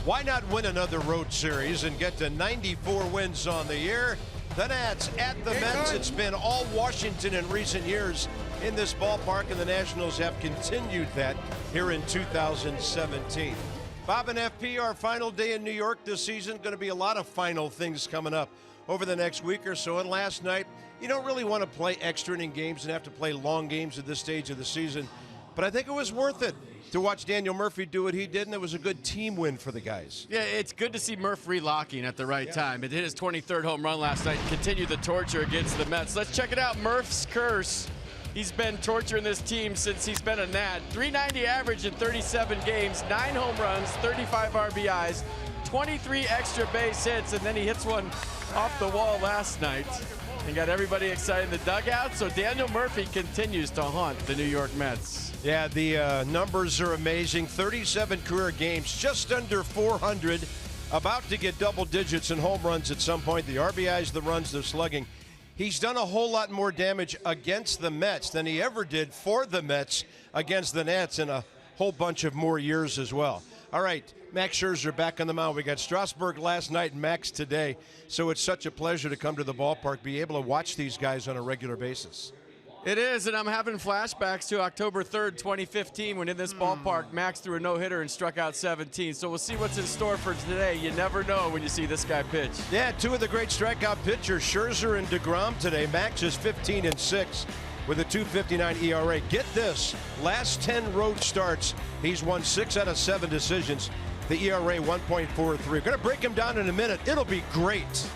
Why not win another road series and get to 94 wins on the year? The Nats at the Mets. It's been all Washington in recent years in this ballpark, and the Nationals have continued that here in 2017. Bob and FP, our final day in New York this season. Going to be a lot of final things coming up over the next week or so. And last night, you don't really want to play extra inning games and have to play long games at this stage of the season. But I think it was worth it to watch Daniel Murphy do what he did, and it was a good team win for the guys. Yeah, it's good to see Murph relocking at the right time. It hit his 23rd home run last night and continued the torture against the Mets. Let's check it out. Murph's curse. He's been torturing this team since he's been a Nat. 390 average in 37 games, 9 home runs, 35 RBIs, 23 extra base hits, and then he hits one off the wall last night and got everybody excited in the dugout. So Daniel Murphy continues to haunt the New York Mets. Yeah, the numbers are amazing. 37 career games, just under 400, about to get double digits in home runs at some point. The RBIs, the runs, the slugging. He's done a whole lot more damage against the Mets than he ever did for the Mets against the Nats in a whole bunch of more years as well. All right, Max Scherzer back on the mound. We got Strasburg last night and Max today. So it's such a pleasure to come to the ballpark, be able to watch these guys on a regular basis. It is, and I'm having flashbacks to October 3rd, 2015, when in this ballpark, Max threw a no-hitter and struck out 17. So we'll see what's in store for today. You never know when you see this guy pitch. Yeah, two of the great strikeout pitchers, Scherzer and DeGrom today. Max is 15-6 with a 2.59 ERA. Get this, last 10 road starts, he's won 6 out of 7 decisions. The ERA 1.43. We're going to break him down in a minute. It'll be great.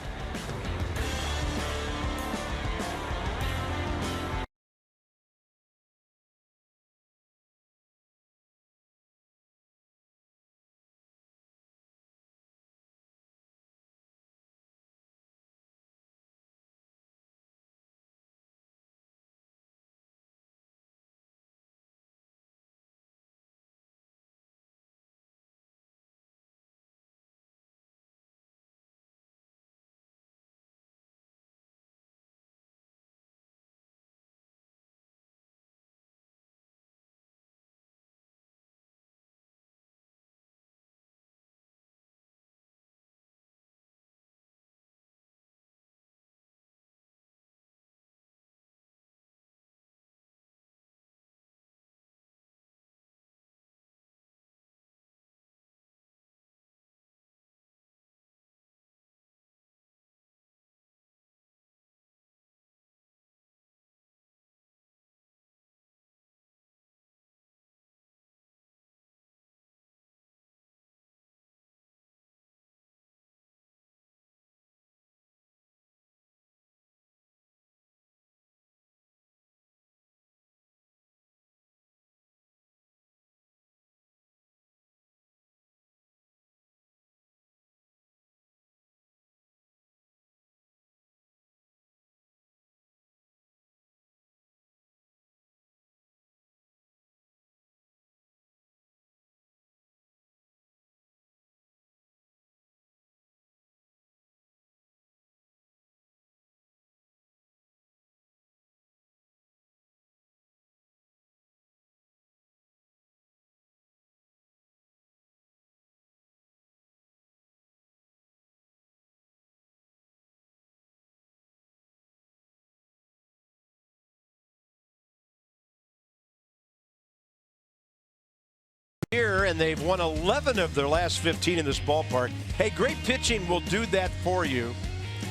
Here, and they've won 11 of their last 15 in this ballpark. Hey, great pitching will do that for you.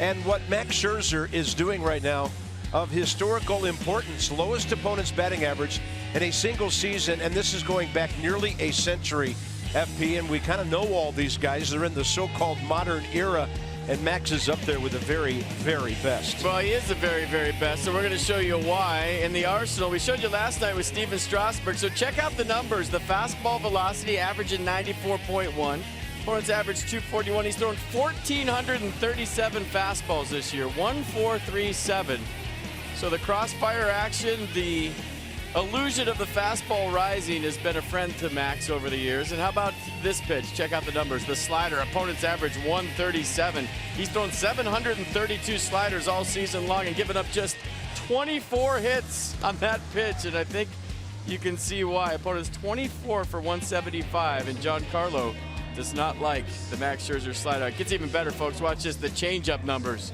And what Max Scherzer is doing right now, of historical importance, lowest opponent's batting average in a single season, and this is going back nearly a century, FP, and we kind of know all these guys. They're in the so-called modern era, and Max is up there with the very, very best. Well, he is the very, very best, and we're going to show you why. In the arsenal, we showed you last night with Steven Strasburg, so check out the numbers. The fastball velocity averaging 94.1. Opponent's average 241. He's thrown 1,437 fastballs this year, 1,437. So the crossfire action, the illusion of the fastball rising has been a friend to Max over the years. And how about this pitch? Check out the numbers. The slider, opponent's average 137. He's thrown 732 sliders all season long and given up just 24 hits on that pitch. And I think you can see why. Opponent's 24 for 175, and Giancarlo does not like the Max Scherzer slide out. It gets even better, folks. Watch this, the changeup numbers.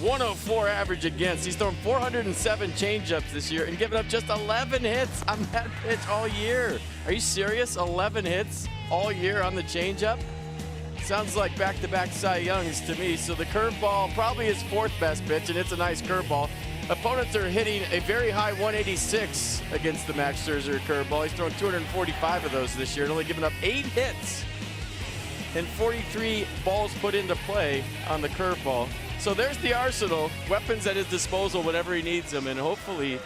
104 average against. He's thrown 407 changeups this year and given up just 11 hits on that pitch all year. Are you serious? 11 hits all year on the changeup? Sounds like back-to-back Cy Youngs to me. So the curveball probably his fourth best pitch, and it's a nice curveball. Opponents are hitting a very high 186 against the Max Scherzer curveball. He's thrown 245 of those this year and only given up 8 hits and 43 balls put into play on the curveball. So there's the arsenal, weapons at his disposal whenever he needs them, and hopefully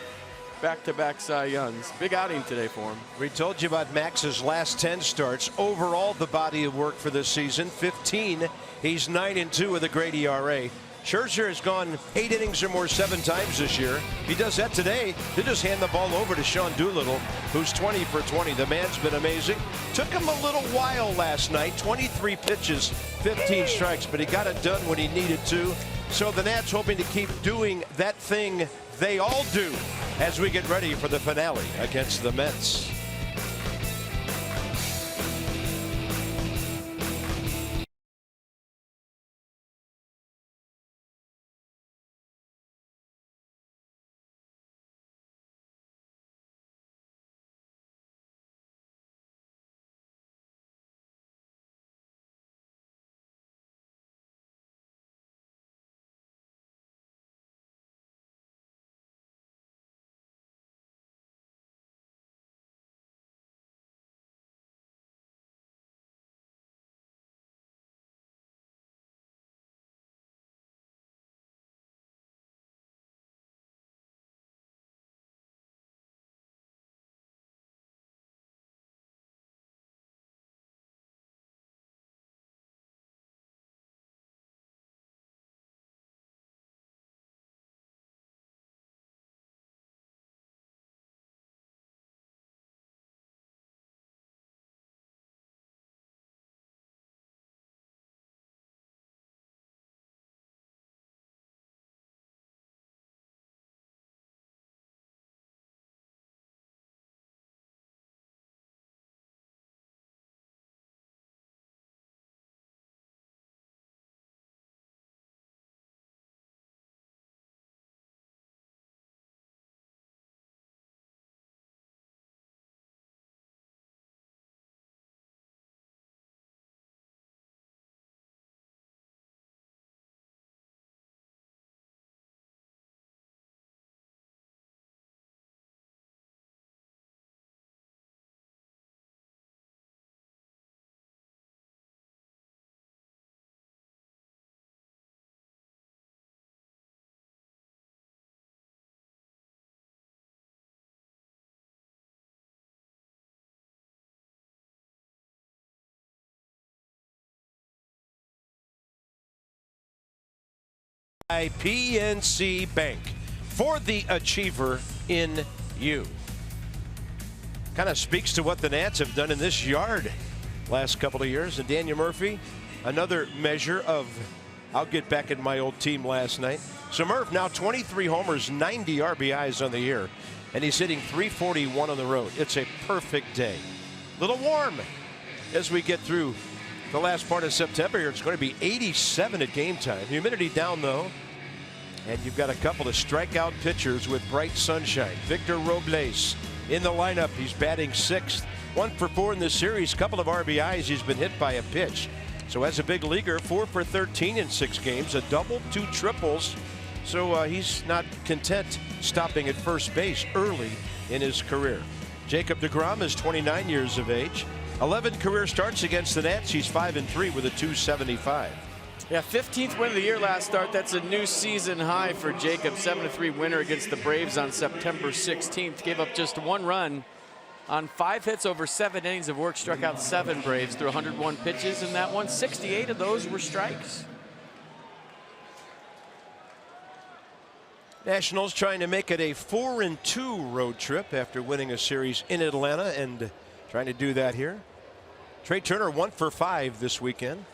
back-to-back Cy Youngs. Big outing today for him. We told you about Max's last 10 starts. Overall, the body of work for this season, 15. He's 9-2 with a great ERA. Scherzer has gone 8 innings or more 7 times this year. If he does that today, he'll just hand the ball over to Sean Doolittle, who's 20 for 20. The man's been amazing. Took him a little while last night, 23 pitches, 15 strikes, but he got it done when he needed to. So the Nats hoping to keep doing that thing they all do as we get ready for the finale against the Mets. PNC Bank, for the achiever in you. Kind of speaks to what the Nats have done in this yard last couple of years. And Daniel Murphy, another measure of I'll get back in my old team last night. So Murph now 23 homers, 90 RBIs on the year, and he's hitting .341 on the road. It's a perfect day. Little warm as we get through the last part of September here. It's going to be 87 at game time. Humidity down though. And you've got a couple of strikeout pitchers with bright sunshine. Victor Robles in the lineup. He's batting 6th. 1 for 4 in this series. Couple of RBIs. He's been hit by a pitch. So as a big leaguer, 4 for 13 in 6 games. A double, 2 triples. So he's not content stopping at first base early in his career. Jacob deGrom is 29 years of age. 11 career starts against the Nats. He's 5-3 with a .275. Yeah, 15th win of the year last start. That's a new season high for Jacob. 7-3 winner against the Braves on September 16th. Gave up just 1 run on 5 hits over 7 innings of work. Struck out 7 Braves through 101 pitches in that one. 68 of those were strikes. Nationals trying to make it a 4-2 road trip after winning a series in Atlanta and trying to do that here. Trey Turner 1 for 5 this weekend.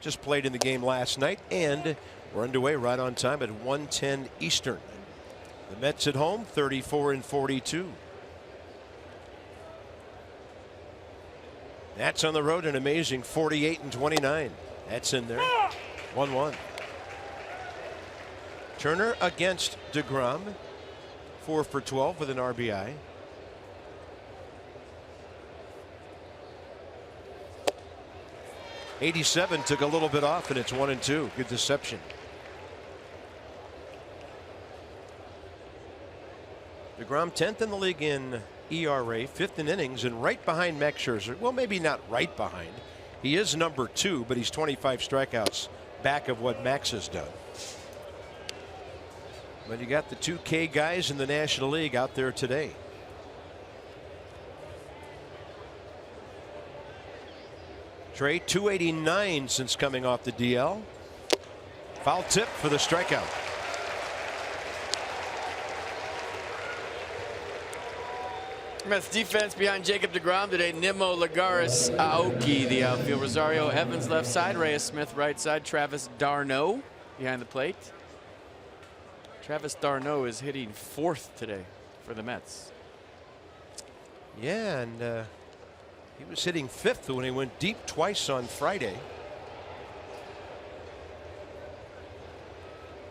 Just played in the game last night, and we're underway right on time at 1:10 Eastern. The Mets at home 34-42. That's on the road, an amazing 48-29. That's in there. 1-1. Turner against DeGrom. 4 for 12 with an RBI. '87 took a little bit off, and it's 1-2. Good deception. DeGrom 10th in the league in ERA, 5th in innings, and right behind Max Scherzer. Well, maybe not right behind. He is number 2, but he's 25 strikeouts back of what Max has done. But you got the 2K guys in the National League out there today. Trey, 289 since coming off the DL. Foul tip for the strikeout. Mets defense behind Jacob DeGrom today. Nimmo, Lagares, Aoki, the outfield. Rosario Evans left side. Reyes Smith right side. Travis d'Arnaud behind the plate. Travis d'Arnaud is hitting 4th today for the Mets. Yeah, and he was hitting 5th when he went deep twice on Friday.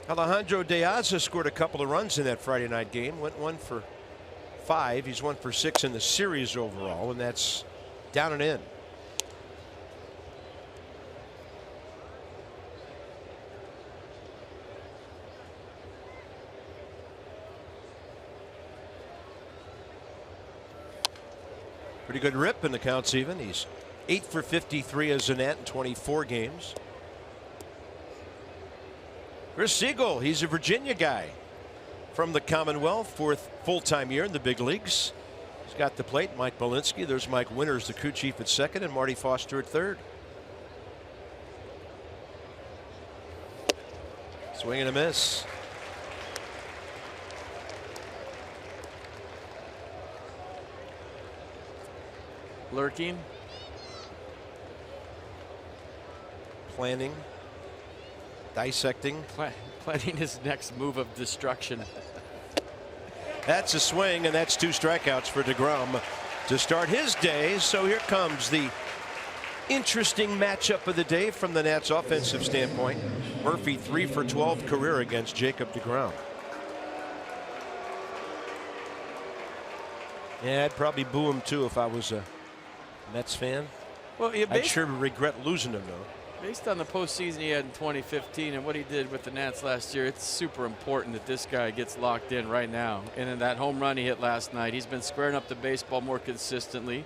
Alejandro De Aza scored a couple of runs in that Friday night game. Went 1 for 5. He's 1 for 6 in the series overall, and that's down and in. Pretty good rip, and the count's even. He's 8 for 53 as a net in 24 games. Chris Siegel, he's a Virginia guy from the Commonwealth, 4th full-time year in the big leagues. He's got the plate. Mike Malinsky. There's Mike Winters, the crew chief, at 2nd, and Marty Foster at 3rd. Swing and a miss. Lurking. Planning. Dissecting. Planning his next move of destruction. That's a swing, and that's 2 strikeouts for DeGrom to start his day. So here comes the interesting matchup of the day from the Nats offensive standpoint. Murphy 3 for 12 career against Jacob DeGrom. Yeah, I'd probably boo him too if I was a Mets fan. Well, I'd sure regret losing him though. Based on the postseason he had in 2015 and what he did with the Nats last year, it's super important that this guy gets locked in right now. And in that home run he hit last night, he's been squaring up the baseball more consistently.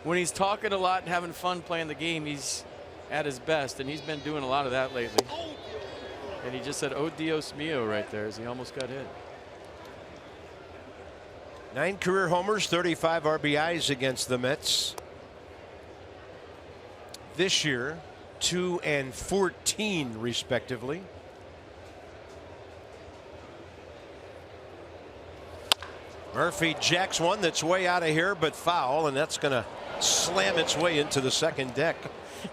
When he's talking a lot and having fun playing the game, he's at his best, and he's been doing a lot of that lately. And he just said, "Oh Dios mío," right there as he almost got hit. 9 career homers, 35 RBIs against the Mets. This year, 2 and 14 respectively. Murphy jacks one that's way out of here, but foul, and that's going to slam its way into the second deck.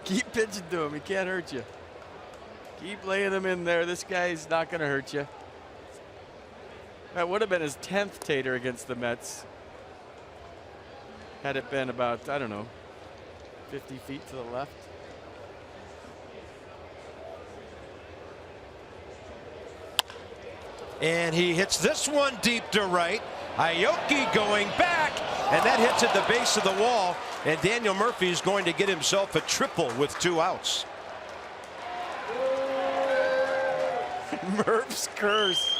Keep pitching to him. He can't hurt you. Keep laying him in there. This guy's not going to hurt you. That would have been his 10th tater against the Mets. Had it been about, I don't know, 50 feet to the left. And he hits this one deep to right. Aoki going back, and that hits at the base of the wall. And Daniel Murphy is going to get himself a triple with 2 outs. Murph's curse.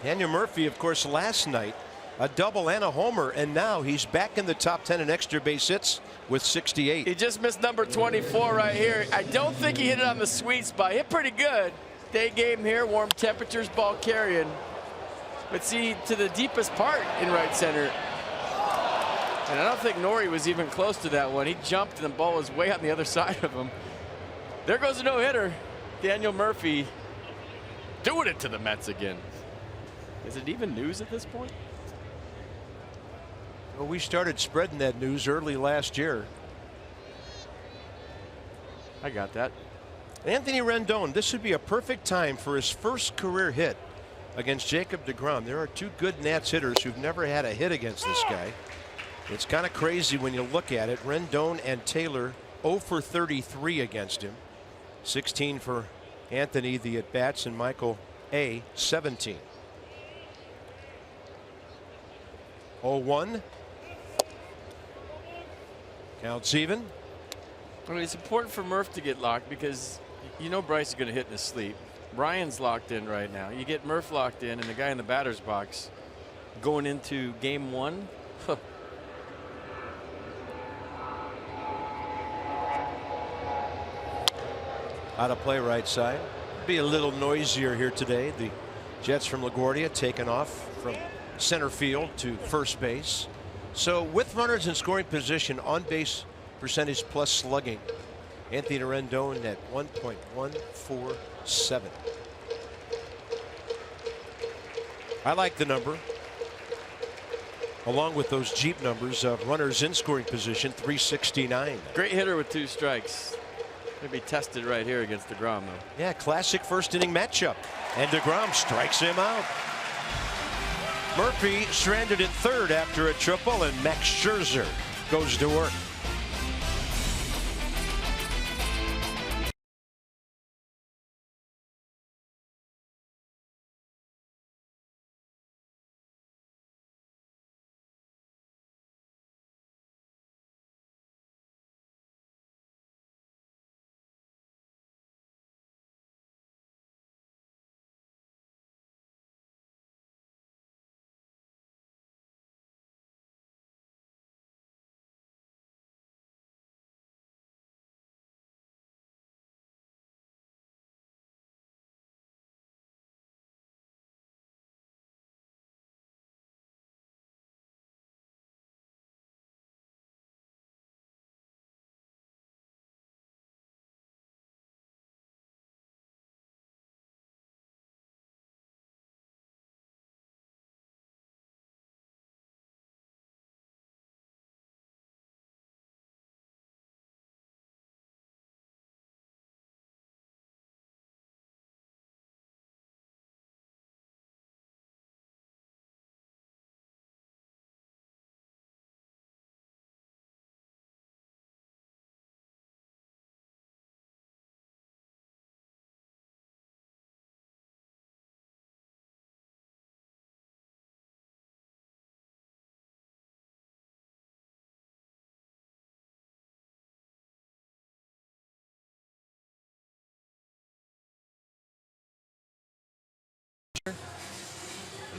Daniel Murphy, of course, last night, a double and a homer, and now he's back in the top 10 in extra base hits with 68. He just missed number 24 right here. I don't think he hit it on the sweet spot. Hit pretty good. Day game here, warm temperatures, ball carrying. But see, to the deepest part in right center. And I don't think Nori was even close to that one. He jumped and the ball was way on the other side of him. There goes a no-hitter. Daniel Murphy doing it to the Mets again. Is it even news at this point? Well, we started spreading that news early last year. I got that. Anthony Rendon, this would be a perfect time for his first career hit against Jacob DeGrom. There are 2 good Nats hitters who've never had a hit against this guy. It's kind of crazy when you look at it. Rendon and Taylor 0 for 33 against him. 16 for Anthony, the at-bats, and Michael A. 17. 0-1. Counts even. I mean, it's important for Murph to get locked because you know Bryce is going to hit in his sleep. Ryan's locked in right now. You get Murph locked in and the guy in the batter's box going into game 1. Huh. Out of play right side. Be a little noisier here today. The Jets from LaGuardia taken off from center field to first base. So with runners in scoring position, on base percentage plus slugging, Anthony Rendon at 1.147. I like the number, along with those Jeep numbers of runners in scoring position, 369. Great hitter with 2 strikes. Going to be tested right here against DeGrom, though. Yeah, classic first inning matchup. And DeGrom strikes him out. Murphy stranded at third after a triple, and Max Scherzer goes to work.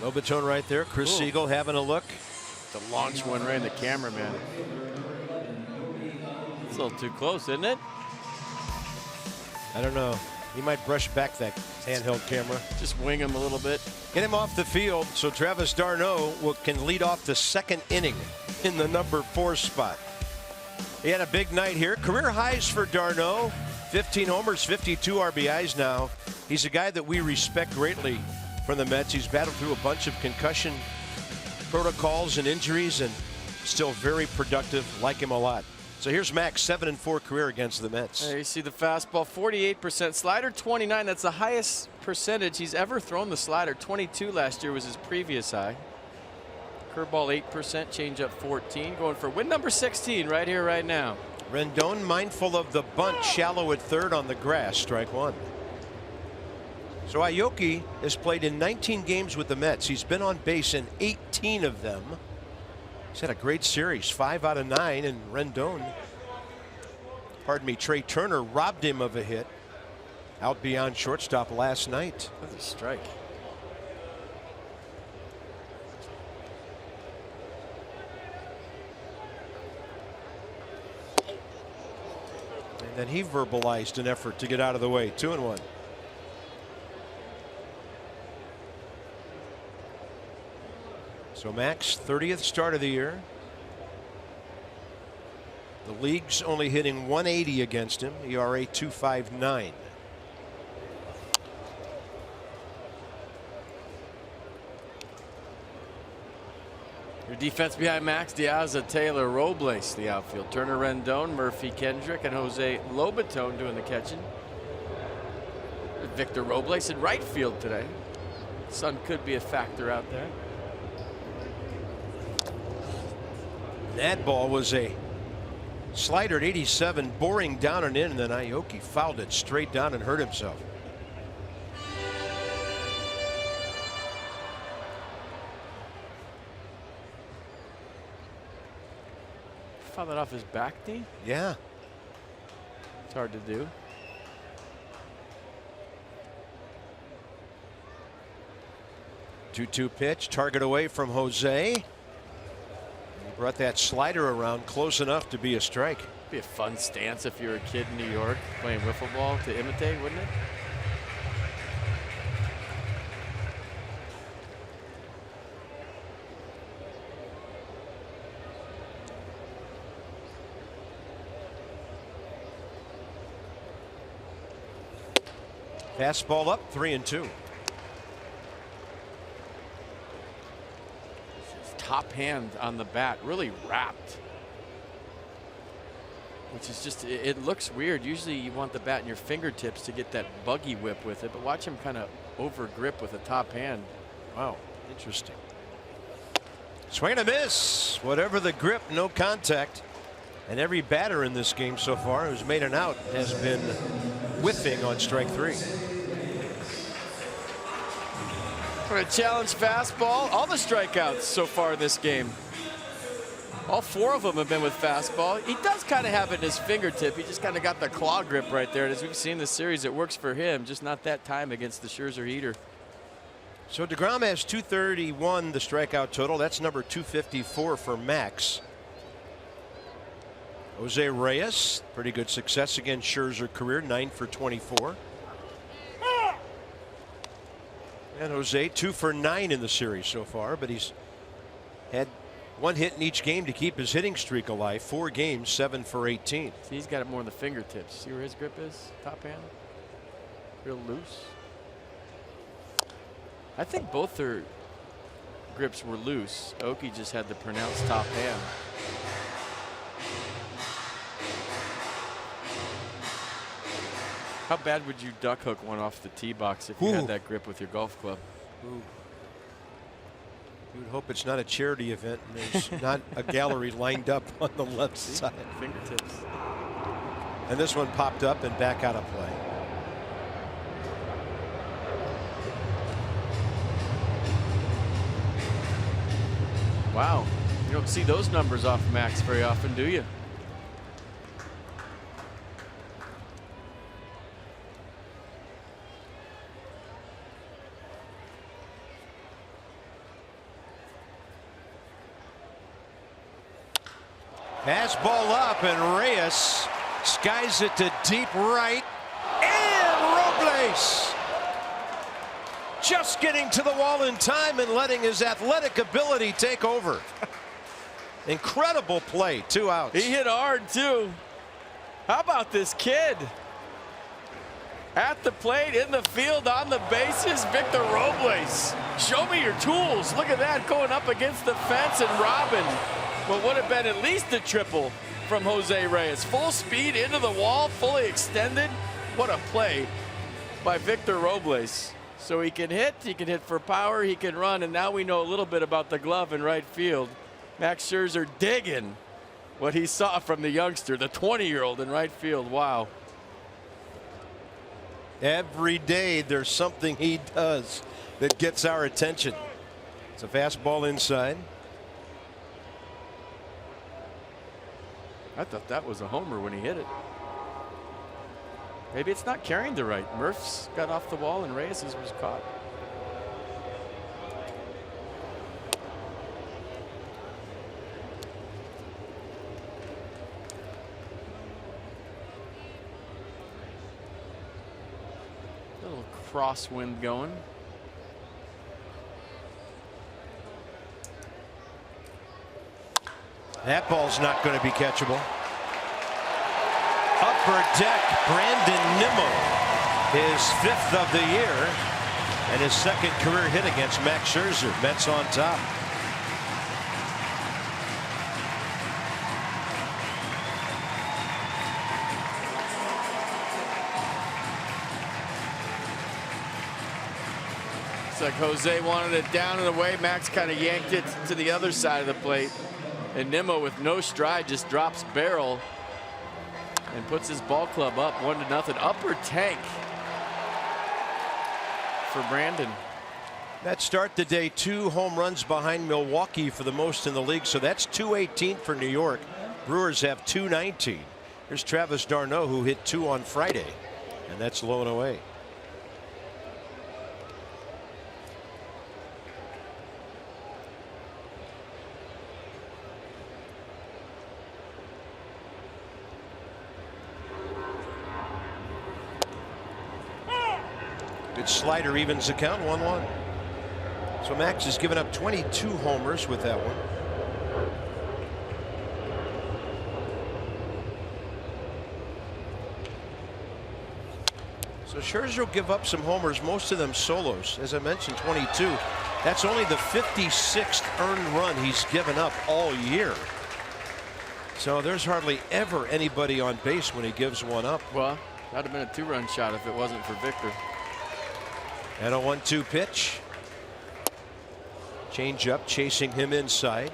Lobitone right there. Chris Siegel having a look. The launch one right in the camera, man. It's a little too close, isn't it? I don't know. He might brush back that handheld camera. Just wing him a little bit. Get him off the field so Travis d'Arnaud can lead off the second inning in the number 4 spot. He had a big night here. Career highs for d'Arnaud. 15 homers, 52 RBIs now. He's a guy that we respect greatly from the Mets. He's battled through a bunch of concussion protocols and injuries and still very productive. Like him a lot. So here's Max, 7-4 career against the Mets. There you see the fastball, 48%. Slider, 29. That's the highest percentage he's ever thrown the slider. 22 last year was his previous high. Curveball, 8%. Changeup, 14. Going for win number 16 right here, right now. Rendon mindful of the bunt, shallow at third on the grass. Strike 1. So Aoki has played in 19 games with the Mets. He's been on base in 18 of them. He's had a great series, 5 out of 9, and Rendon, pardon me, Trey Turner robbed him of a hit out beyond shortstop last night. That's a strike. And then he verbalized an effort to get out of the way. 2-1. So Max, 30th start of the year. The league's only hitting 180 against him. ERA 2.59. Your defense behind Max, Diaz, Taylor, Robles, the outfield. Turner, Rendon, Murphy, Kendrick, and Jose Lobitone doing the catching. Victor Robles in right field today. Sun could be a factor out there. That ball was a slider at 87, boring down and in, and then Aoki fouled it straight down and hurt himself. Fouled that off his back knee? Yeah. It's hard to do. Two-two pitch, target away from Jose. He brought that slider around close enough to be a strike. Be a fun stance if you're a kid in New York playing wiffle ball to imitate, wouldn't it? Fastball up, 3-2. Top hand on the bat, really wrapped, which is just, it looks weird. Usually you want the bat in your fingertips to get that buggy whip with it, but watch him kind of over grip with a top hand. Wow, interesting. Swing and a miss. Whatever the grip, no contact. And every batter in this game so far who's made an out has been whiffing on strike 3. For a challenge fastball, all the strikeouts so far this game. All 4 of them have been with fastball. He does kind of have it in his fingertip. He just kind of got the claw grip right there. And as we've seen this series, it works for him, just not that time against the Scherzer heater. So DeGrom has 231, the strikeout total. That's number 254 for Max. Jose Reyes, pretty good success against Scherzer career, 9 for 24. And Jose 2 for 9 in the series so far, but he's had 1 hit in each game to keep his hitting streak alive. 4 games, 7 for 18. See, he's got it more in the fingertips. See where his grip is? Top hand. Real loose. I think both their grips were loose. Oki just had the pronounced top hand. How bad would you duck hook one off the tee box if you had that grip with your golf club? Ooh. You would hope it's not a charity event and there's not a gallery lined up on the left side. Fingertips. And this one popped up and back out of play. Wow. You don't see those numbers off Max very often, do you? Fastball up, and Reyes skies it to deep right. And Robles just getting to the wall in time and letting his athletic ability take over. Incredible play, 2 outs. He hit hard too. How about this kid? At the plate, in the field, on the bases, Victor Robles. Show me your tools. Look at that, going up against the fence and robbing what would have been at least a triple from Jose Reyes. Full speed into the wall, fully extended. What a play by Victor Robles. So he can hit for power, he can run, and now we know a little bit about the glove in right field. Max Scherzer digging what he saw from the youngster, the 20-year-old in right field. Wow. Every day there's something he does that gets our attention. It's a fastball inside. I thought that was a homer when he hit it. Maybe it's not carrying to right. Murph's got off the wall and Reyes was caught. A little crosswind going. That ball's not going to be catchable. Upper deck, Brandon Nimmo, his 5th of the year and his 2nd career hit against Max Scherzer. Mets on top. It's like Jose wanted it down and away. Max kind of yanked it to the other side of the plate. And Nimmo with no stride just drops barrel and puts his ball club up 1-0. Upper tank for Brandon. That start the day, 2 home runs behind Milwaukee for the most in the league. So that's 218 for New York. Brewers have 219. Here's Travis d'Arnaud, who hit 2 on Friday, and that's low and away. Good slider evens the count, 1-1. So Max has given up 22 homers with that one. So Scherzer will give up some homers, most of them solos. As I mentioned, 22. That's only the 56th earned run he's given up all year. So there's hardly ever anybody on base when he gives one up. Well, that would have been a 2-run shot if it wasn't for Victor. And a 1-2 pitch. Change up, chasing him inside.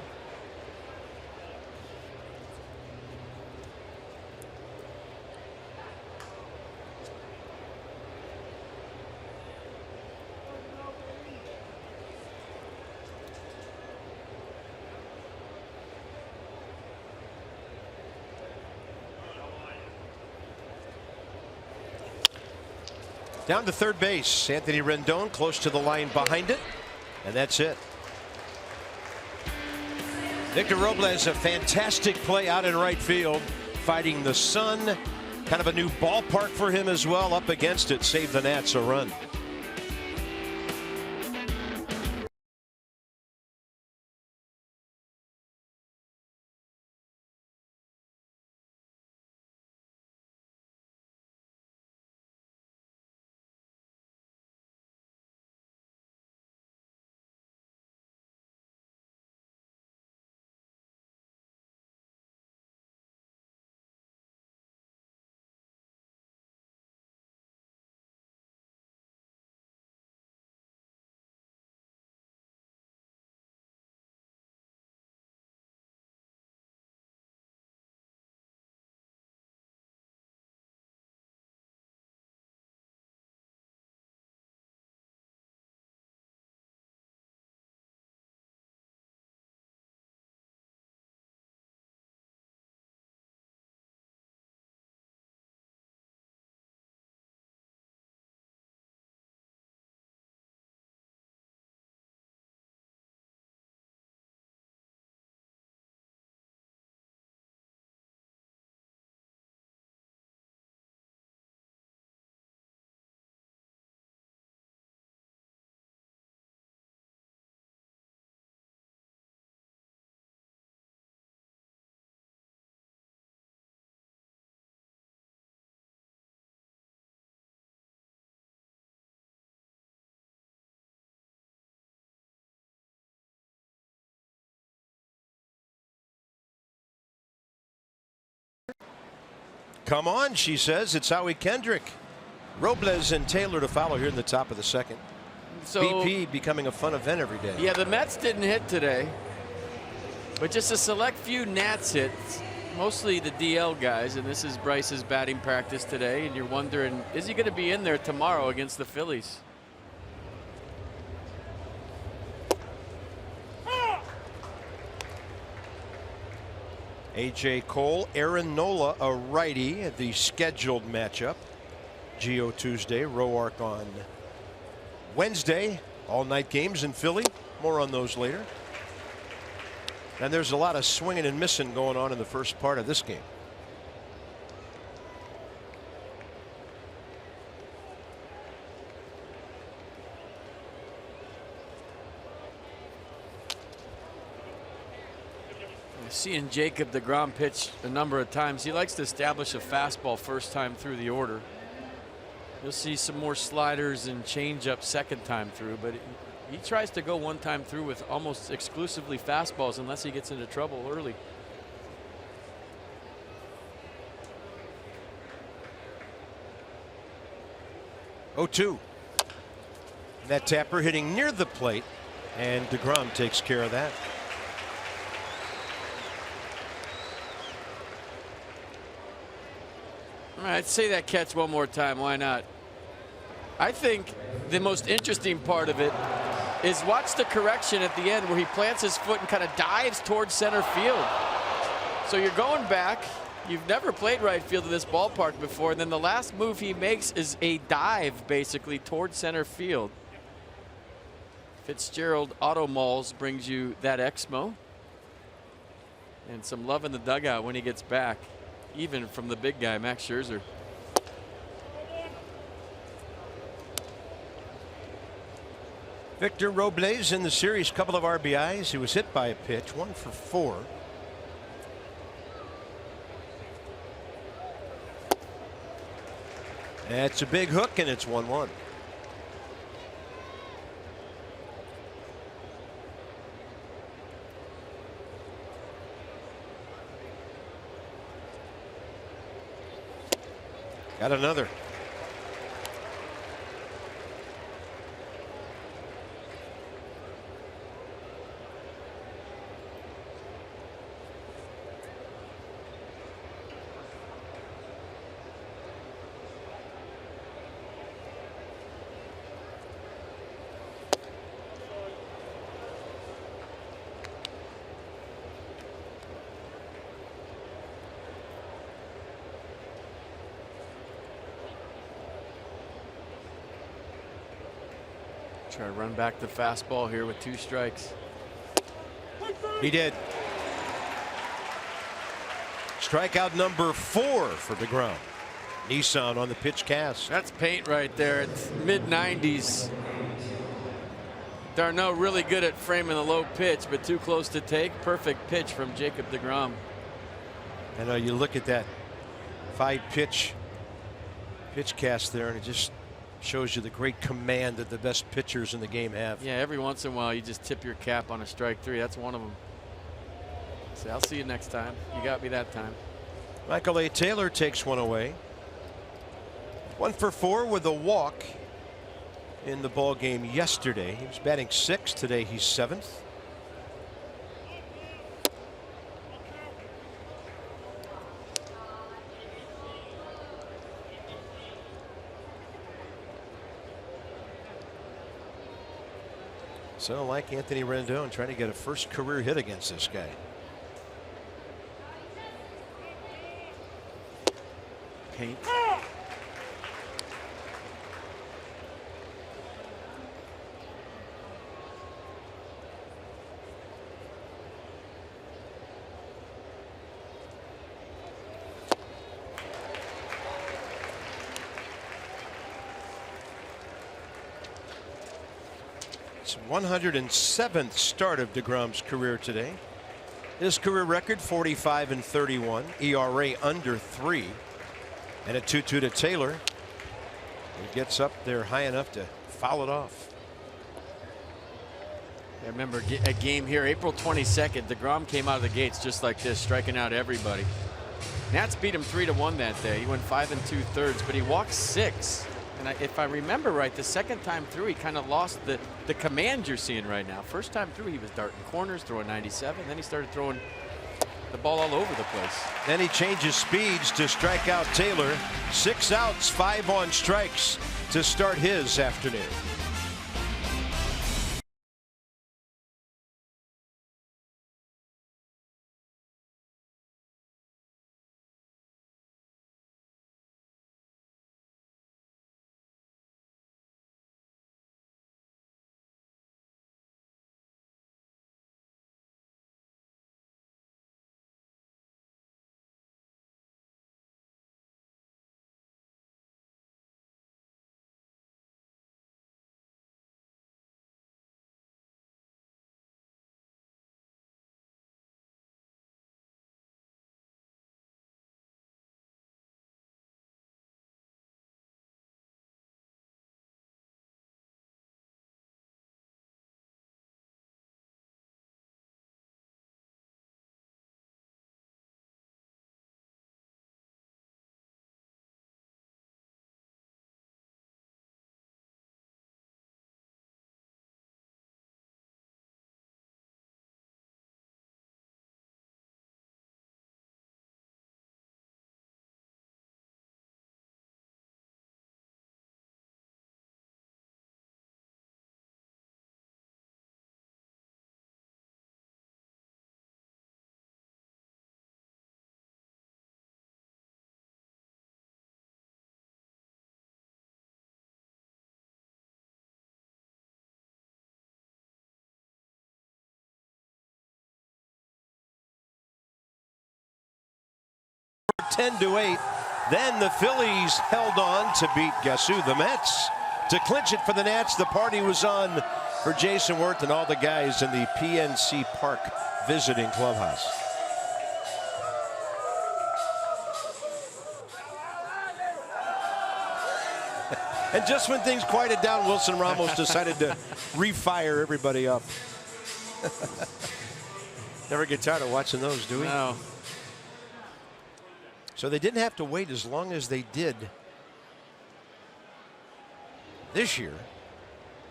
Down to third base, Anthony Rendon close to the line behind it, and that's it. Victor Robles, a fantastic play out in right field, fighting the sun. Kind of a new ballpark for him as well. Up against it, saved the Nats a run. Come on, she says. It's Howie Kendrick. Robles and Taylor to follow here in the top of the second. So BP becoming a fun event every day. Yeah, the Mets didn't hit today, but just a select few Nats hits, mostly the DL guys, and this is Bryce's batting practice today, and you're wondering, is he going to be in there tomorrow against the Phillies? A.J. Cole, Aaron Nola, a righty at the scheduled matchup. Geo Tuesday, Roark on Wednesday. All night games in Philly. More on those later. And there's a lot of swinging and missing going on in the first part of this game. Seeing Jacob deGrom pitch a number of times, he likes to establish a fastball first time through the order. You'll see some more sliders and changeup second time through, but he tries to go one time through with almost exclusively fastballs unless he gets into trouble early. Oh, 2. That tapper hitting near the plate, and deGrom takes care of that. I'd say that catch one more time. Why not? I think the most interesting part of it is watch the correction at the end where he plants his foot and kind of dives towards center field. So you're going back. You've never played right field in this ballpark before. And then the last move he makes is a dive basically towards center field. Fitzgerald Auto Malls brings you that Exmo. And some love in the dugout when he gets back, even from the big guy, Max Scherzer. Victor Robles in the series, couple of RBIs. He was hit by a pitch, 1 for 4. That's a big hook, and it's 1-1. Got another. Try to run back the fastball here with 2 strikes. He did. Strikeout number 4 for DeGrom. Nissan on the pitch cast. That's paint right there. It's mid-90s. Darno really good at framing the low pitch, but too close to take. Perfect pitch from Jacob DeGrom. I know you look at that 5-pitch cast there, and it just shows you the great command that the best pitchers in the game have. Yeah, every once in a while you just tip your cap on a strike 3. That's one of them. So I'll see you next time. You got me that time. Michael A. Taylor takes one away. 1 for 4 with a walk in the ball game yesterday. He was batting 6th. Today he's 7th. So like Anthony Rendon trying to get a first career hit against this guy. Paint. It's 107th start of DeGrom's career today. His career record 45-31, ERA under 3, and a 2-2 to Taylor. He gets up there high enough to foul it off. I remember a game here, April 22nd. DeGrom came out of the gates just like this, striking out everybody. Nats beat him 3-1 that day. He went 5 2/3, but he walked 6. And if I remember right, the second time through, he kind of lost the command you're seeing right now. First time through, he was darting corners, throwing 97. Then he started throwing the ball all over the place. Then he changes speeds to strike out Taylor. 6 outs, 5 on strikes to start his afternoon. 10-8. Then the Phillies held on to beat, guess who? The Mets. To clinch it for the Nats, the party was on for Jason Worth and all the guys in the PNC Park visiting clubhouse. And just when things quieted down, Wilson Ramos decided to refire everybody up. Never get tired of watching those, do we? No. So they didn't have to wait as long as they did this year.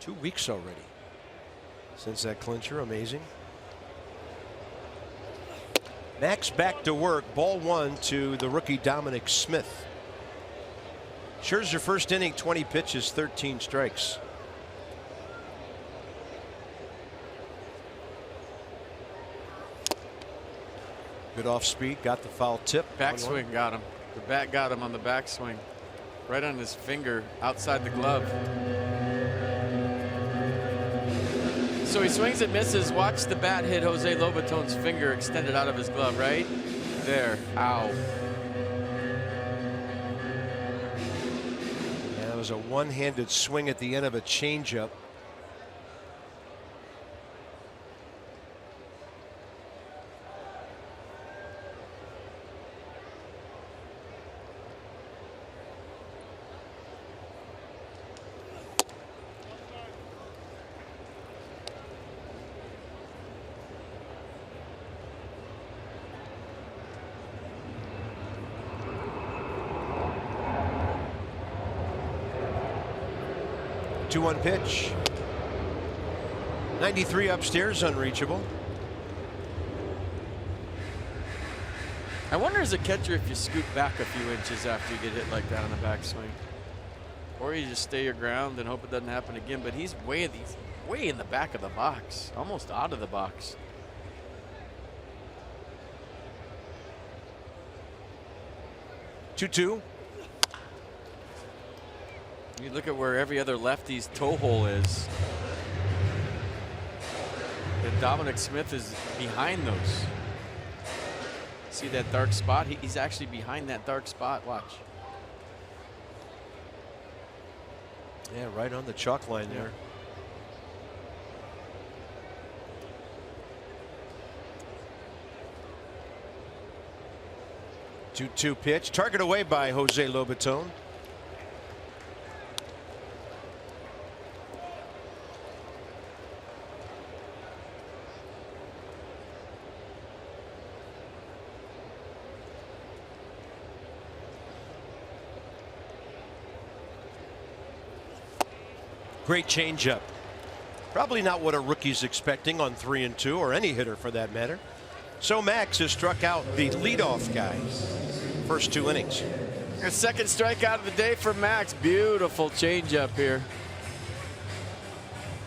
2 weeks already since that clincher. Amazing. Max back to work. Ball 1 to the rookie Dominic Smith. Scherzer first inning, 20 pitches, 13 strikes. Good off speed, got the foul tip. Backswing got him. The bat got him on the backswing. Right on his finger outside the glove. So he swings and misses. Watch the bat hit Jose Lobaton's finger extended out of his glove right there. Ow. Yeah, it was a one-handed swing at the end of a changeup. Two-one pitch. 93 upstairs, unreachable. I wonder as a catcher if you scoot back a few inches after you get hit like that on the backswing, or you just stay your ground and hope it doesn't happen again. But he's way in the back of the box, almost out of the box. Two-two. You look at where every other lefty's toe hole is. And Dominic Smith is behind those. See that dark spot? He's actually behind that dark spot. Watch. Yeah, right on the chalk line there. Two-two pitch. Target away by Jose Lobaton. Great changeup. Probably not what a rookie's expecting on 3-2, or any hitter for that matter. So Max has struck out the leadoff guy. First 2 innings. A second strikeout of the day for Max. Beautiful changeup here.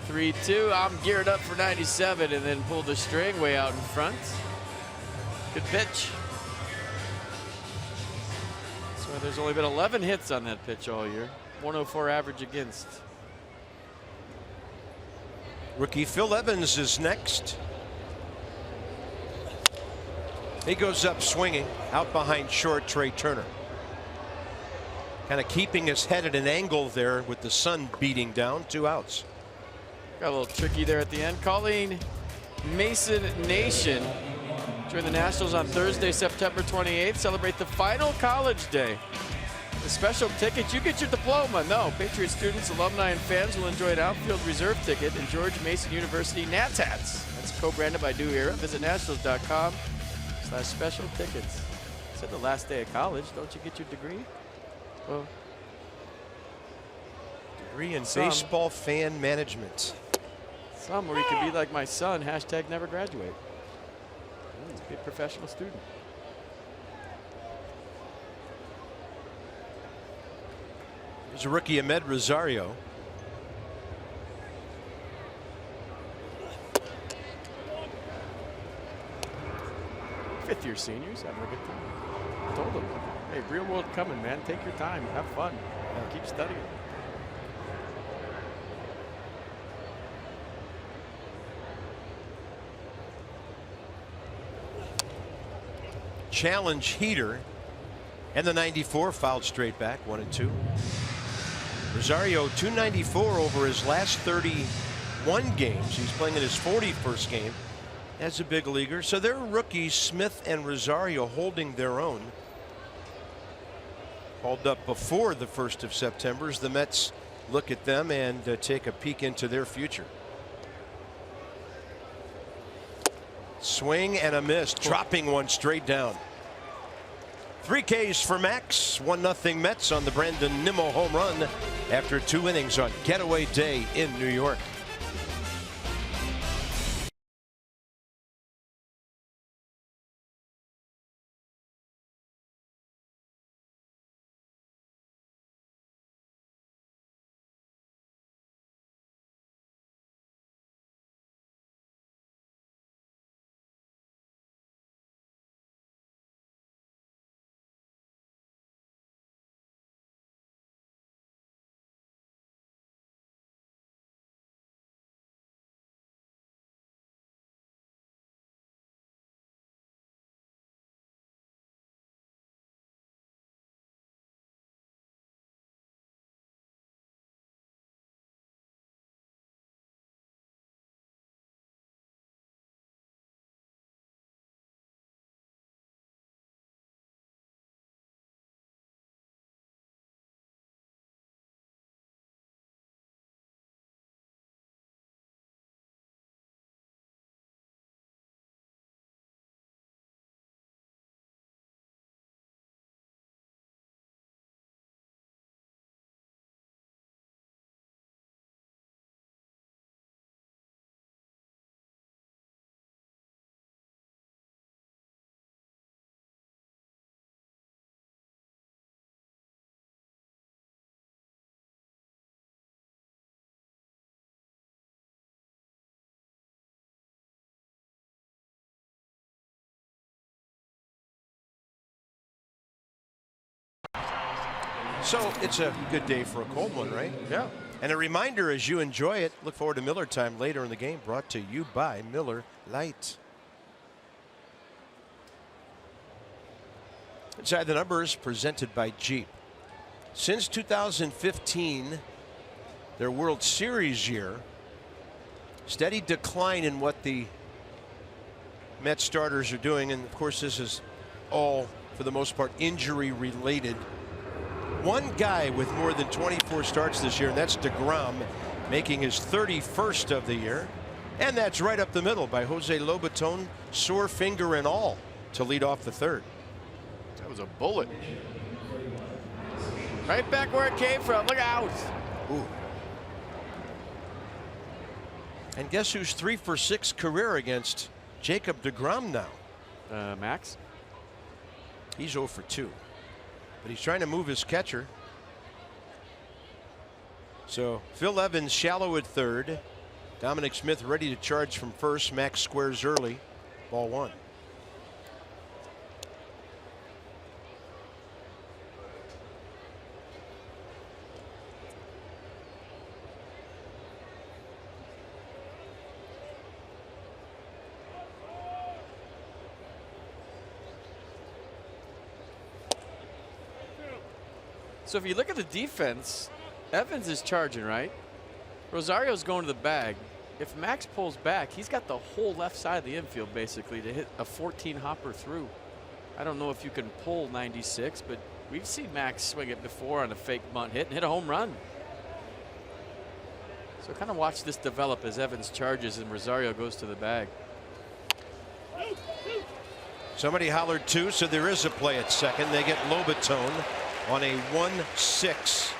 3-2. I'm geared up for 97 and then pulled the string way out in front. Good pitch. So there's only been 11 hits on that pitch all year. 104 average against. Rookie Phil Evans is next. He goes up swinging, out behind short Trey Turner. Kind of keeping his head at an angle there with the sun beating down. 2 outs. Got a little tricky there at the end. Calling Mason Nation. Join the Nationals on Thursday, September 28th. Celebrate the final college day. The special ticket, you get your diploma. No, Patriot students, alumni, and fans will enjoy an outfield reserve ticket and George Mason University Nats hats. That's co-branded by New Era. Visit nationals.com/special tickets. Said the last day of college. Don't you get your degree? Well, degree in baseball fan management. Some where you can be like my son, hashtag never graduate. Be a professional student. There's a rookie, Ahmed Rosario. Fifth-year seniors having a good time. I told them, hey, real world coming, man. Take your time, have fun, and keep studying. Challenge heater. And the 94 fouled straight back, 1-2. Rosario 294 over his last 31 games. He's playing in his 41st game as a big leaguer. So their rookies, Smith and Rosario, holding their own. Called up before the 1st of September as the Mets look at them and take a peek into their future. Swing and a miss, dropping one straight down. 3 Ks for Max, 1-0 Mets on the Brandon Nimmo home run after 2 innings on getaway day in New York. So it's a good day for a cold one, right? Yeah. And a reminder as you enjoy it, look forward to Miller Time later in the game, brought to you by Miller Lite. Inside the Numbers presented by Jeep. Since 2015, their World Series year, steady decline in what the Mets starters are doing. And of course, this is all, for the most part, injury related. One guy with more than 24 starts this year, and that's DeGrom, making his 31st of the year. And that's right up the middle by Jose Lobaton, sore finger and all, to lead off the 3rd. That was a bullet. Right back where it came from. Look out. Ooh. And guess who's 3 for 6 career against Jacob DeGrom now? Max? He's 0 for 2. But he's trying to move his catcher. So Phil Evans shallow at 3rd. Dominic Smith ready to charge from 1st. Max squares early. Ball 1. So if you look at the defense, Evans is charging, right? Rosario's going to the bag. If Max pulls back, he's got the whole left side of the infield basically to hit a 14 hopper through. I don't know if you can pull 96, but we've seen Max swing it before on a fake bunt hit and hit a home run. So kind of watch this develop as Evans charges and Rosario goes to the bag. Somebody hollered 2, so there is a play at second. They get Lobaton on a 1-6.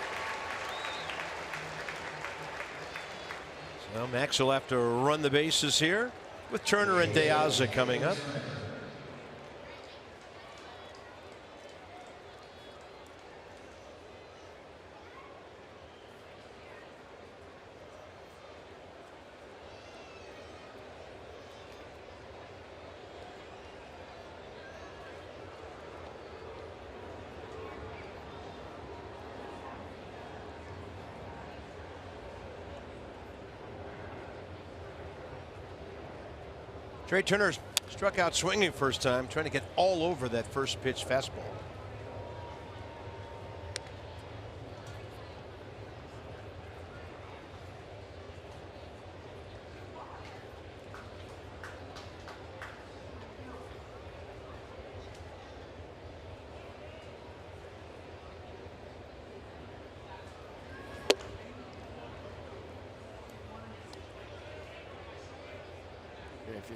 So Max will have to run the bases here with Turner and De Aza coming up. Trey Turner struck out swinging first time, trying to get all over that first pitch fastball.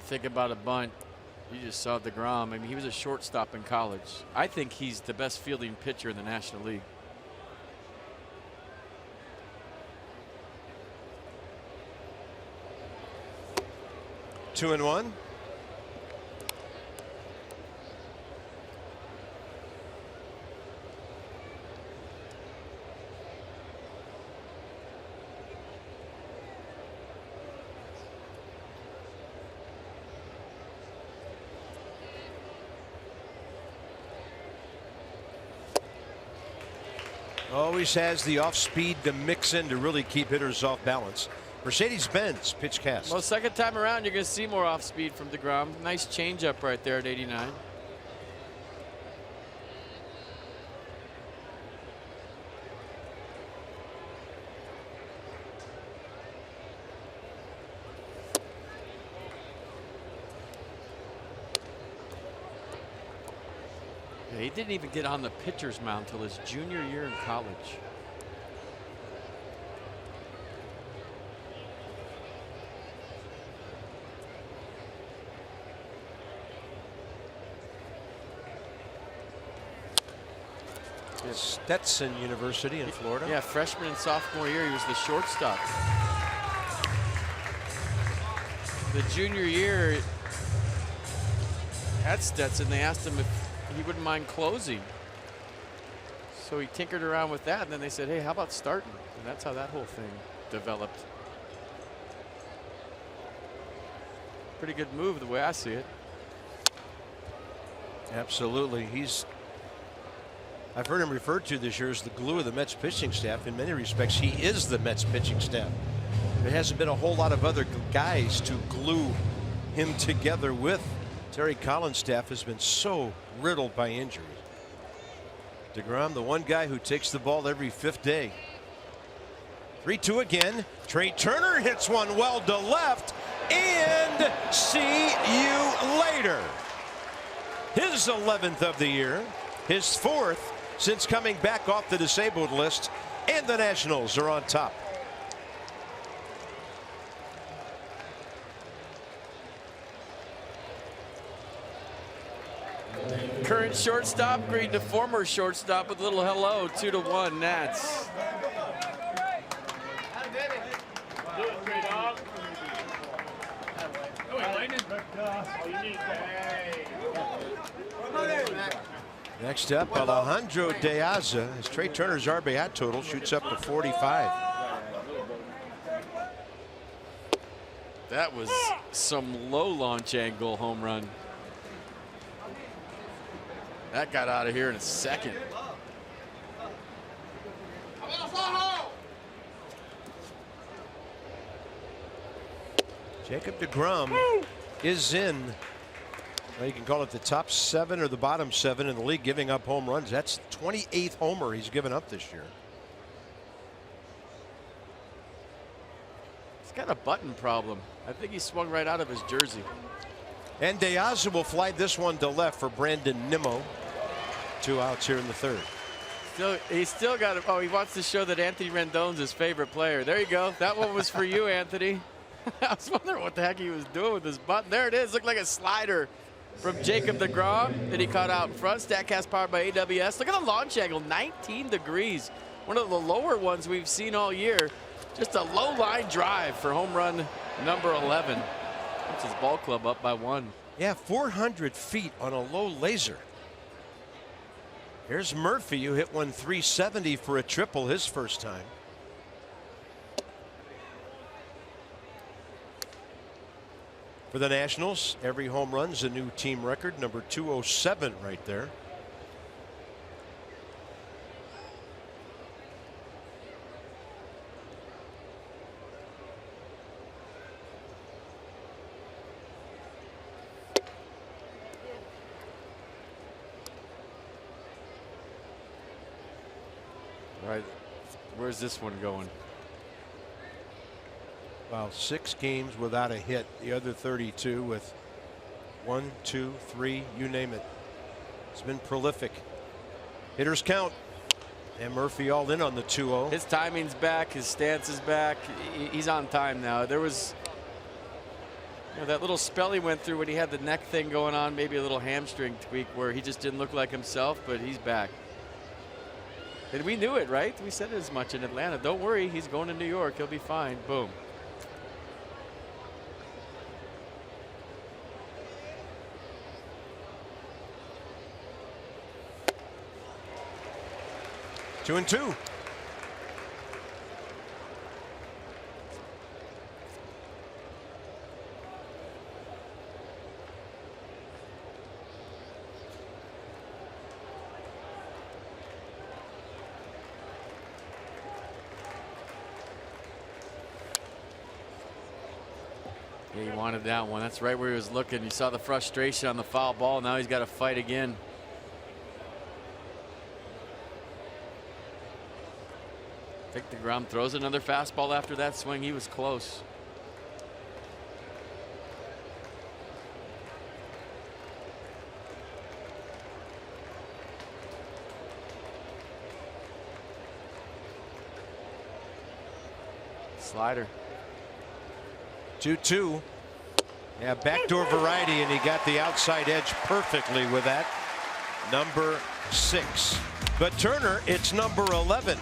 think about a bunt, you just saw DeGrom. I mean, he was a shortstop in college. I think he's the best fielding pitcher in the National League. Two and one. Always has the off speed to mix in to really keep hitters off balance. Mercedes-Benz pitch cast. Well, second time around, you're going to see more off speed from DeGrom. Nice changeup right there at 89. Yeah, he didn't even get on the pitcher's mound until his junior year in college. Stetson University in Florida. Yeah, freshman and sophomore year, he was the shortstop. The junior year at Stetson, they asked him if he wouldn't mind closing. So he tinkered around with that, and then they said, hey, how about starting? And that's how that whole thing developed. Pretty good move the way I see it. Absolutely. I've heard him referred to this year as the glue of the Mets pitching staff. In many respects, he is the Mets pitching staff. There hasn't been a whole lot of other guys to glue him together with. Terry Collins' staff has been so riddled by injuries. DeGrom, the one guy who takes the ball every fifth day. 3-2 again. Trey Turner hits one well to left. And see you later. His 11th of the year. His 4th since coming back off the disabled list. And the Nationals are on top. Current shortstop greeting the former shortstop with a little hello. 2-1 Nats. Next up, Alejandro De Aza, as Trey Turner's RBI total shoots up to 45. That was some low launch angle home run. That got out of here in a second. Jacob deGrom is in, well, you can call it the top 7 or the bottom 7 in the league, giving up home runs. That's 28th homer he's given up this year. He's got a button problem. I think he swung right out of his jersey. And De Aza will fly this one to left for Brandon Nimmo. 2 outs here in the 3rd. He's still got it. Oh, he wants to show that Anthony Rendon's his favorite player. There you go. That one was for you, Anthony. I was wondering what the heck he was doing with his button. There it is. Looked like a slider from Jacob deGrom that he caught out in front. StatCast powered by AWS. Look at the launch angle, 19 degrees. One of the lower ones we've seen all year. Just a low line drive for home run number 11. Puts his ball club up by 1. Yeah, 400 feet on a low laser. Here's Murphy, who hit one 370 for a triple his first time. For the Nationals, every home run's a new team record, number 207 right there. All right, where's this one going? Well, 6 games without a hit. The other 32 with 1, 2, 3, you name it. It's been prolific. Hitters count. And Murphy all in on the 2-0. His timing's back. His stance is back. He's on time now. There was You know, that little spell he went through when he had the neck thing going on, maybe a little hamstring tweak where he just didn't look like himself, but he's back. And we knew it, right? We said as much in Atlanta. Don't worry, he's going to New York. He'll be fine. Boom. Two and two. Yeah, he wanted that one. That's right where he was looking. You saw the frustration on the foul ball. Now he's got to fight again. I think DeGrom throws another fastball after that swing. He was close. Slider. 2-2. Yeah, backdoor variety, and he got the outside edge perfectly with that. Number 6. But Turner, it's number 11.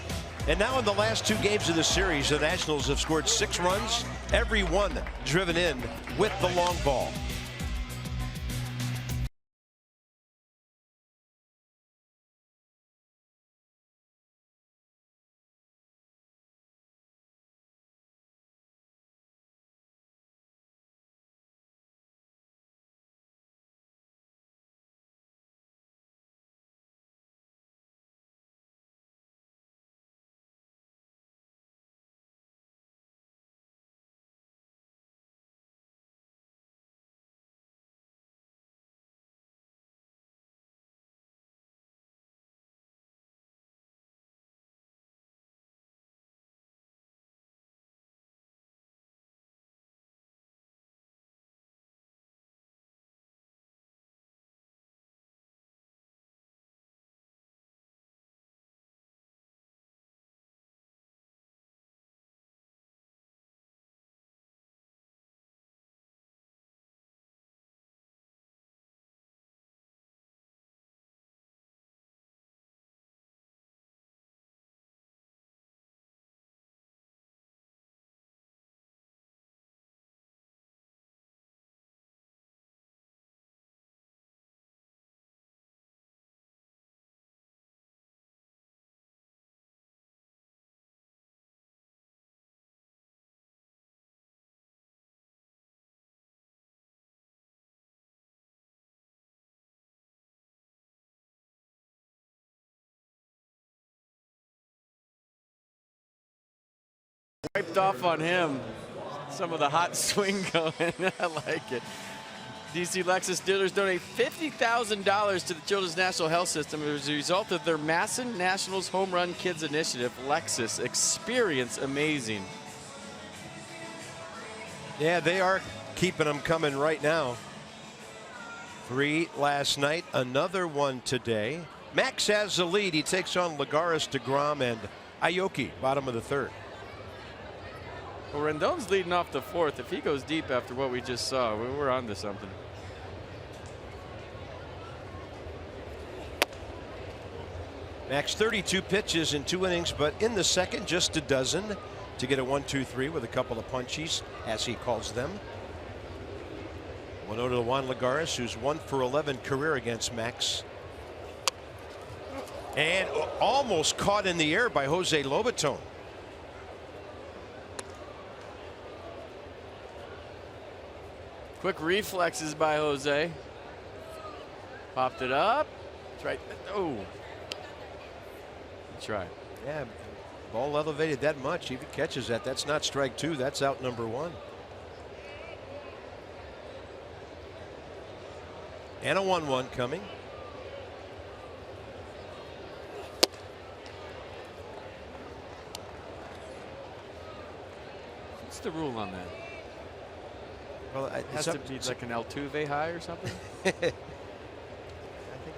And now in the last 2 games of the series, the Nationals have scored 6 runs, every one driven in with the long ball. Wiped off on him. Some of the hot swing going. I like it. DC Lexus dealers donate $50,000 to the Children's National Health System as a result of their Masson Nationals Home Run Kids initiative. Lexus, experience amazing. Yeah, they are keeping them coming right now. 3 last night, another one today. Max has the lead. He takes on Lagares, DeGrom, and Aoki, bottom of the 3rd. Well, Rendon's leading off the 4th. If he goes deep after what we just saw, we're on to something. Max 32 pitches in 2 innings, but in the second, just a dozen to get a 1-2-3 with a couple of punchies, as he calls them. 1-0 to Juan Lagares, who's 1 for 11 career against Max. And almost caught in the air by Jose Lobaton. Quick reflexes by Jose. Popped it up. Right. Oh. Good try. Yeah, ball elevated that much. If he catches that, that's not strike 2. That's out number 1. And a 1-1 coming. What's the rule on that? Well, it has to be like an Altuve high or something. I think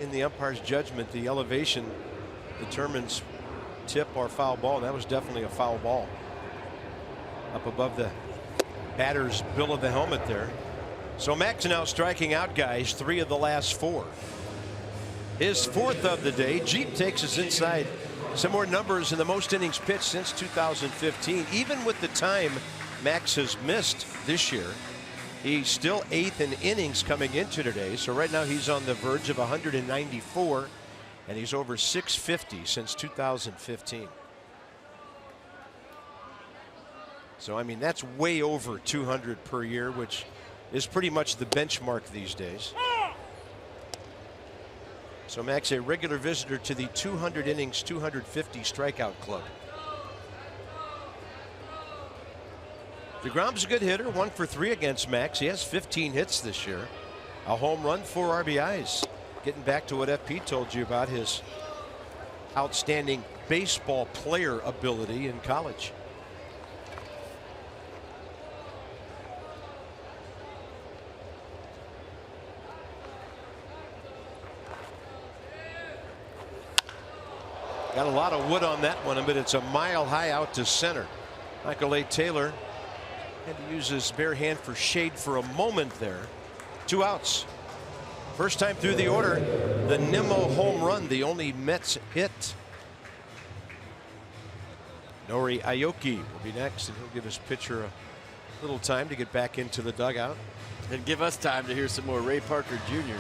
in the umpire's judgment, the elevation determines tip or foul ball. And that was definitely a foul ball up above the batter's bill of the helmet there. So Max now striking out guys 3 of the last 4. His 4th of the day. Jeep takes us inside some more numbers in the most innings pitched since 2015. Even with the time Max has missed this year, he's still 8th in innings coming into today. So right now he's on the verge of 194, and he's over 650 since 2015. So I mean, that's way over 200 per year, which is pretty much the benchmark these days. So Max, a regular visitor to the 200 innings, 250 strikeout club. DeGrom's a good hitter, 1 for 3 against Max. He has 15 hits this year, a home run, 4 RBIs. Getting back to what FP told you about his outstanding baseball player ability in college. Got a lot of wood on that one, but it's a mile high out to center. Michael A. Taylor had to use his bare hand for shade for a moment there. 2 outs. First time through the order, the Nimmo home run, the only Mets hit. Nori Aoki will be next, and he'll give his pitcher a little time to get back into the dugout. And give us time to hear some more Ray Parker Jr.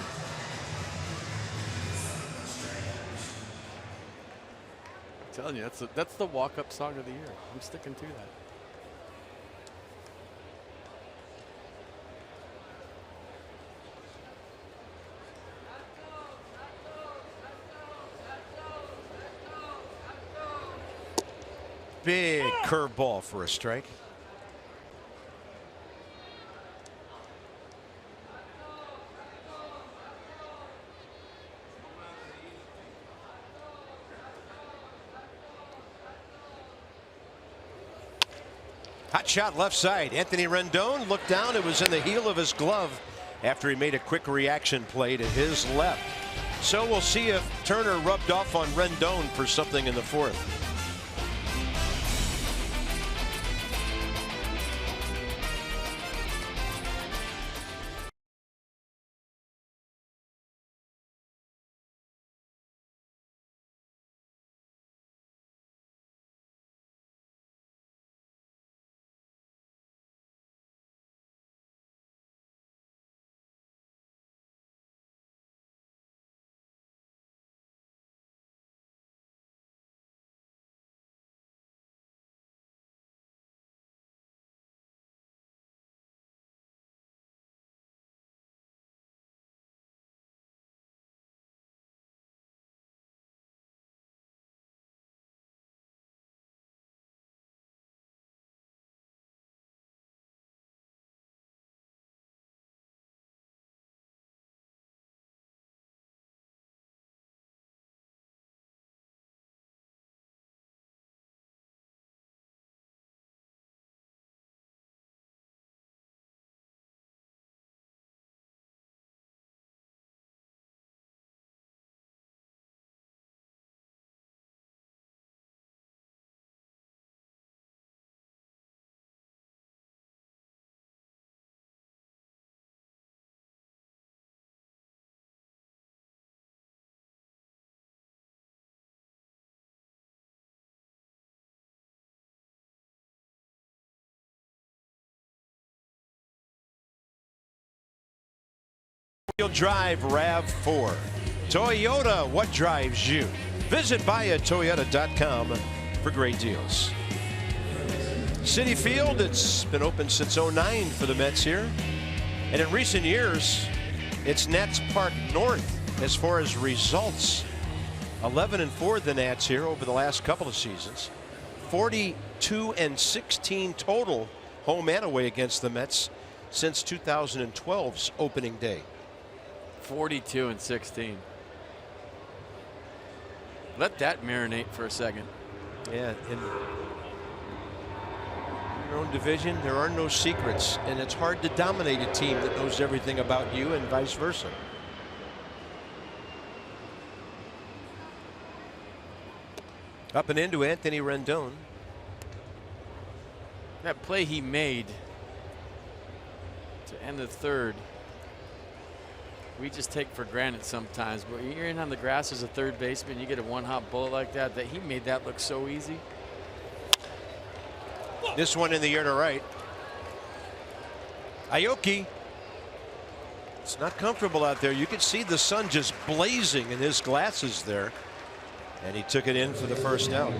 I'm telling you, that's the walk-up song of the year. I'm sticking to that. Big curveball for a strike. Hot shot left side. Anthony Rendon looked down. It was in the heel of his glove after he made a quick reaction play to his left. So we'll see if Turner rubbed off on Rendon for something in the 4th. Drive RAV4. Toyota, what drives you? Visit buyatoyota.com for great deals. Citi Field, it's been open since '09 for the Mets here. And in recent years, it's Nats Park North as far as results. 11-4 the Nats here over the last couple of seasons. 42-16 total home and away against the Mets since 2012's opening day. 42-16. Let that marinate for a second. Yeah, in your own division, there are no secrets, and it's hard to dominate a team that knows everything about you and vice versa. Up and into Anthony Rendon. That play he made to to end the third. We just take for granted sometimes, but when you're in on the grass as a third baseman, you get a one-hop bullet like that. He made that look so easy. This one in the air to right. Aoki. It's not comfortable out there. You can see the sun just blazing in his glasses there. And he took it in for the first out.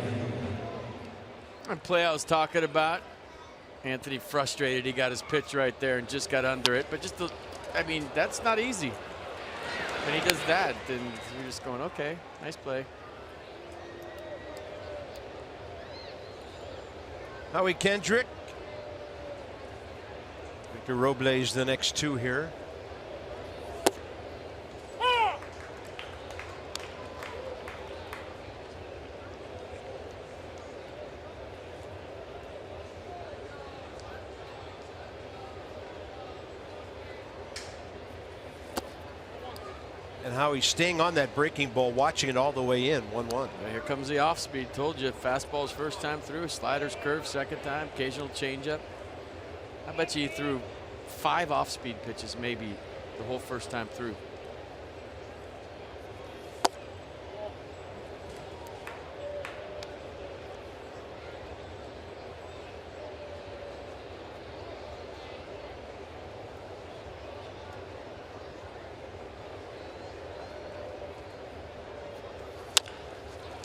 And play I was talking about. Anthony frustrated. He got his pitch right there and just got under it. But I mean, that's not easy. When he does that, then you're just going, okay, nice play. Howie Kendrick. Victor Robles the next two here. And Howie staying on that breaking ball, watching it all the way in. 1-1. Well, here comes the off speed. Told you, fastball's first time through, sliders curve second time, occasional changeup. I bet you he threw 5 off speed pitches maybe the whole first time through.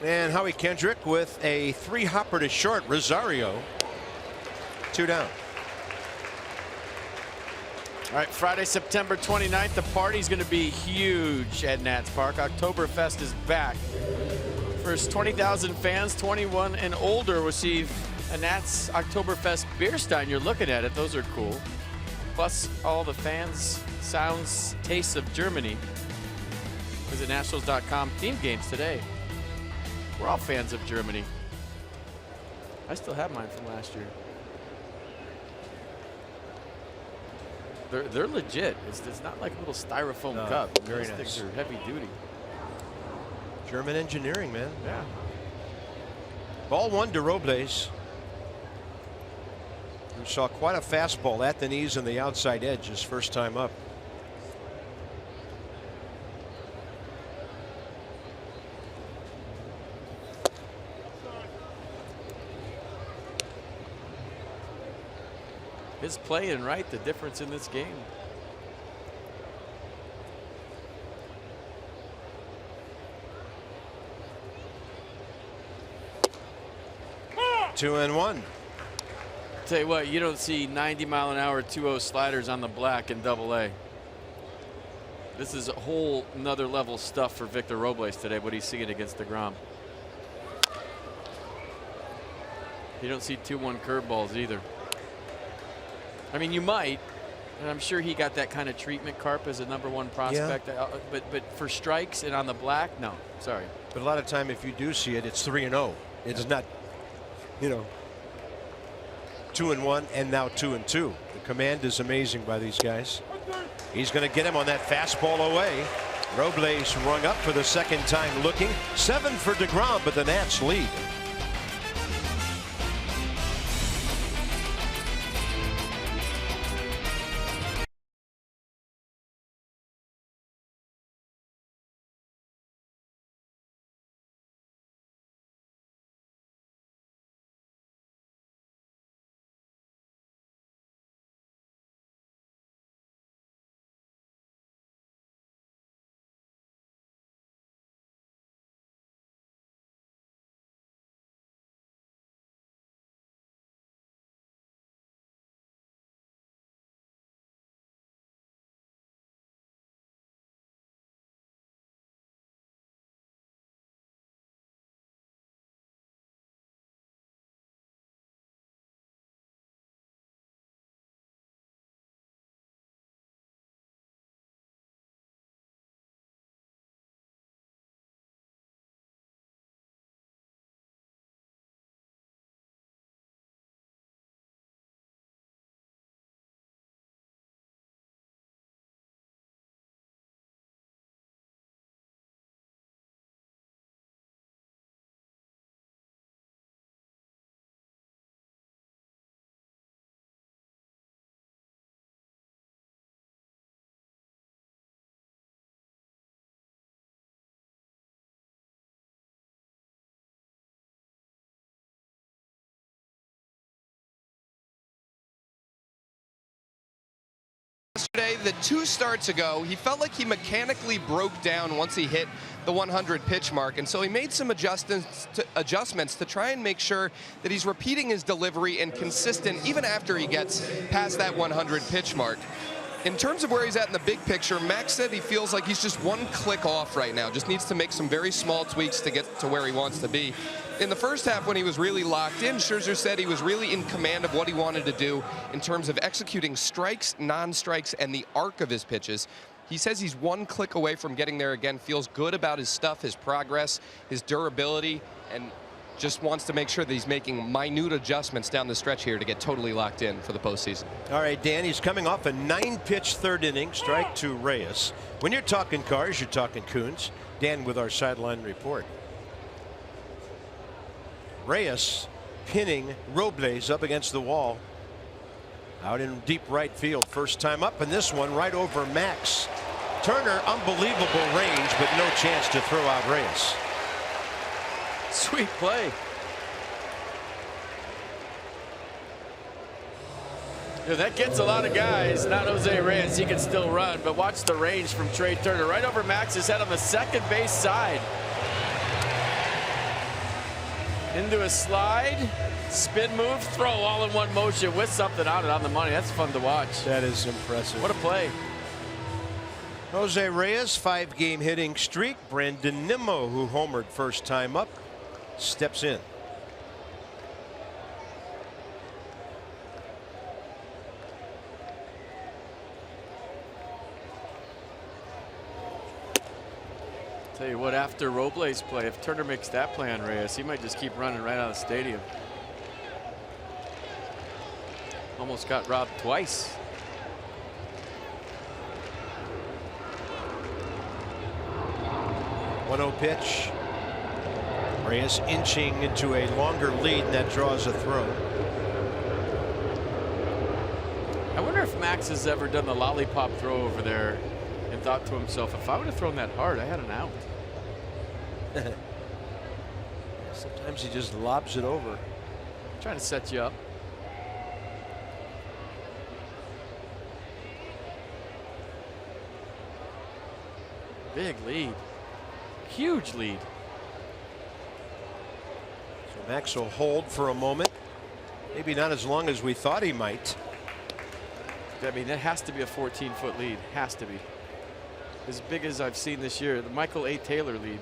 And Howie Kendrick with a 3-hopper to short. Rosario 2 down. All right, Friday, September 29th, the party's going to be huge at Nats Park. Oktoberfest is back. First 20,000 fans, 21 and older, receive a Nats Oktoberfest beer stein. You're looking at it. Those are cool. Plus all the fans, sounds, tastes of Germany. Visit Nationals.com. Theme games today. We're all fans of Germany. I still have mine from last year. They're legit. It's not like a little styrofoam cup. Very These nice. things are heavy duty. German engineering, man. Yeah. Ball 1 to Robles. We saw quite a fastball at the knees and the outside edge his first time up. His playing right, the difference in this game. Two and one. Tell you what, you don't see 90-mile-an-hour 2-0 sliders on the black in Double-A. This is a whole nother level stuff for Victor Robles today, what he's seeing against DeGrom. You don't see 2-1 curveballs either. I mean, you might, and I'm sure he got that kind of treatment, Carp, as a #1 prospect. Yeah. But for strikes and on the black, no, sorry. But a lot of time, if you do see it, it's 3-0. It's not, you know, 2-1 and now 2-2. The command is amazing by these guys. He's going to get him on that fastball away. Robles rung up for the second time looking. 7 for DeGrom, but the Nats lead. Yesterday, the 2 starts ago, he felt like he mechanically broke down once he hit the 100 pitch mark, and so he made some adjustments to try and make sure that he's repeating his delivery and consistent even after he gets past that 100 pitch mark. In terms of where he's at in the big picture, Max said he feels like he's just 1 click off right now, just needs to make some very small tweaks to get to where he wants to be. In the first half, when he was really locked in, Scherzer said he was really in command of what he wanted to do in terms of executing strikes, non-strikes, and the arc of his pitches. He says he's 1 click away from getting there again, feels good about his stuff, his progress, his durability, and just wants to make sure that he's making minute adjustments down the stretch here to get totally locked in for the postseason. All right, Dan, he's coming off a 9-pitch third inning, strike to Reyes. When you're talking cars, you're talking Coons. Dan with our sideline report. Reyes pinning Robles up against the wall. Out in deep right field, first time up, and this one right over Max. Turner, unbelievable range, but no chance to throw out Reyes. Sweet play. Yeah, that gets a lot of guys. Not Jose Reyes, he can still run, but watch the range from Trey Turner right over Max's head on the second base side. Into a slide, spin move, throw all in one motion with something on it on the money. That's fun to watch. That is impressive. What a play. Jose Reyes, 5-game hitting streak. Brandon Nimmo, who homered first time up, steps in. Tell you what, after Robles' play, if Turner makes that play on Reyes, he might just keep running right out of the stadium. Almost got robbed twice. One-oh pitch. Reyes inching into a longer lead, and that draws a throw. I wonder if Max has ever done the lollipop throw over there and thought to himself, if I would have thrown that hard, I had an out. Sometimes he just lobs it over. Trying to set you up. Big lead. Huge lead. So Max will hold for a moment. Maybe not as long as we thought he might. I mean, that has to be a 14-foot lead. Has to be. As big as I've seen this year. The Michael A. Taylor lead.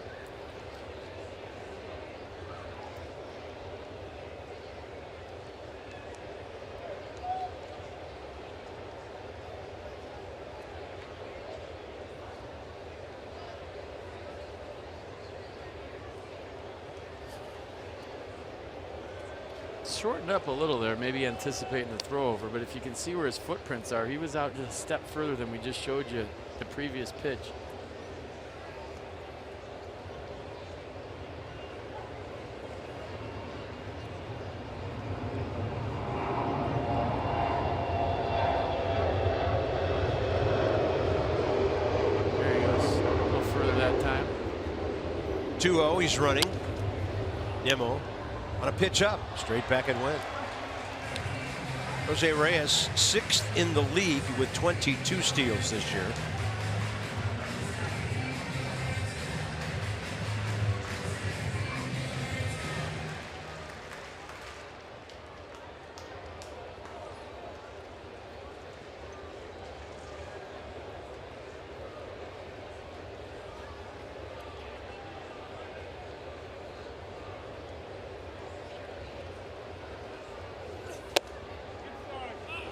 Shortened up a little there, maybe anticipating the throw over, but if you can see where his footprints are, he was out just a step further than we just showed you the previous pitch. There he goes, a little further that time. 2-0, he's running. Nimmo on a pitch up, straight back and win. Jose Reyes, 6th in the league with 22 steals this year.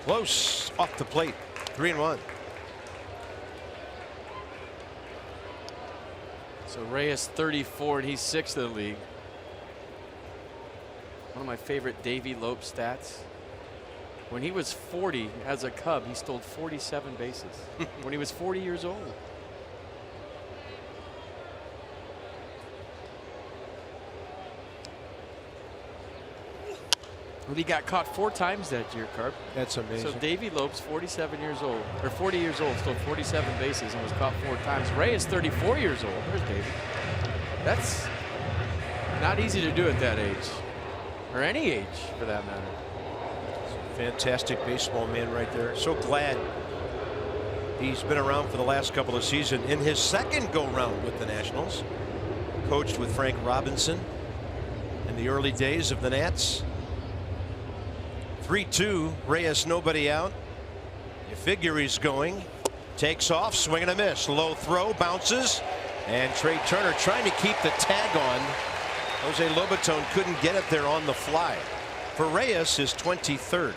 Close off the plate, 3-1. So Reyes 34 and he's 6th in the league. One of my favorite Davey Lope stats. When he was 40 as a Cub, he stole 47 bases. When he was 40 years old. And he got caught 4 times that year, Carp. That's amazing. So Davey Lope's 47 years old, or 40 years old, stole 47 bases and was caught 4 times. Reyes 34 years old. There's Davey. That's not easy to do at that age, or any age for that matter. Fantastic baseball man right there. So glad He's been around for the last couple of seasons. In his second go-round with the Nationals, coached with Frank Robinson in the early days of the Nats. 3-2, Reyes nobody out. You figure he's going. Takes off, swing and a miss. Low throw, bounces, and Trey Turner trying to keep the tag on. Jose Lobaton couldn't get it there on the fly. For Reyes, his 23rd.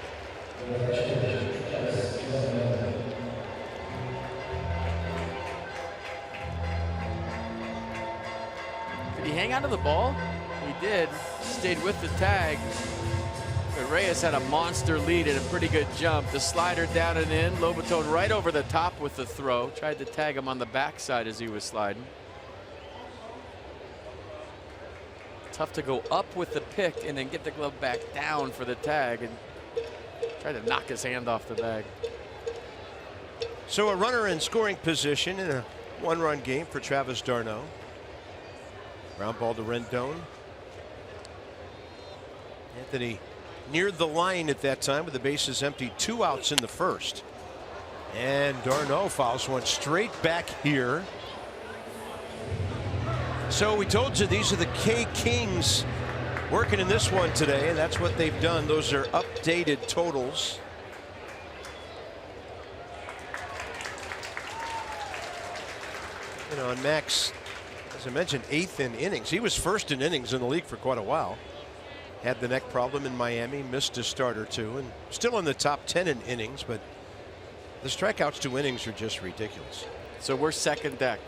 Did he hang on to the ball? He did. Stayed with the tag. But Reyes had a monster lead and a pretty good jump. The slider down and in. Lobaton right over the top with the throw. Tried to tag him on the backside as he was sliding. Tough to go up with the pick and then get the glove back down for the tag and try to knock his hand off the bag. So a runner in scoring position in a one-run game for Travis d'Arnaud. Ground ball to Rendon. Anthony neared the line at that time with the bases empty. 2 outs in the first. And d'Arnaud fouls one straight back here. So we told you these are the K Kings working in this one today, and that's what they've done. Those are updated totals. You know, and Max, as I mentioned, 8th in innings. He was first in innings in the league for quite a while. Had the neck problem in Miami, missed a start or two, and still in the top 10 in innings, but the strikeouts to innings are just ridiculous. So we're second deck,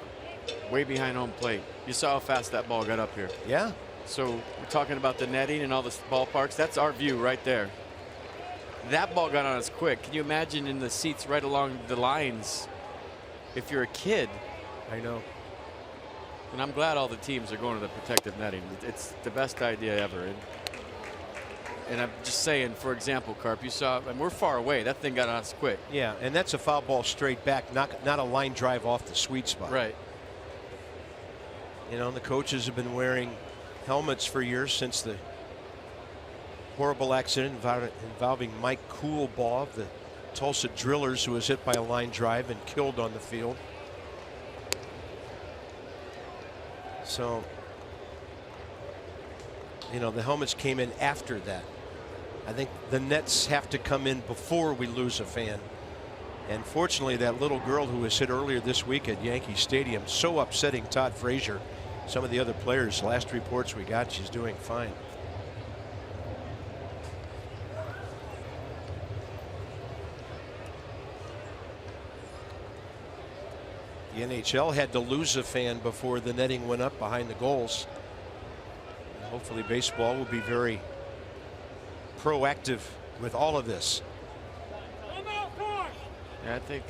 way behind home plate. You saw how fast that ball got up here. Yeah. So we're talking about the netting and all the ballparks. That's our view right there. That ball got on us quick. Can you imagine in the seats right along the lines if you're a kid? I know. And I'm glad all the teams are going to the protective netting. It's the best idea ever. And I'm just saying, for example, Carp, you saw, and we're far away. That thing got on us quick. Yeah, and that's a foul ball straight back, not a line drive off the sweet spot. Right. You know, the coaches have been wearing helmets for years since the horrible accident involving Mike Coolbaugh of the Tulsa Drillers, who was hit by a line drive and killed on the field. So, you know, the helmets came in after that. I think the nets have to come in before we lose a fan. And fortunately, that little girl who was hit earlier this week at Yankee Stadium, so upsetting Todd Frazier. Some of the other players, last reports we got, she's doing fine. The NHL had to lose a fan before the netting went up behind the goals. And hopefully baseball will be very proactive with all of this. Yeah, I think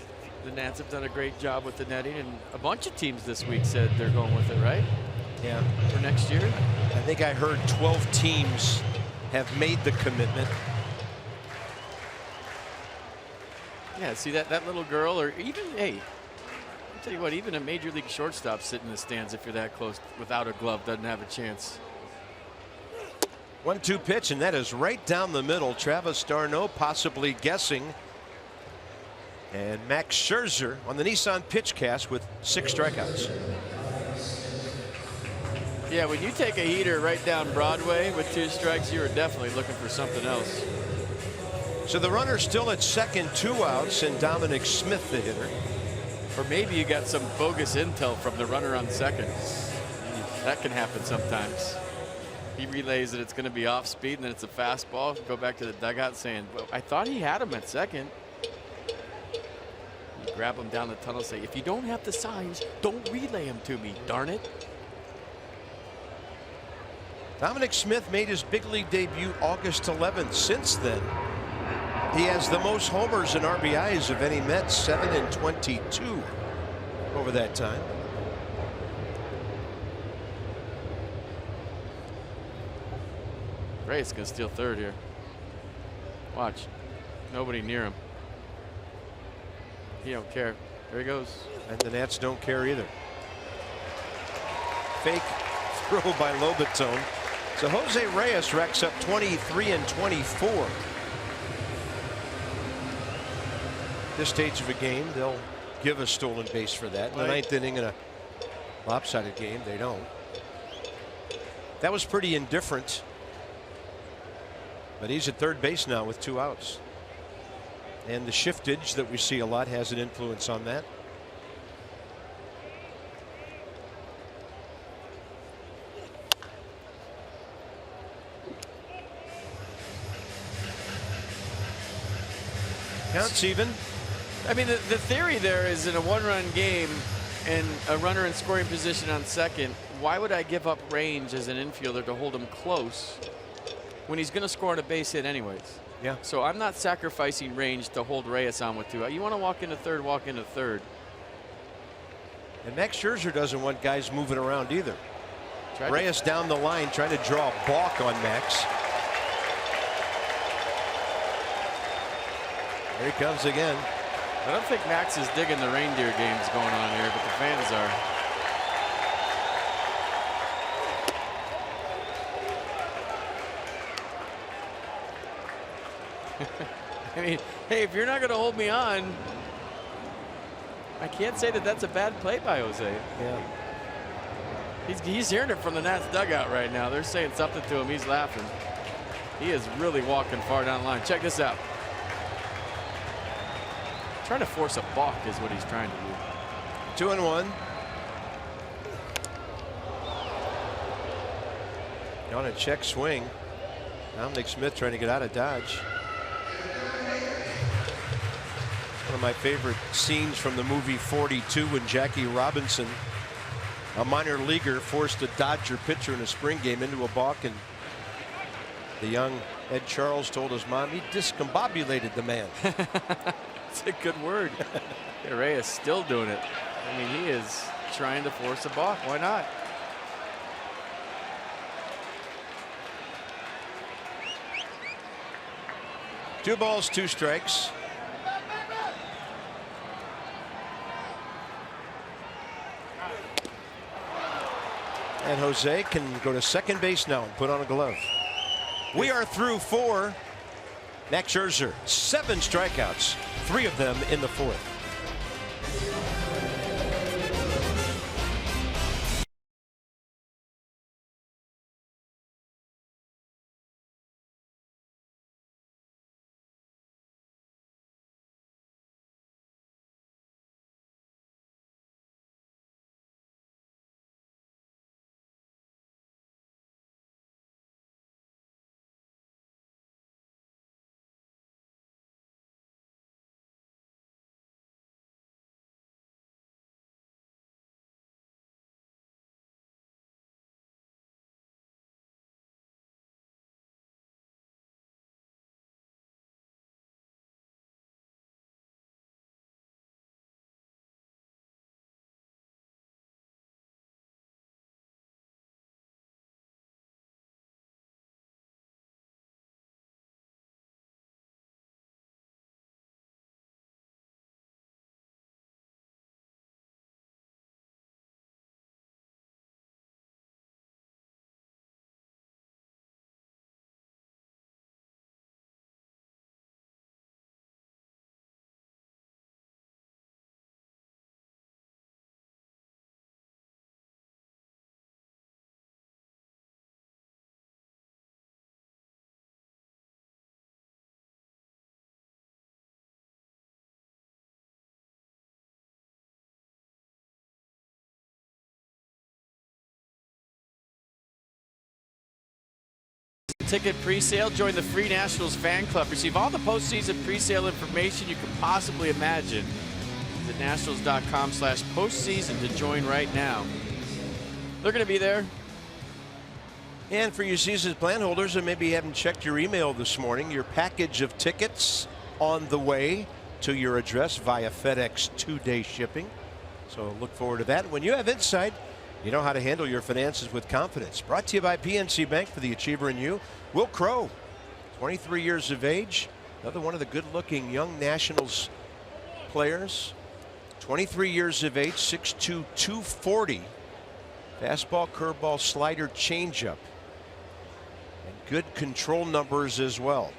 the Nats have done a great job with the netting, and a bunch of teams this week said they're going with it, right? Yeah. For next year? I think I heard 12 teams have made the commitment. Yeah, see that little girl, or even, hey, I'll tell you what, even a major league shortstop sitting in the stands if you're that close without a glove doesn't have a chance. 1-2 pitch, and that is right down the middle. Travis d'Arnaud possibly guessing. And Max Scherzer on the Nissan PitchCast with 6 strikeouts. Yeah, when you take a heater right down Broadway with 2 strikes, you are definitely looking for something else. So the runner still at second, 2 outs, and Dominic Smith the hitter. Or maybe you got some bogus intel from the runner on second. That can happen sometimes. He relays that it's going to be off speed and then it's a fastball. Go back to the dugout saying, well, I thought he had him at second. You grab him down the tunnel, say, if you don't have the signs, don't relay him to me, darn it. Dominic Smith made his big league debut August 11th. Since then, he has the most homers and RBIs of any Met, 7 and 22 over that time. Reyes going to steal third here. Watch. Nobody near him. He don't care. There he goes. And the Nats don't care either. Fake throw by Lobaton. So Jose Reyes racks up 23 and 24. This stage of a game, they'll give a stolen base for that. In the ninth inning in a lopsided game, they don't. That was pretty indifferent. But he's at third base now with 2 outs. And the shiftage that we see a lot has an influence on that. Counts even. I mean, the theory there is in a 1-run game and a runner in scoring position on second, why would I give up range as an infielder to hold him close when he's going to score on a base hit anyways? Yeah. So I'm not sacrificing range to hold Reyes on with 2 out. You want to walk into third, walk into third. And Max Scherzer doesn't want guys moving around either. Reyes down the line trying to draw a balk on Max. Here he comes again. I don't think Max is digging the reindeer games going on here, but the fans are. I mean, hey, if you're not going to hold me on, I can't say that that's a bad play by Jose. Yeah. He's hearing it from the Nats dugout right now. They're saying something to him. He's laughing. He is really walking far down the line. Check this out. Trying to force a balk is what he's trying to do. 2-1. On a check swing. Dominic Smith trying to get out of dodge. One of my favorite scenes from the movie 42 when Jackie Robinson, a minor leaguer, forced a Dodger pitcher in a spring game into a balk, and the young Ed Charles told his mom he discombobulated the man. It's a good word. Reyes still doing it. I mean, he is trying to force a balk. Why not? Two balls, 2 strikes. And Jose can go to second base now and put on a glove. We are through 4. Max Scherzer, 7 strikeouts, 3 of them in the 4th. Ticket pre-sale. Join the free Nationals fan club. Receive all the postseason pre-sale information you can possibly imagine. Visit nationals.com/postseason to join right now. They're going to be there. And for you season plan holders, and maybe you haven't checked your email this morning, your package of tickets on the way to your address via FedEx 2-day shipping. So look forward to that. When you have insight, you know how to handle your finances with confidence. Brought to you by PNC Bank for the Achiever in You. Will Crow, 23 years of age, another one of the good-looking young Nationals players. 23 years of age, 6'2", 240. Fastball, curveball, slider, changeup. And good control numbers as well.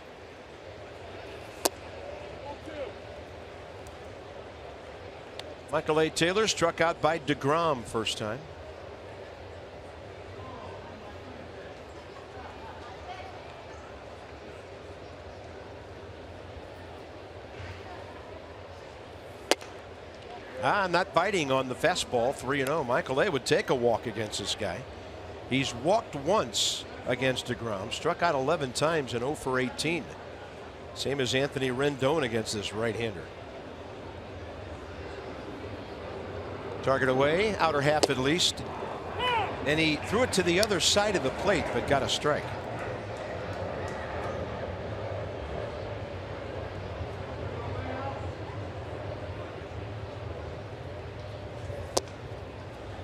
Michael A. Taylor struck out by DeGrom first time. Not biting on the fastball. 3-0. Michael A. would take a walk against this guy. He's walked once against DeGrom, struck out 11 times and 0 for 18. Same as Anthony Rendon against this right-hander. Target away, outer half at least. And he threw it to the other side of the plate, but got a strike.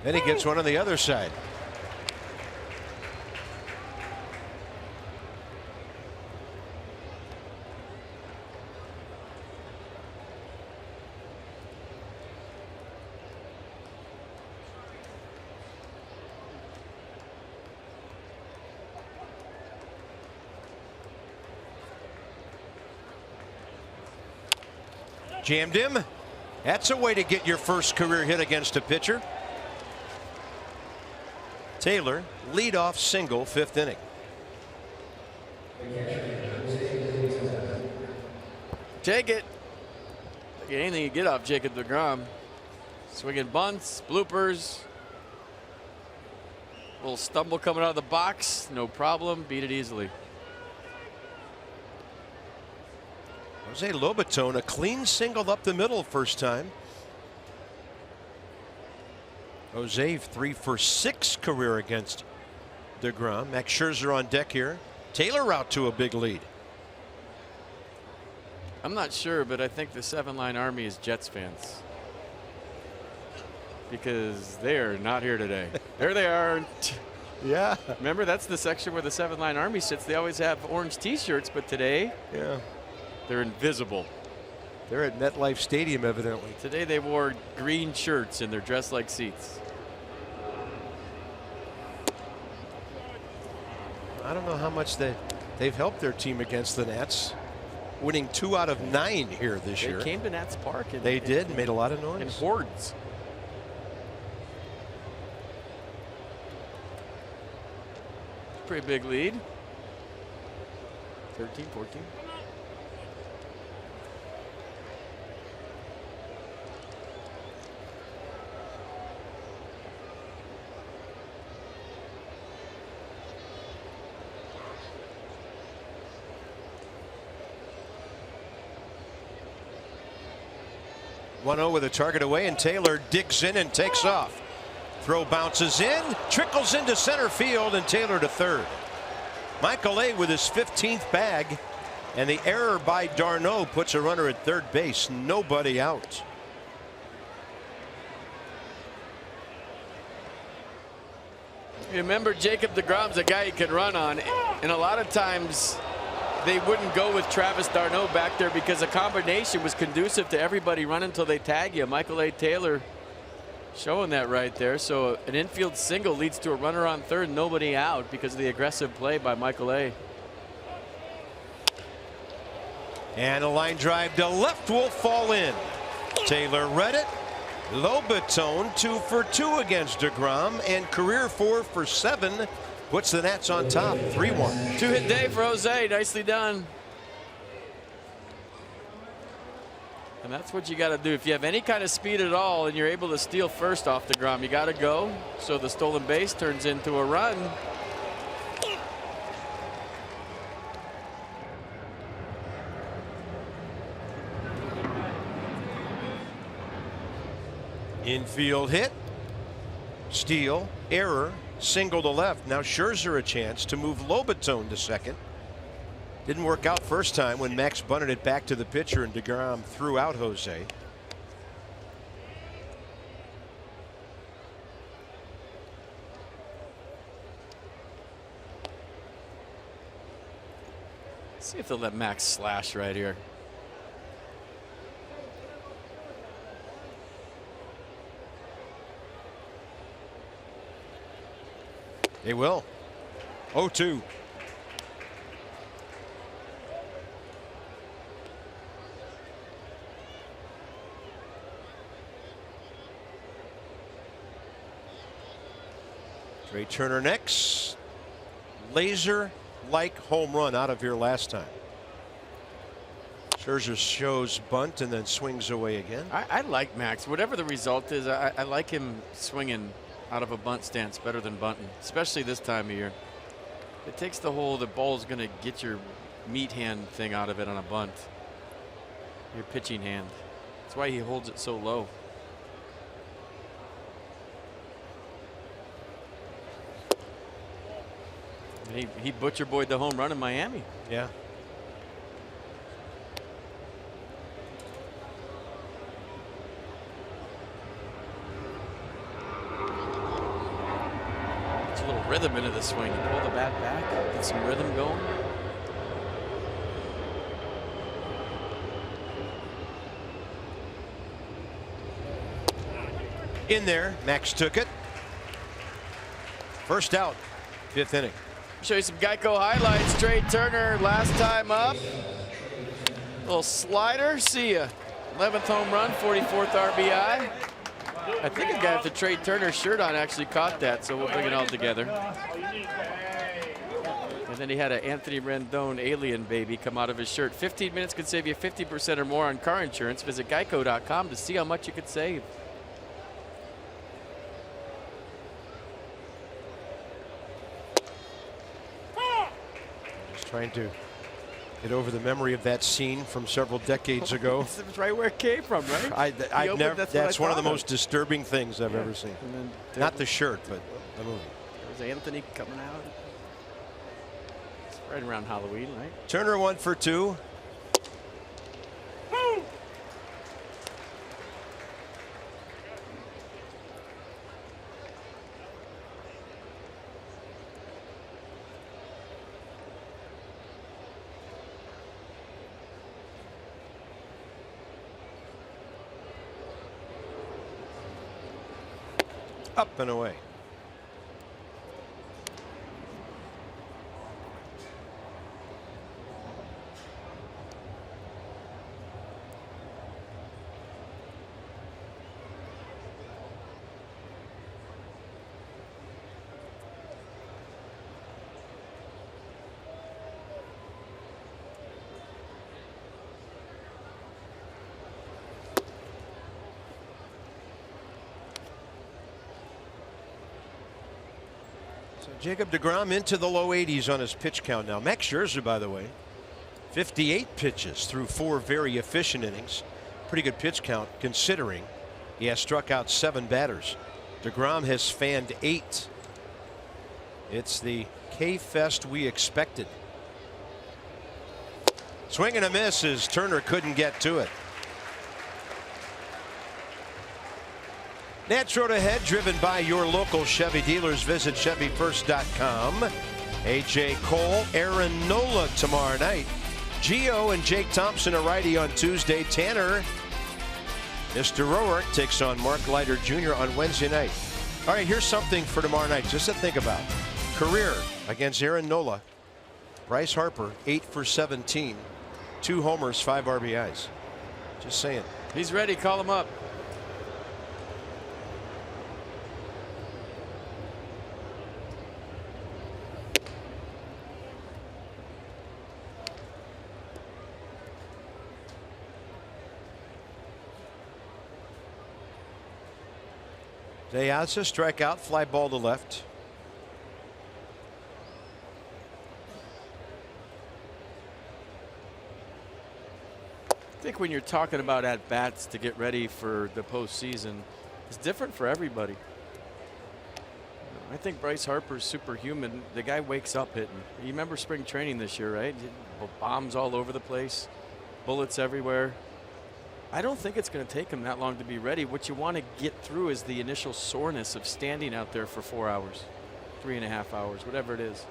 Then he gets one on the other side. Jammed him. That's a way to get your first career hit against a pitcher. Taylor, leadoff single, 5th inning. Take it. Anything you get off Jacob deGrom. Swinging bunts, bloopers. Little stumble coming out of the box. No problem. Beat it easily. Jose Lobaton, a clean single up the middle first time. Jose 3 for 6 career against DeGrom. Max Scherzer on deck here. Taylor out to a big lead. I'm not sure, but I think the 7-line army is Jets fans. Because they're not here today. There they are. Yeah. Remember, that's the section where the 7-line army sits. They always have orange T-shirts, but today, yeah, they're invisible. They're at MetLife Stadium, evidently. Today they wore green shirts and they're dressed like seats. I don't know how much they've helped their team against the Nats, winning 2 out of 9 here this year. They came to Nats Park. And they did, made a lot of noise. In hordes. Pretty big lead. 13, 14. One-0 with a target away, and Taylor digs in and takes off. Throw bounces in, trickles into center field, and Taylor to third. Michael A. with his 15th bag, and the error by d'Arnaud puts a runner at third base. Nobody out. Remember, Jacob deGrom's a guy you can run on, and a lot of times they wouldn't go with Travis d'Arnaud back there because a combination was conducive to everybody running until they tag you. Michael A. Taylor showing that right there. So an infield single leads to a runner on third, nobody out because of the aggressive play by Michael A. And a line drive to left will fall in. Taylor read it. Lobaton 2 for 2 against deGrom, and career 4 for 7 puts the Nats on top, 3-1. 2-hit day for Jose. Nicely done. And that's what you got to do. If you have any kind of speed at all and you're able to steal first off deGrom, you got to go. So the stolen base turns into a run. Infield hit, steal, error, single to left. Now Scherzer a chance to move Lobaton to second. Didn't work out first time when Max bunted it back to the pitcher and deGrom threw out Jose. See if they'll let Max slash right here. They will. 0-2. Trey Turner next. Laser-like home run out of here last time. Scherzer shows bunt and then swings away again. I like Max. Whatever the result is, I like him swinging out of a bunt stance better than bunting, especially this time of year. It takes the ball's going to get your meat hand thing out of it on a bunt. Your pitching hand. That's why he holds it so low. He butcher boyed the home run in Miami. Yeah. It's a little rhythm into the swing. You pull the bat back, get some rhythm going. In there, Max took it. First out, 5th inning. Show you some Geico highlights. Trey Turner last time up. Little slider. See ya. 11th home run, 44th RBI. I think a guy with the Trey Turner shirt on actually caught that, so we'll bring it all together. And then he had an Anthony Rendon alien baby come out of his shirt. 15 minutes could save you 50% or more on car insurance. Visit geico.com to see how much you could save. Trying to get over the memory of that scene from several decades ago. It's right where it came from, right? I've never. That's one of the most disturbing things I've ever seen. Not the shirt, but the movie. There's Anthony coming out. It's right around Halloween, right? Turner 1 for 2. Up and away. Jacob deGrom into the low 80s on his pitch count now. Max Scherzer, by the way, 58 pitches through 4 very efficient innings. Pretty good pitch count considering he has struck out 7 batters. deGrom has fanned 8. It's the K-Fest we expected. Swing and a miss as Turner couldn't get to it. Nats Road ahead, driven by your local Chevy dealers. Visit ChevyFirst.com. A.J. Cole, Aaron Nola tomorrow night. Gio and Jake Thompson, a righty on Tuesday. Tanner, Mr. Roark, takes on Mark Leiter Jr. on Wednesday night. All right, here's something for tomorrow night just to think about. Career against Aaron Nola. Bryce Harper, 8 for 17. 2 homers, 5 RBIs. Just saying. He's ready. Call him up. De Asa, strikeout, fly ball to left. I think when you're talking about at bats to get ready for the postseason, it's different for everybody. I think Bryce Harper's superhuman. The guy wakes up hitting. You remember spring training this year, right? Bombs all over the place, bullets everywhere. I don't think it's going to take him that long to be ready. What you want to get through is the initial soreness of standing out there for 4 hours, 3.5 hours, whatever it is.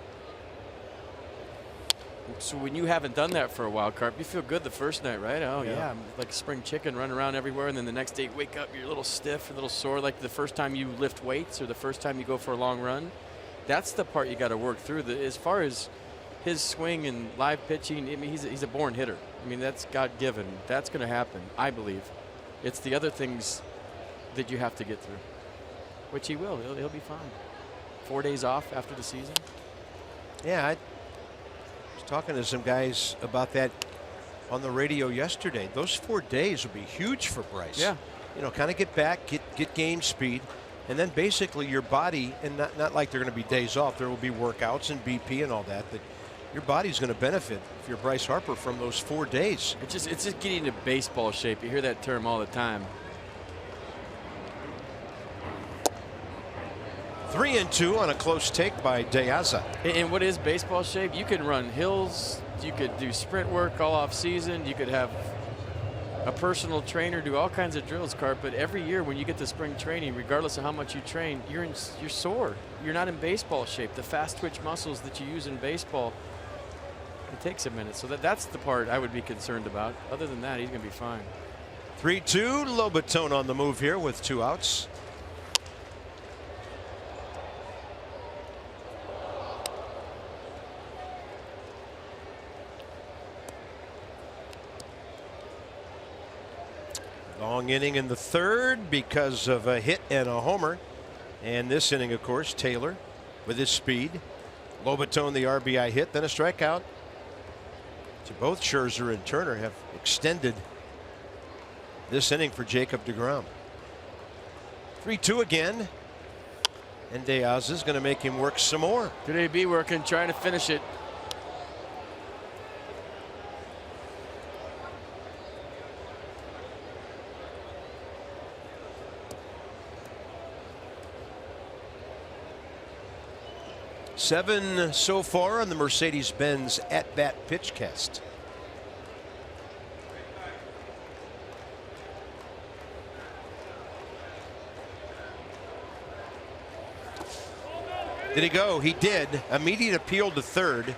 So when you haven't done that for a while, Carp, you feel good the first night, right? Oh, yeah, I'm like a spring chicken running around everywhere. And then the next day you wake up, you're a little stiff, a little sore, like the first time you lift weights or the first time you go for a long run. That's the part you got to work through. As far as his swing and live pitching, I mean, he's a born hitter. I mean, that's God-given. That's going to happen, I believe. It's the other things that you have to get through, which he will. He'll be fine. 4 days off after the season? Yeah, I was talking to some guys about that on the radio yesterday. Those 4 days would be huge for Bryce. Yeah. You know, kind of get back, get game speed, and then basically your body, and not like they're going to be days off. There will be workouts and BP and all that, but your body's going to benefit if you're Bryce Harper from those 4 days. It's just getting into baseball shape. You hear that term all the time. 3-2 on a close take by De Aza. And what is baseball shape? You can run hills. You could do sprint work all off season. You could have a personal trainer do all kinds of drills, Cart. But every year when you get to spring training, regardless of how much you train, you're sore. You're not in baseball shape. The fast twitch muscles that you use in baseball, it takes a minute. So that's the part I would be concerned about. Other than that, he's going to be fine. 3-2. Lobaton on the move here with 2 outs. Long inning in the 3rd because of a hit and a homer. And this inning, of course, Taylor with his speed. Lobaton the RBI hit, then a strikeout. So both Scherzer and Turner have extended this inning for Jacob deGrom. 3-2 again. And De Aza is going to make him work some more. Good AB working, trying to finish it. Seven so far on the Mercedes-Benz at-bat pitch cast. Did he go? He did. Immediate appeal to 3rd,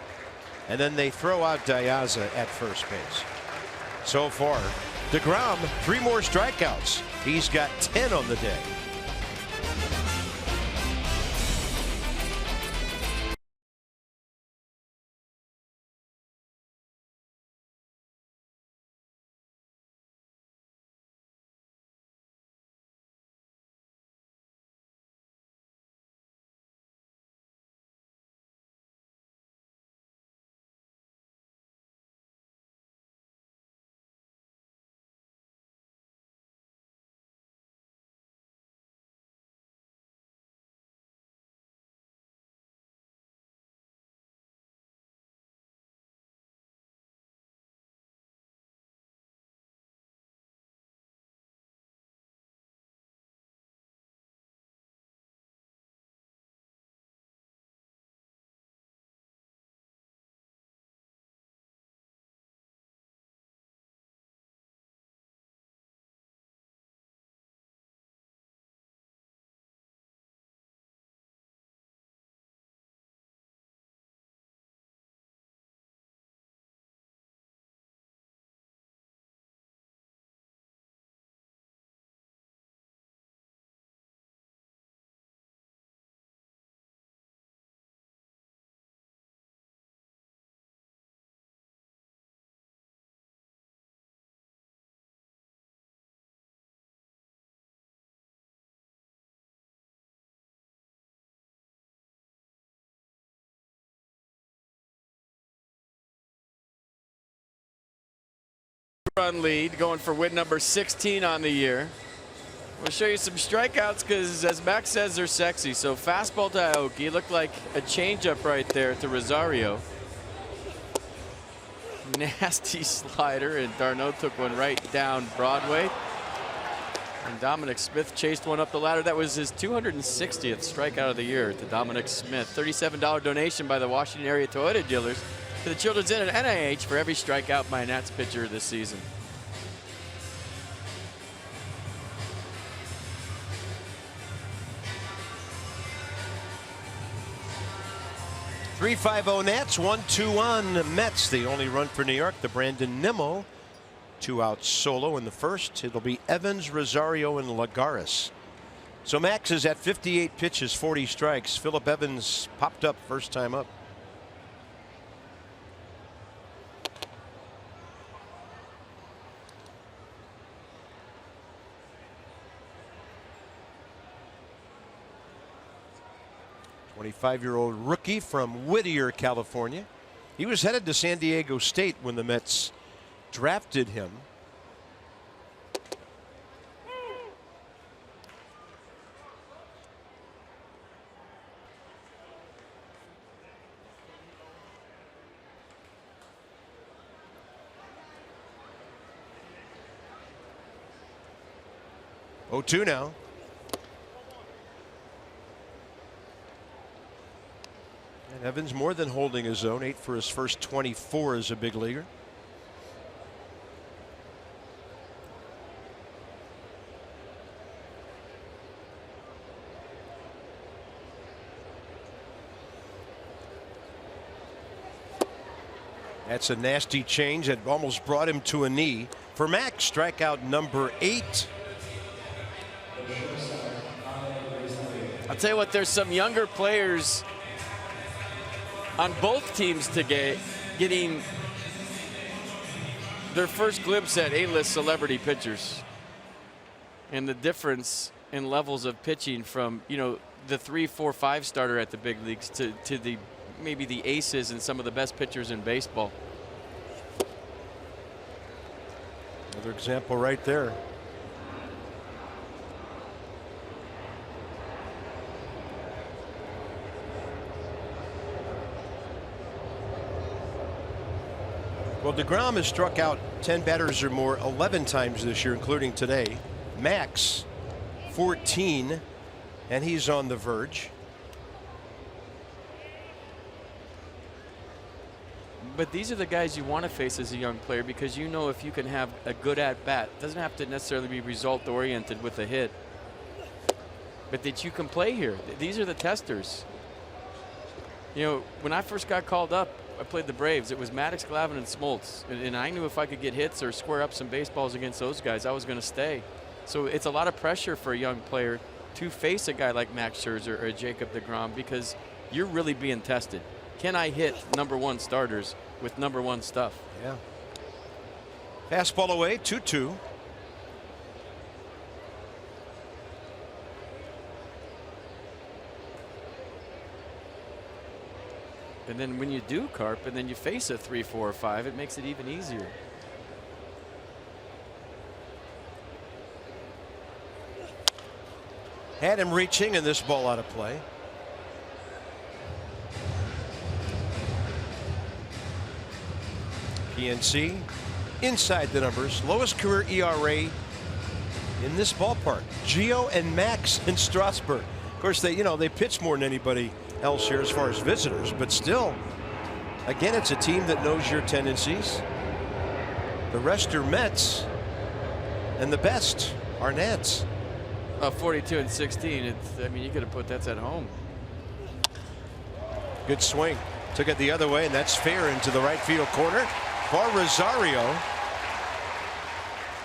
and then they throw out De Aza at first base. So far, deGrom, 3 more strikeouts. He's got 10 on the day. Run lead, going for win number 16 on the year. We'll show you some strikeouts because, as Max says, they're sexy. So fastball to Aoki, looked like a changeup right there to Rosario. Nasty slider, and Darno took one right down Broadway. And Dominic Smith chased one up the ladder. That was his 260th strikeout of the year to Dominic Smith. $37 donation by the Washington area Toyota dealers to the Children's Inn at NIH for every strikeout by a Nats pitcher this season. .350 Nats, 1-2 Mets. The only run for New York, the Brandon Nimmo. 2 out solo in the first. It'll be Evans, Rosario, and Lagares. So Max is at 58 pitches, 40 strikes. Phillip Evans popped up first time up. 25-year-old rookie from Whittier, California. He was headed to San Diego State when the Mets drafted him. Oh, 2 now. And Evans more than holding his own. 8 for his first 24 as a big leaguer. That's a nasty change that almost brought him to a knee. For Max, strikeout number 8. I'll tell you what, there's some younger players on both teams today getting their first glimpse at A-list celebrity pitchers. And the difference in levels of pitching from, you know, the 3, 4, 5 starter at the big leagues to the maybe the aces and some of the best pitchers in baseball. Another example right there. Well, DeGrom has struck out 10 batters or more 11 times this year, including today. Max 14, and he's on the verge. But these are the guys you want to face as a young player, because you know if you can have a good at-bat, doesn't have to necessarily be result-oriented with a hit, but that you can play here. These are the testers. You know, when I first got called up, I played the Braves. It was Maddox, Glavine, and Smoltz. And I knew if I could get hits or square up some baseballs against those guys, I was going to stay. So it's a lot of pressure for a young player to face a guy like Max Scherzer or Jacob deGrom, because you're really being tested. Can I hit #1 starters with #1 stuff? Yeah. Fastball away, 2-2. And then when you do carp and then you face a 3, 4, or 5, it makes it even easier. Had him reaching, and this ball out of play. PNC inside the numbers. Lowest career ERA in this ballpark. Gio and Max in Strasburg. Of course, they pitch more than anybody else here as far as visitors, but still, again, it's a team that knows your tendencies. The rest are Mets, and the best are Nats. 42 and 16. I mean, you could have put that at home. Good swing. Took it the other way, and that's fair into the right field corner for Rosario.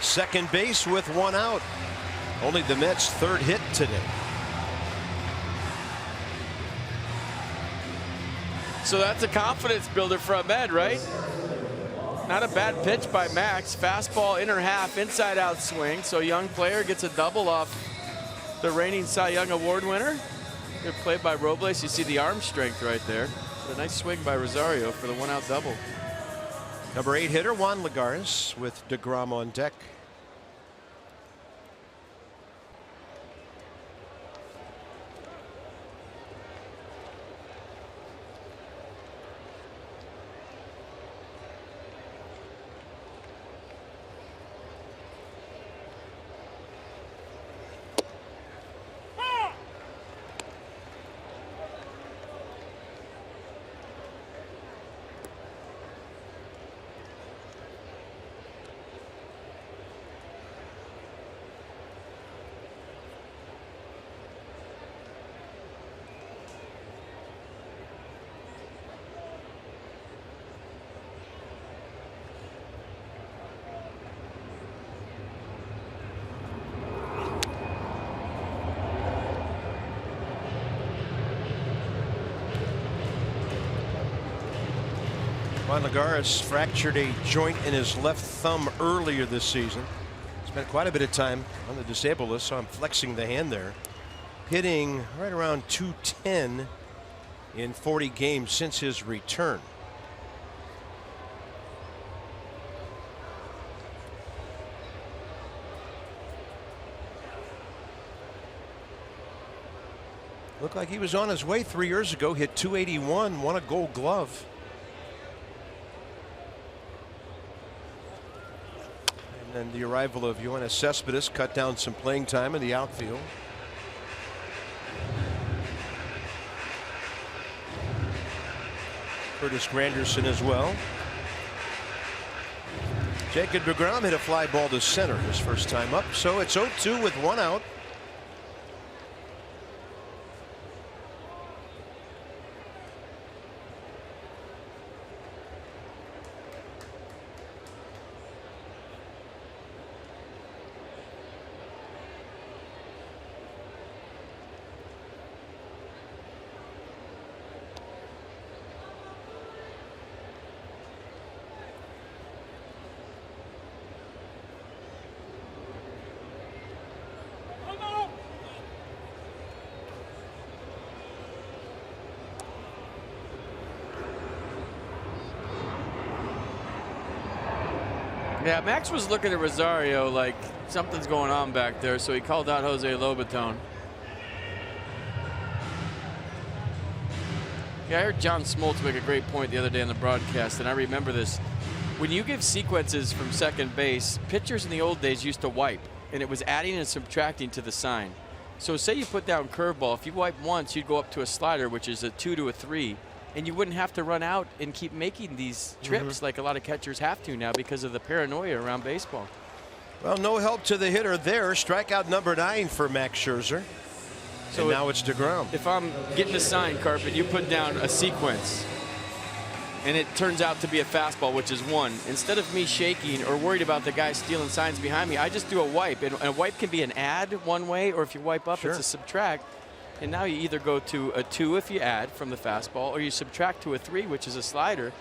Second base with 1 out. Only the Mets' 3rd hit today. So that's a confidence builder for Ahmed, right? Not a bad pitch by Max. Fastball, inner half, inside out swing. So young player gets a double off the reigning Cy Young Award winner. Good play by Robles. You see the arm strength right there. But a nice swing by Rosario for the 1-out double. Number 8 hitter Juan Lagares with DeGrom on deck. Juan Lagares fractured a joint in his left thumb earlier this season. Spent quite a bit of time on the disabled list, so I'm flexing the hand there. Hitting right around 210 in 40 games since his return. Looked like he was on his way 3 years ago, hit .281, won a Gold Glove. And then the arrival of Yoenis Cespedes cut down some playing time in the outfield. Curtis Granderson as well. Jacob deGrom hit a fly ball to center his first time up, so it's 0-2 with 1 out. Yeah, Max was looking at Rosario like something's going on back there, so he called out Jose Lobaton. Yeah, I heard John Smoltz make a great point the other day on the broadcast, and I remember this. When you give sequences from second base, pitchers in the old days used to wipe, and it was adding and subtracting to the sign. So say you put down curveball, if you wipe once, you'd go up to a slider, which is a 2 to a 3. And you wouldn't have to run out and keep making these trips like a lot of catchers have to now because of the paranoia around baseball. Well, no help to the hitter there. Strikeout number 9 for Max Scherzer. So and now it's deGrom. If I'm getting a sign, Carpet, you put down a sequence and it turns out to be a fastball, which is 1. Instead of me shaking or worried about the guy stealing signs behind me, I just do a wipe. And a wipe can be an add one way, or if you wipe up, it's a subtract. And now you either go to a 2 if you add from the fastball, or you subtract to a 3, which is a slider.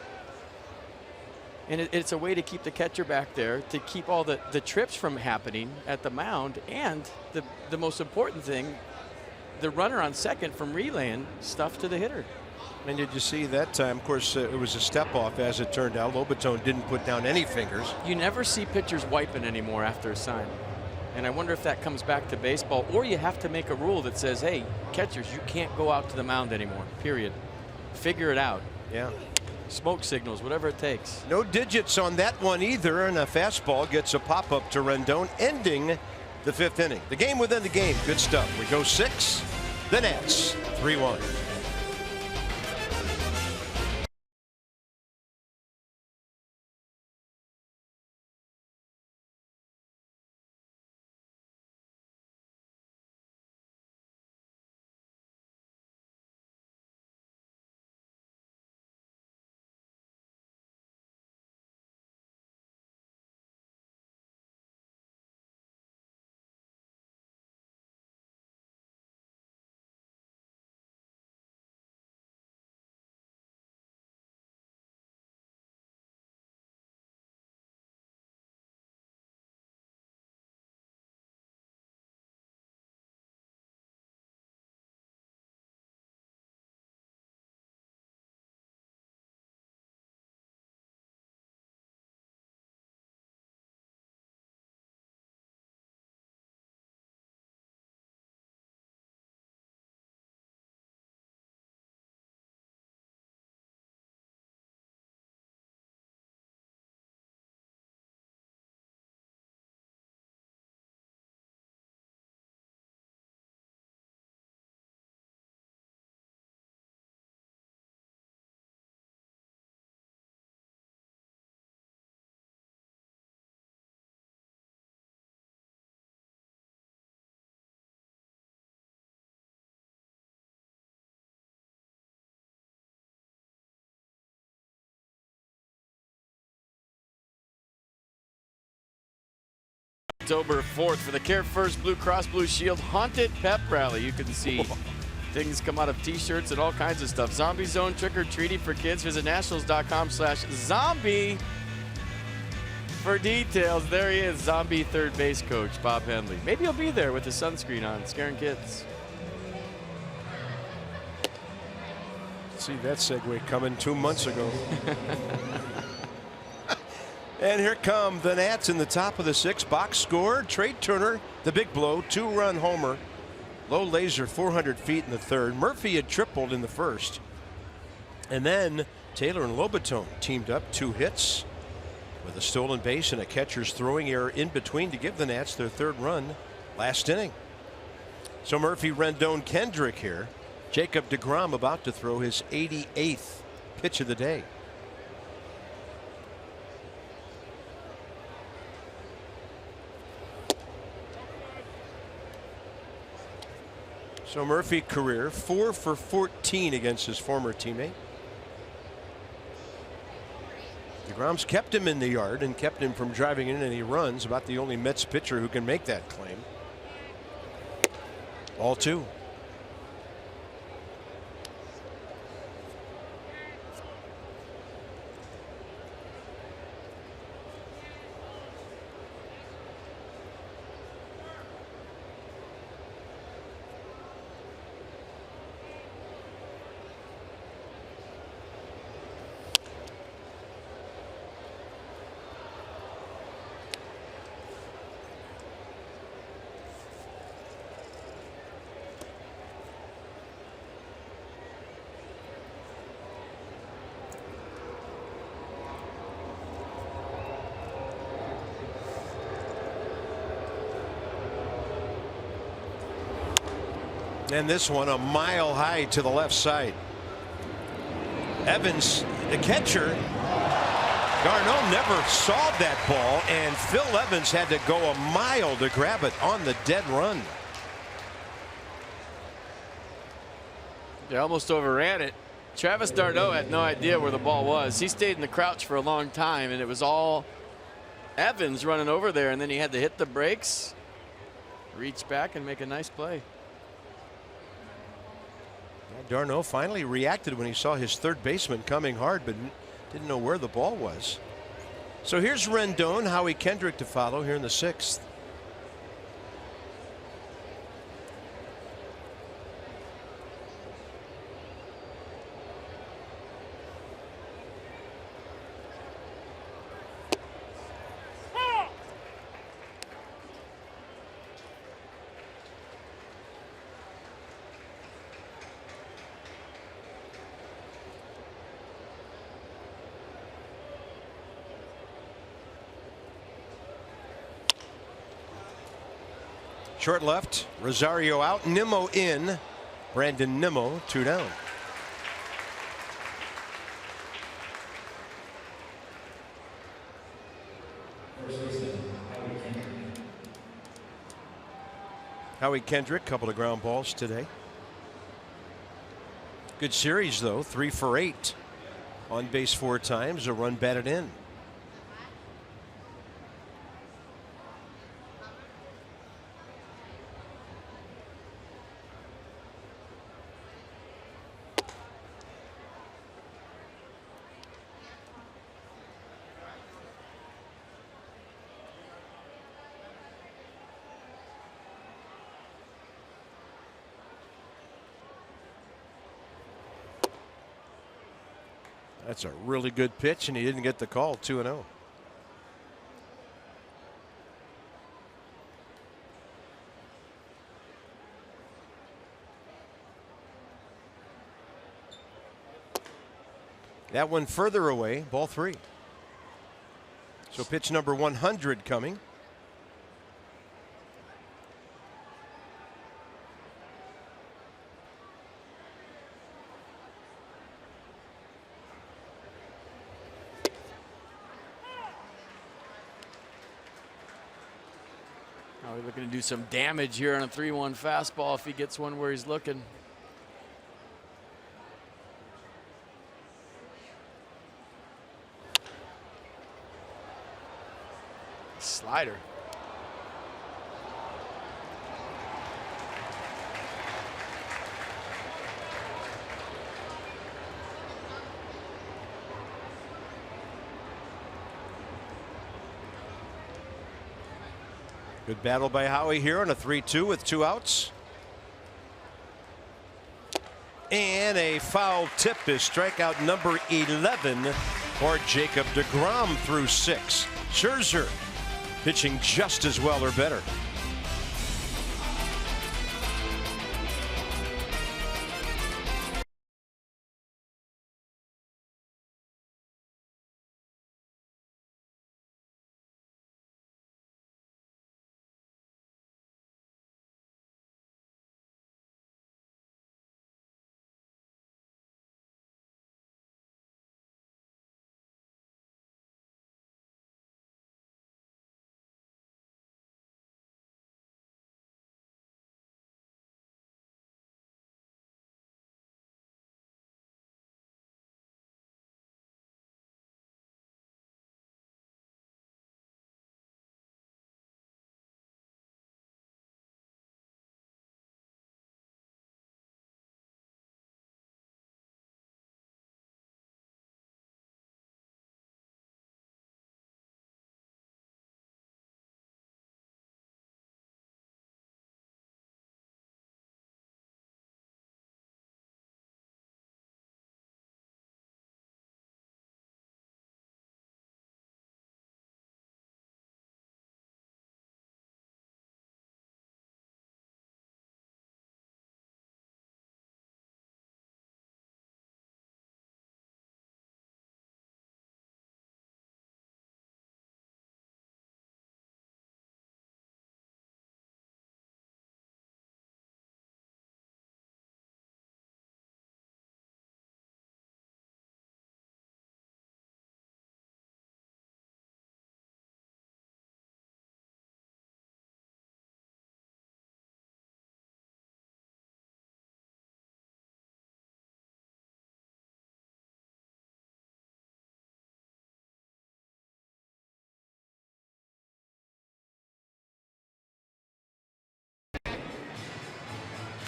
And it's a way to keep the catcher back there, to keep all the trips from happening at the mound, and the most important thing, the runner on second from relaying stuff to the hitter. And did you see that time? Of course, it was a step off as it turned out. Lobaton didn't put down any fingers. You never see pitchers wiping anymore after a sign. And I wonder if that comes back to baseball, or you have to make a rule that says, hey, catchers, you can't go out to the mound anymore, period. Figure it out. Yeah. Smoke signals, whatever it takes. No digits on that one either, and a fastball gets a pop-up to Rendon, ending the 5th inning. The game within the game, good stuff. We go 6, the Nats, 3-1. October 4th for the Care First Blue Cross Blue Shield Haunted Pep Rally. You can see things come out of t-shirts and all kinds of stuff. Zombie Zone trick-or-treating for kids. Visit nationals.com/zombie for details. There he is, zombie third base coach Bob Henley. Maybe he'll be there with his sunscreen on, scaring kids. see that segue coming 2 months ago. And here come the Nats in the top of the 6th. Box score. Trey Turner, the big blow, 2-run homer. Low laser 400 feet in the 3rd. Murphy had tripled in the 1st. And then Taylor and Lobaton teamed up, 2 hits with a stolen base and a catcher's throwing error in between to give the Nats their 3rd run last inning. So Murphy, Rendon, Kendrick here. Jacob deGrom about to throw his 88th pitch of the day. So Murphy career 4 for 14 against his former teammate. deGrom's kept him in the yard and kept him from driving in any runs. About the only Mets pitcher who can make that claim. Ball 2. And this one a mile high to the left side. Evans, the catcher, Garneau never saw that ball, and Phil Evans had to go a mile to grab it on the dead run. They almost overran it. Travis d'Arnaud had no idea where the ball was. He stayed in the crouch for a long time, and it was all Evans running over there, and then he had to hit the brakes, reach back, and make a nice play. d'Arnaud finally reacted when he saw his 3rd baseman coming hard, but didn't know where the ball was. So here's Rendon, Howie Kendrick to follow here in the 6th. Short left, Rosario out, Nimmo in. Brandon Nimmo, 2 down. Howie Kendrick, couple of ground balls today. Good series though, 3 for 8. On base 4 times, a run batted in. That's a really good pitch, and he didn't get the call. 2-0. That one further away, ball 3. So pitch number 100 coming. We're looking to do some damage here on a 3-1 fastball if he gets one where he's looking. Slider. Good battle by Howie here on a 3-2 with 2 outs. And a foul tip is strikeout number 11 for Jacob deGrom through 6. Scherzer pitching just as well or better.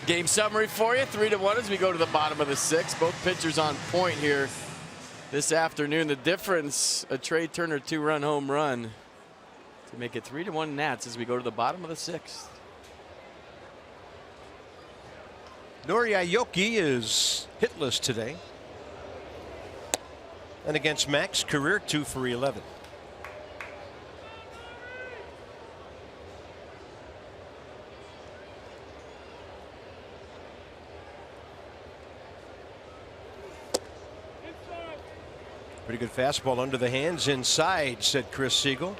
Game summary for you, 3-1 as we go to the bottom of the 6th. Both pitchers on point here this afternoon. The difference, a Trey Turner 2-run home run to make it 3-1 Nats as we go to the bottom of the 6th. Noriayoki is hitless today. And against Max, career 2 for 11. Pretty good fastball under the hands inside, said Chris Siegel.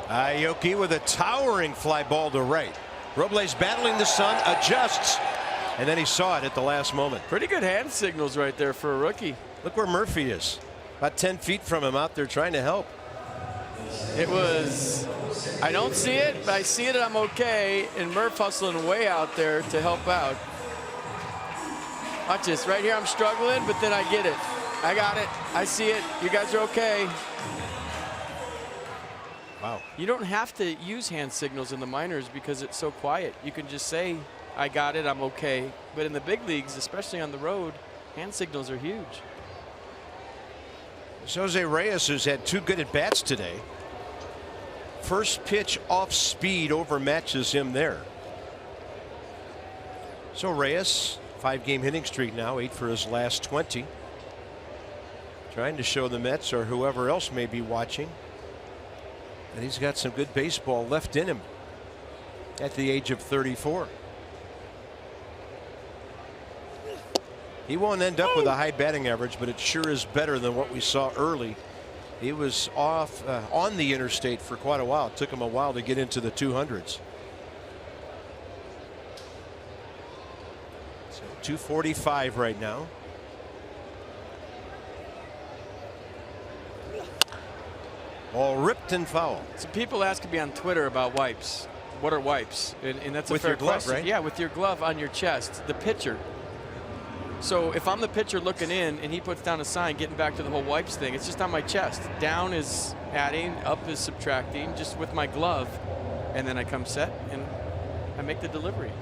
Aoki with a towering fly ball to right. Robles battling the sun, adjusts, and then he saw it at the last moment. Pretty good hand signals right there for a rookie. Look where Murphy is. About 10 feet from him out there trying to help. It was, I don't see it, but I see it and I'm okay. And Murph hustling way out there to help out. Watch this, right here I'm struggling, but then I get it. I got it, I see it, you guys are okay. Wow. You don't have to use hand signals in the minors because it's so quiet. You can just say, I got it, I'm okay. But in the big leagues, especially on the road, hand signals are huge. Jose Reyes, who's had 2 good at-bats today. First pitch off speed overmatches him there. So Reyes, 5-game hitting streak now, 8 for his last 20. Trying to show the Mets or whoever else may be watching that he's got some good baseball left in him at the age of 34. He won't end up with a high batting average, but it sure is better than what we saw early. He was off on the interstate for quite a while. It took him a while to get into the 200s. So 245 right now. All ripped and foul. So people ask me on Twitter about wipes. What are wipes? And that's a with fair your glove, question. right? Yeah, with your glove on your chest, the pitcher. So if I'm the pitcher looking in and he puts down a sign getting back to the whole wipes thing, it's just on my chest. Down is adding, up is subtracting, just with my glove. And then I come set and I make the delivery.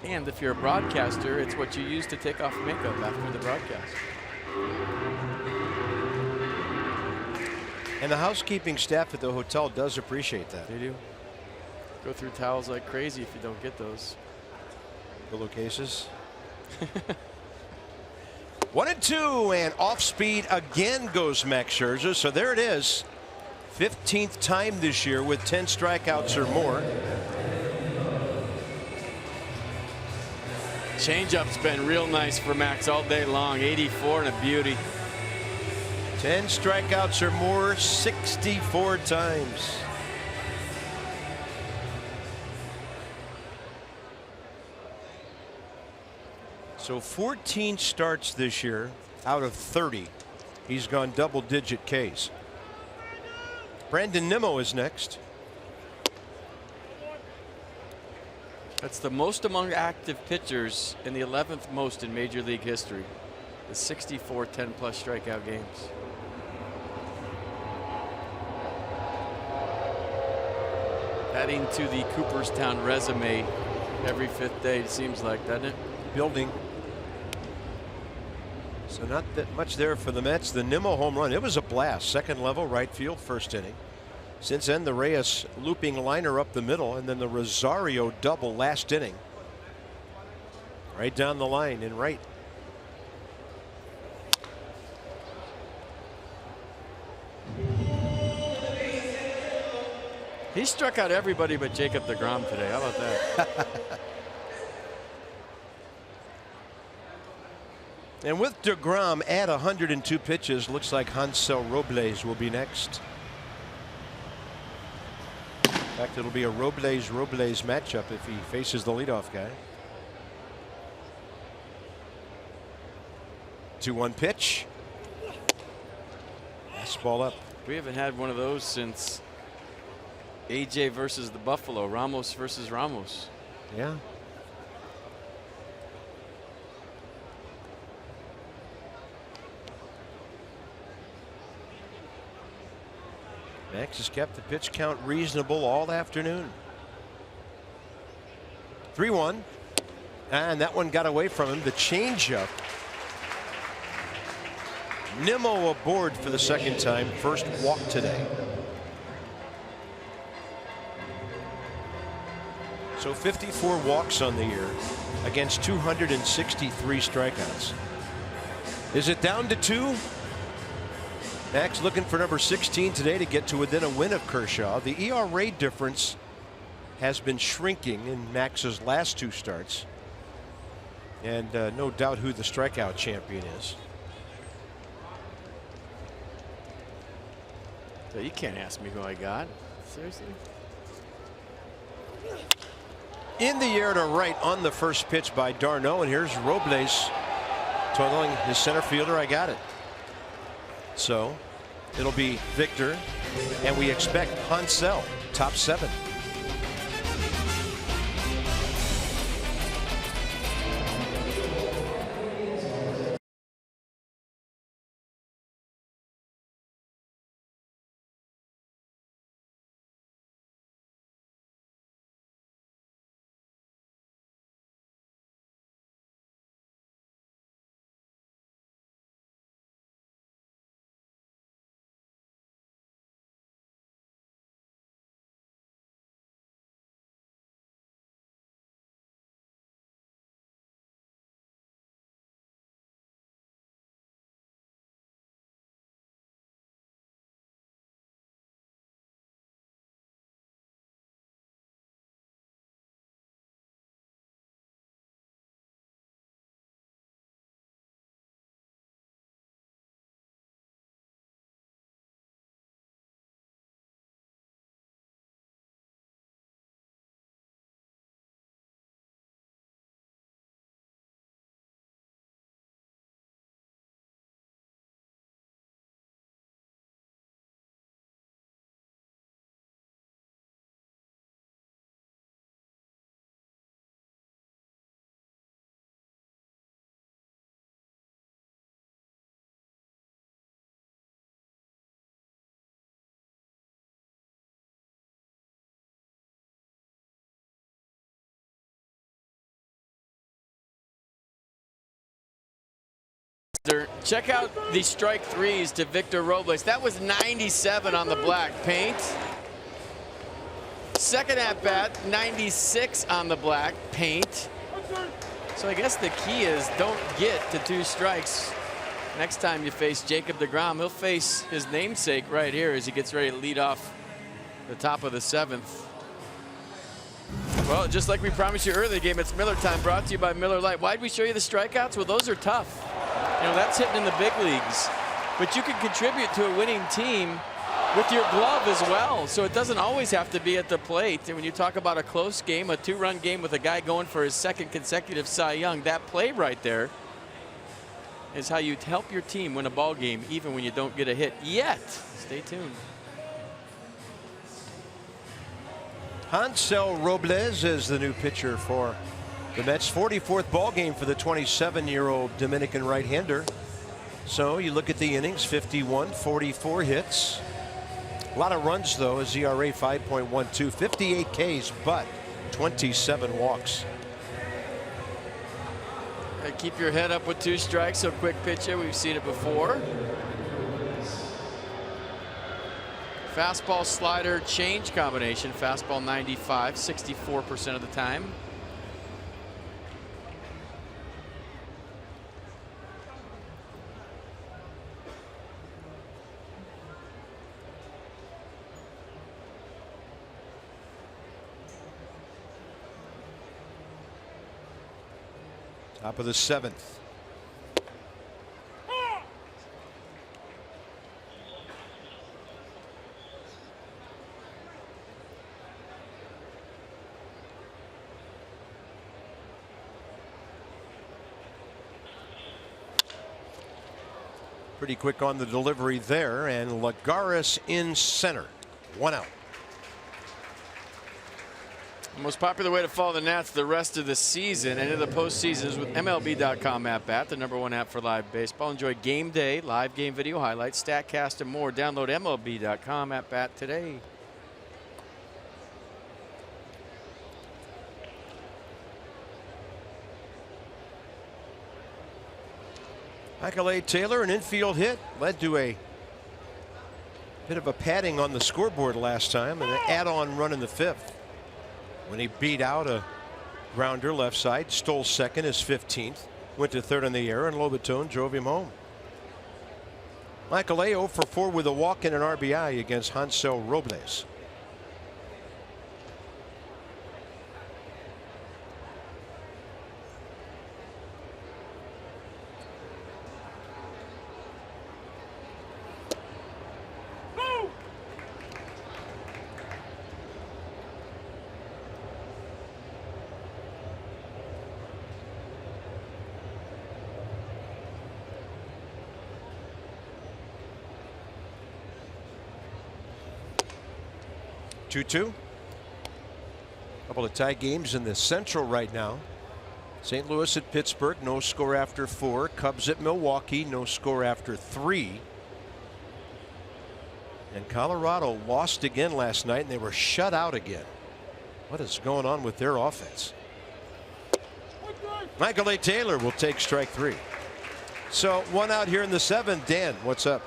And if you're a broadcaster, it's what you use to take off makeup after the broadcast. And the housekeeping staff at the hotel does appreciate that. They do. Go through towels like crazy if you don't get those. Pillowcases. 1-2, and off speed again goes Max Scherzer. So there it is. 15th time this year with 10 strikeouts or more. Changeup's been real nice for Max all day long. 84 and a beauty. 10 strikeouts or more 64 times. So 14 starts this year out of 30. He's gone double-digit Ks. Brandon Nimmo is next. That's the most among active pitchers and the 11th most in Major League history. The 64 10-plus strikeout games. Adding to the Cooperstown resume every 5th day, it seems like, doesn't it? Building. So not that much there for the Mets. The Nimmo home run, it was a blast. Second level, right field, first inning. Since then, the Reyes looping liner up the middle, and then the Rosario double last inning. Right down the line in right. He struck out everybody but Jacob deGrom today. How about that? And with deGrom at 102 pitches, looks like Hansel Robles will be next. In fact, it'll be a Robles-Robles matchup if he faces the leadoff guy. 2-1 pitch. Fastball up. We haven't had one of those since AJ versus the Buffalo, Ramos versus Ramos. Yeah. Max has kept the pitch count reasonable all afternoon. 3-1. And that one got away from him. The changeup. Nimmo aboard for the second time. First walk today. So 54 walks on the year against 263 strikeouts. Is it down to 2? Max looking for number 16 today to get to within a win of Kershaw. The ERA difference has been shrinking in Max's last 2 starts. And no doubt who the strikeout champion is. So you can't ask me who I got. Seriously? In the air to right on the first pitch by d'Arnaud, and here's Robles telling his center fielder, I got it. So it'll be Victor, and we expect Hansel top 7. Check out the strike threes to Victor Robles. That was 97 on the black paint. Second at bat, 96 on the black paint. So I guess the key is don't get to 2 strikes. Next time you face Jacob deGrom, he'll face his namesake right here as he gets ready to lead off the top of the 7th. Well, just like we promised you earlier in the game, it's Miller time, brought to you by Miller Lite. Why'd we show you the strikeouts? Well, those are tough. You know, that's hitting in the big leagues. But you can contribute to a winning team with your glove as well. So it doesn't always have to be at the plate. And when you talk about a close game, a 2-run game with a guy going for his 2nd consecutive Cy Young, that play right there is how you help your team win a ball game even when you don't get a hit yet. Stay tuned. Hansel Robles is the new pitcher for the Mets. 44th ball game for the 27-year-old Dominican right-hander. So you look at the innings, 51, 44 hits. A lot of runs, though. His ERA 5.12, 58 Ks, but 27 walks. Keep your head up with 2 strikes. So quick pitch here. We've seen it before. Fastball slider change combination. Fastball 95, 64% of the time. Top of the 7th. Pretty quick on the delivery there, and Lagares in center. 1 out. The most popular way to follow the Nats the rest of the season and into the postseason is with MLB.com app, the #1 app for live baseball. Enjoy game day, live game video highlights, StatCast, and more. Download MLB.com app today. Michael A. Taylor, an infield hit, led to a bit of a padding on the scoreboard last time, and an add-on run in the 5th. When he beat out a grounder left side, stole second, his 15th, went to third in the air, and Lobaton drove him home. Michael A. 0 for 4 with a walk and an RBI against Hansel Robles. Two. Couple of tie games in the Central right now. St. Louis at Pittsburgh, no score after 4. Cubs at Milwaukee, no score after 3. And Colorado lost again last night, and they were shut out again. What is going on with their offense? Michael A. Taylor will take strike 3. So 1 out here in the 7th. Dan, what's up?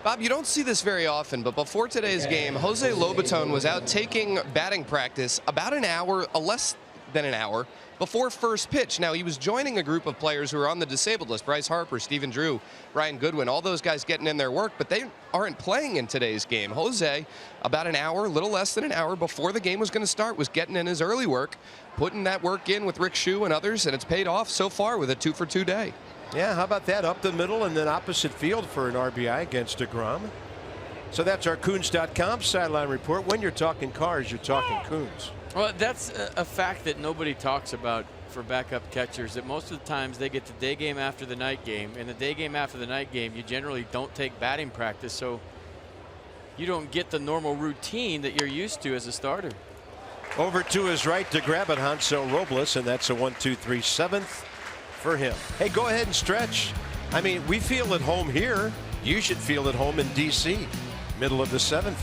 Bob, you don't see this very often, but before today's game, Jose Lobaton was out taking batting practice about an hour, less than an hour, before first pitch. Now, he was joining a group of players who are on the disabled list: Bryce Harper, Stephen Drew, Ryan Goodwin, all those guys getting in their work, but they aren't playing in today's game. Jose, about an hour, little less than an hour before the game was going to start, was getting in his early work, putting that work in with Rick Shue and others, and it's paid off so far with a 2-for-2 day. Yeah, how about that? Up the middle and then opposite field for an RBI against deGrom. So that's our Coons.com sideline report. When you're talking cars, you're talking Coons. Well, that's a fact that nobody talks about for backup catchers, that most of the times they get the day game after the night game. And the day game after the night game, you generally don't take batting practice, so you don't get the normal routine that you're used to as a starter. Over to his right to grab it, Hansel Robles, and that's a 1-2-3 7th for him. Hey, go ahead and stretch. I mean, we feel at home here. You should feel at home in D.C. Middle of the 7th.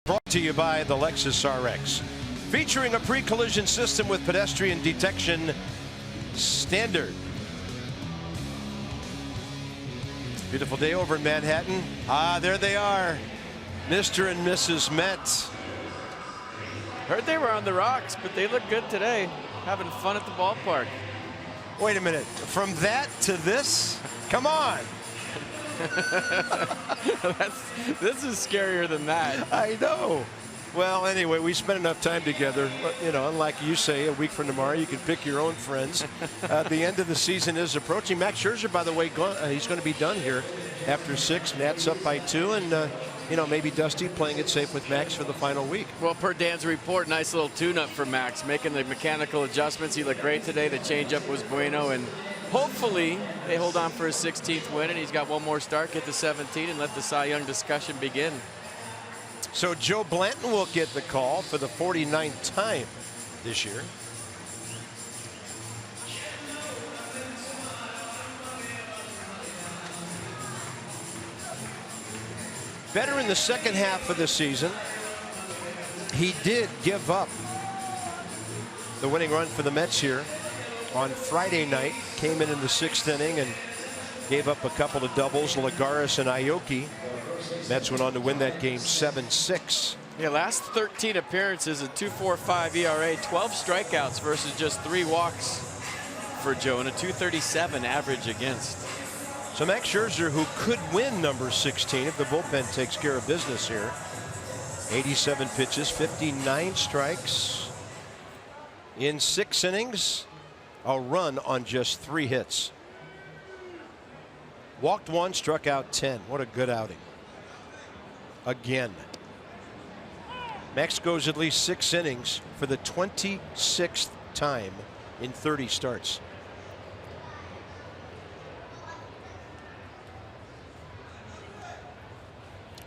Brought to you by the Lexus RX. Featuring a pre-collision system with pedestrian detection standard. Beautiful day over in Manhattan. Ah, there they are. Mr. and Mrs. Met. Heard they were on the rocks, but they look good today. Having fun at the ballpark. Wait a minute. From that to this? Come on. This is scarier than that. I know. Well, anyway, we spent enough time together. You know, unlike you say, a week from tomorrow, you can pick your own friends. The end of the season is approaching. Max Scherzer, by the way, he's going to be done here after 6. Matt's up by 2, and you know, maybe Dusty playing it safe with Max for the final week. Well, per Dan's report, nice little tune-up for Max, making the mechanical adjustments. He looked great today. The changeup was bueno, and hopefully they hold on for his 16th win, and he's got one more start, get to 17, and let the Cy Young discussion begin. So Joe Blanton will get the call for the 49th time this year. Better in the second half of the season. He did give up the winning run for the Mets here on Friday night. Came in the 6th inning and gave up a couple of doubles, Lagares and Aoki. Mets went on to win that game 7-6. Yeah, last 13 appearances, a 2.45 ERA, 12 strikeouts versus just 3 walks for Joe, and a 2.37 average against. So Max Scherzer, who could win number 16 if the bullpen takes care of business here. 87 pitches, 59 strikes in 6 innings, a run on just 3 hits. Walked 1, struck out 10. What a good outing. Again. Max goes at least 6 innings for the 26th time in 30 starts.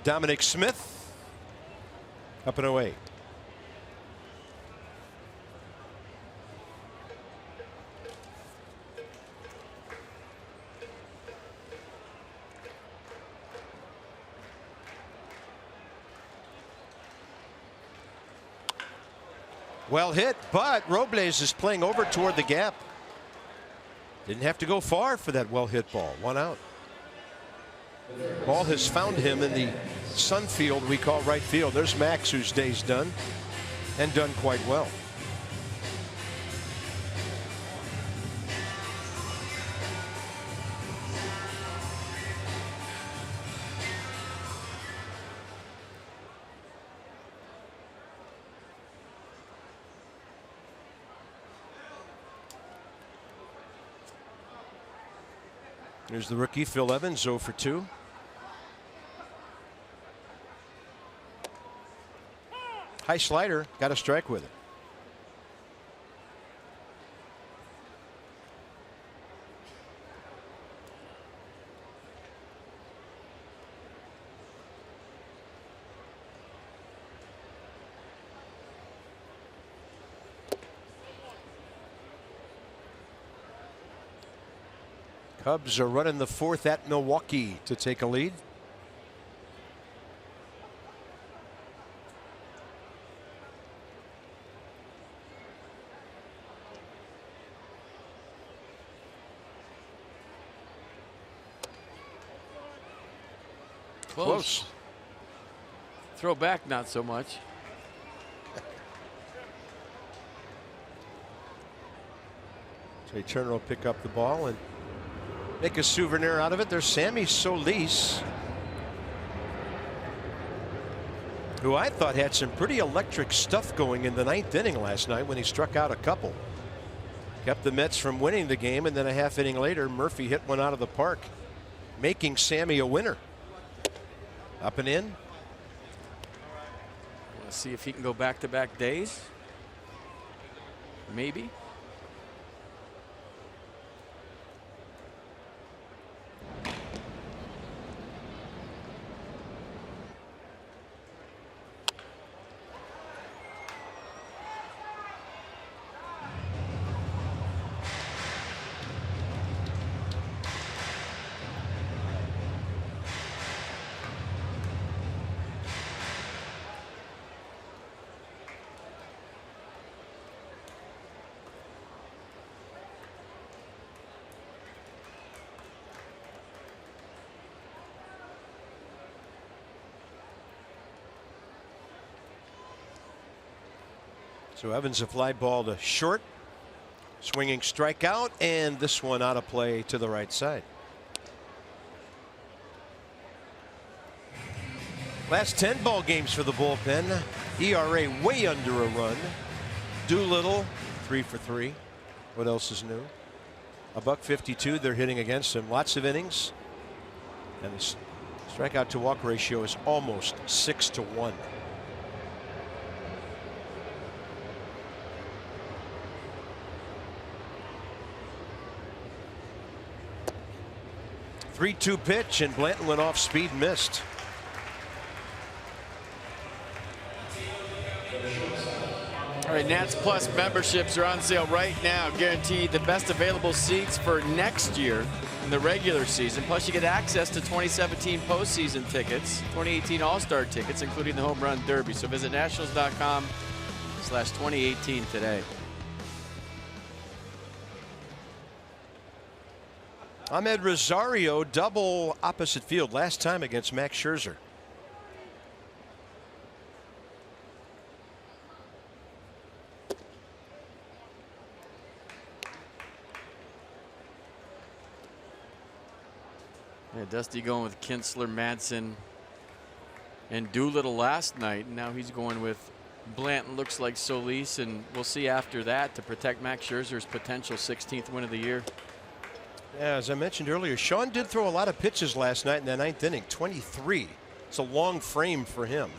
Dominic Smith up and away. Well hit, but Robles is playing over toward the gap. Didn't have to go far for that well hit ball. 1 out. Ball has found him in the sun field we call right field. There's Max, whose day's done, and done quite well. Here's the rookie, Phil Evans, 0 for 2. High slider, got a strike with it. Cubs are running the 4th at Milwaukee to take a lead. Close. Throw back, not so much. Trey Turner will pick up the ball and make a souvenir out of it. There's Sammy Solis, who I thought had some pretty electric stuff going in the 9th inning last night when he struck out a couple. Kept the Mets from winning the game, and then a half inning later, Murphy hit one out of the park, making Sammy a winner. Up and in. Let's see if he can go back-to-back days. Maybe. So Evans a fly ball to short. Swinging strikeout, and this one out of play to the right side. Last 10 ball games for the bullpen. ERA way under a run. Doolittle 3 for 3. What else is new? $1.52 they're hitting against him. Lots of innings. And the strikeout to walk ratio is almost 6-1. 3-2 pitch, and Blanton went off speed, missed. All right, Nats Plus memberships are on sale right now. Guaranteed the best available seats for next year in the regular season. Plus, you get access to 2017 postseason tickets, 2018 All-Star tickets, including the Home Run Derby. So visit nationals.com/2018 today. Ahmed Rosario double opposite field last time against Max Scherzer. Yeah, Dusty going with Kinsler, Madsen, and Doolittle last night. Now he's going with Blanton, looks like Solis, and we'll see after that to protect Max Scherzer's potential 16th win of the year. Yeah, as I mentioned earlier, Sean did throw a lot of pitches last night in the 9th inning, 23. It's a long frame for him.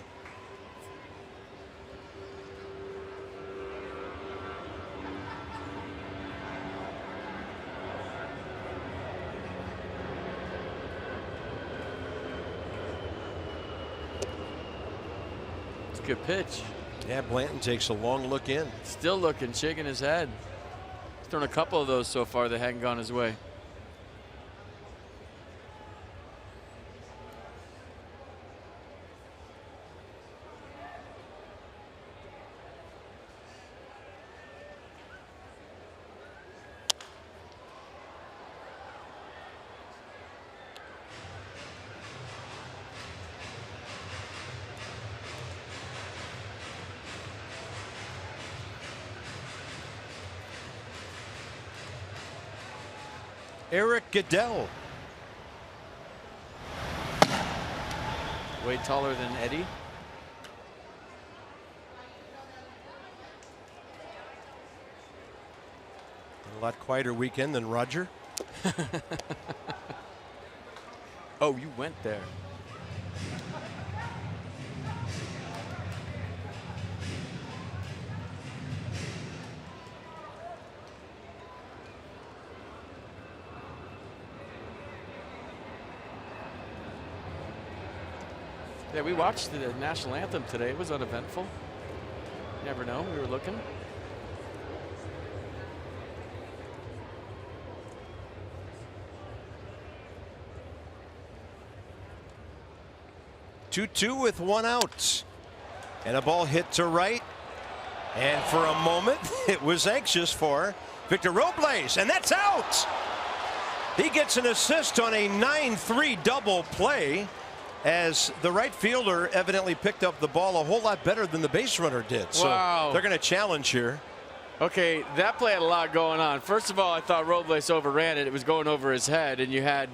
It's a good pitch. Yeah, Blanton takes a long look in. Still looking, shaking his head. He's thrown a couple of those so far that hadn't gone his way. Eric Goodell. Way taller than Eddie. A lot quieter weekend than Roger. Oh, you went there. Yeah, we watched the national anthem today. It was uneventful. Never know. We were looking. Two with one out. And a ball hit to right. And for a moment, it was anxious for Victor Robles. And that's out. He gets an assist on a 9-3 double play, as the right fielder evidently picked up the ball a whole lot better than the base runner did. So wow. They're going to challenge here. Okay, that play had a lot going on. First of all, I thought Robles overran it. It was going over his head, and you had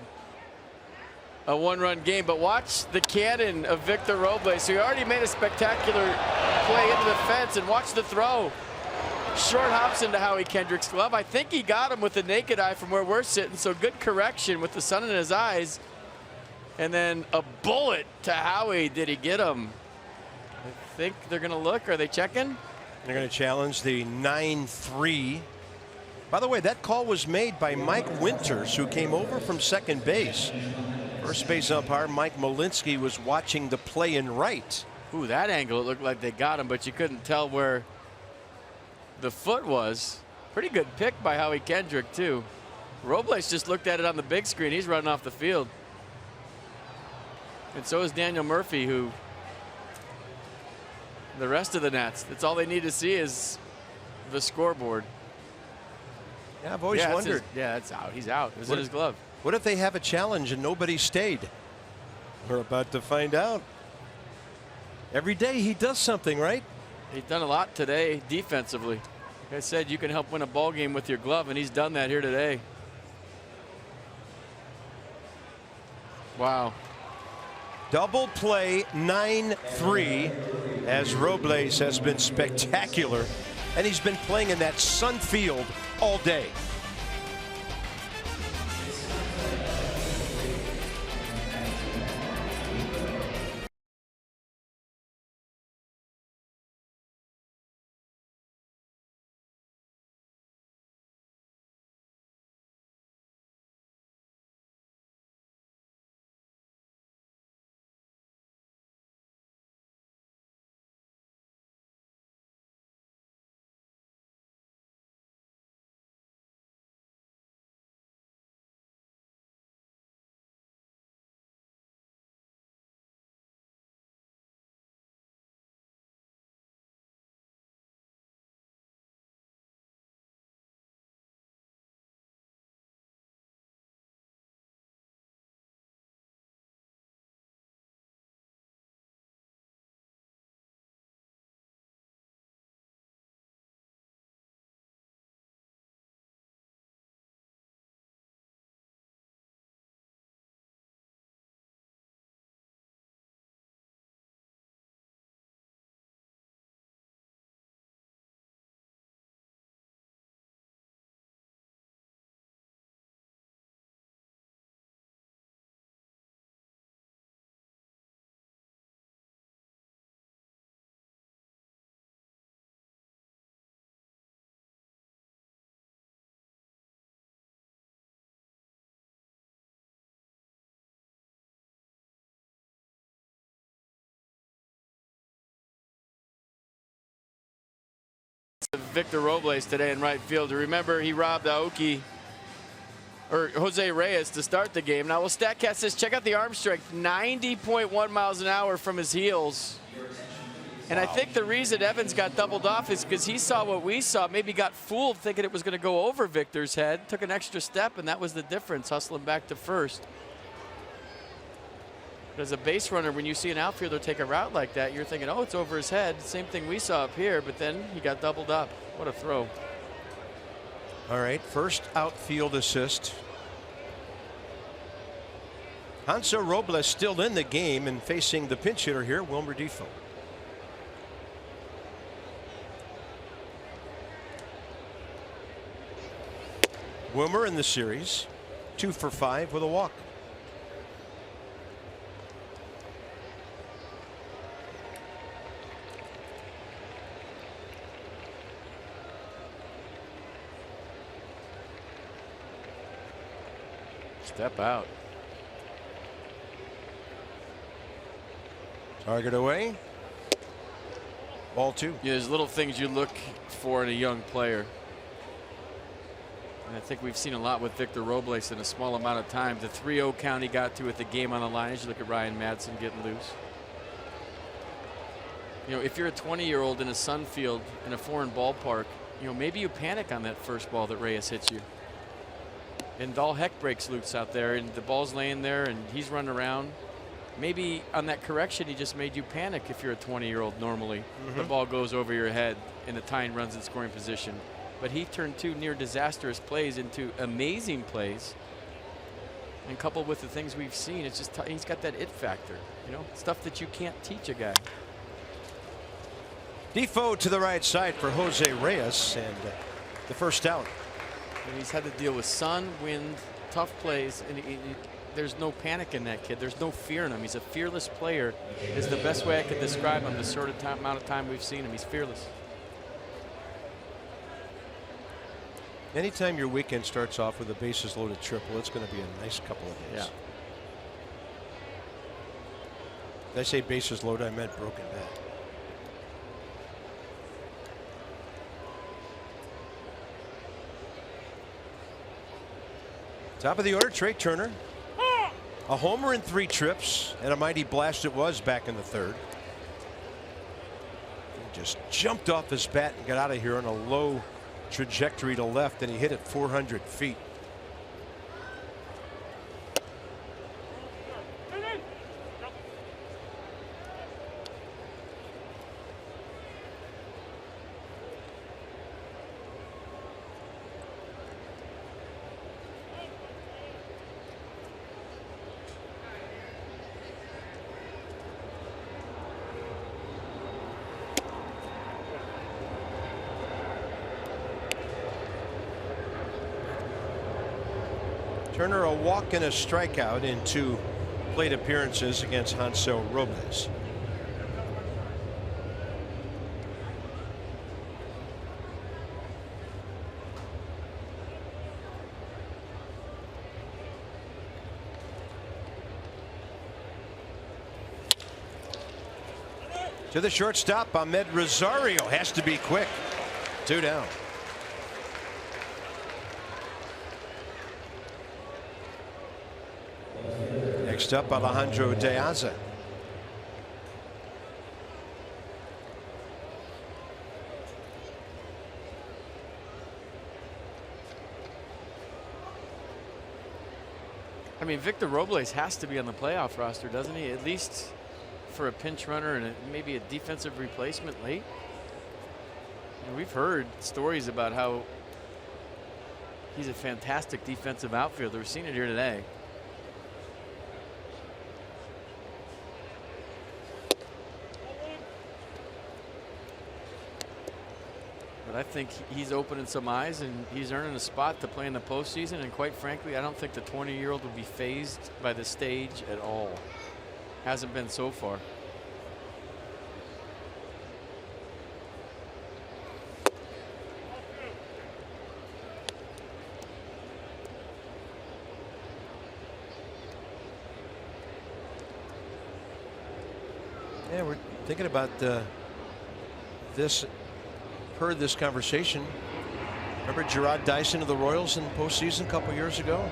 a one-run game. But watch the cannon of Victor Robles. So he already made a spectacular play into the fence, and watch the throw. Short hops into Howie Kendrick's glove. I think he got him with the naked eye from where we're sitting, so good correction with the sun in his eyes. And then a bullet to Howie. Did he get him? I think they're going to look. Are they checking? They're going to challenge the 9-3. By the way, that call was made by Mike Winters, who came over from second base. First base umpire Mike Malinsky was watching the play in right. Ooh, that angle, it looked like they got him, but you couldn't tell where the foot was. Pretty good pick by Howie Kendrick, too. Robles just looked at it on the big screen. He's running off the field. And so is Daniel Murphy, who the rest of the Nats, that's all they need to see is the scoreboard. Yeah, I've always wondered. That's out. He's out. It was in his glove. What if they have a challenge and nobody stayed? We're about to find out. Every day he does something, right? He's done a lot today defensively. Like I said, you can help win a ball game with your glove, and he's done that here today. Wow. Double play 9-3 as Robles has been spectacular, and he's been playing in that sun field all day. Victor Robles today in right field. Remember, he robbed Aoki or Jose Reyes to start the game. Now, well, StatCast says check out the arm strength, 90.1 miles an hour from his heels. And I think the reason Evans got doubled off is because he saw what we saw, maybe got fooled thinking it was going to go over Victor's head, took an extra step, and that was the difference, hustling back to first. But as a base runner, when you see an outfielder take a route like that, you're thinking, oh, it's over his head. Same thing we saw up here, but then he got doubled up. What a throw. All right, first outfield assist. Hanser Robles still in the game and facing the pinch hitter here, Wilmer Difo. Wilmer in the series, 2 for 5 with a walk. Step out. Target away. Ball 2. Yeah, there's little things you look for in a young player. And I think we've seen a lot with Victor Robles in a small amount of time. The 3-0 count he got to with the game on the line as you look at Ryan Madson getting loose. You know, if you're a 20-year-old in a sun field in a foreign ballpark, you know, maybe you panic on that first ball that Reyes hits you. And all heck breaks loose out there, and the ball's laying there, and he's running around. Maybe on that correction, he just made you panic if you're a 20-year-old normally. The ball goes over your head, and the tying runs in scoring position. But he turned 2 near disastrous plays into amazing plays. And coupled with the things we've seen, it's just he's got that it factor, you know, stuff that you can't teach a guy. Difo to the right side for Jose Reyes, and the first out. And he's had to deal with sun, wind, tough plays, and there's no panic in that kid. There's no fear in him. He's a fearless player is the best way I could describe him the sort of amount of time we've seen him. He's fearless. Anytime your weekend starts off with a bases loaded triple, it's going to be a nice couple of days. Yeah. Did I say bases loaded? I meant broken bat. Top of the order, Trey Turner. A homer in 3 trips, and a mighty blast it was back in the 3rd. He just jumped off his bat and got out of here on a low trajectory to left, and he hit it 400 feet. Turner a walk and a strikeout in 2 plate appearances against Hansel Robles. To the shortstop, Ahmed Rosario has to be quick. 2 down. Next up, Alejandro De Aza. I mean, Victor Robles has to be on the playoff roster, doesn't he? At least for a pinch runner and maybe a defensive replacement late. And we've heard stories about how he's a fantastic defensive outfielder. We've seen it here today. But I think he's opening some eyes and he's earning a spot to play in the postseason. And quite frankly, I don't think the 20-year-old will be fazed by the stage at all. Hasn't been so far. Yeah, we're thinking about this. Heard this conversation. Remember Gerard Dyson of the Royals in the postseason a couple years ago?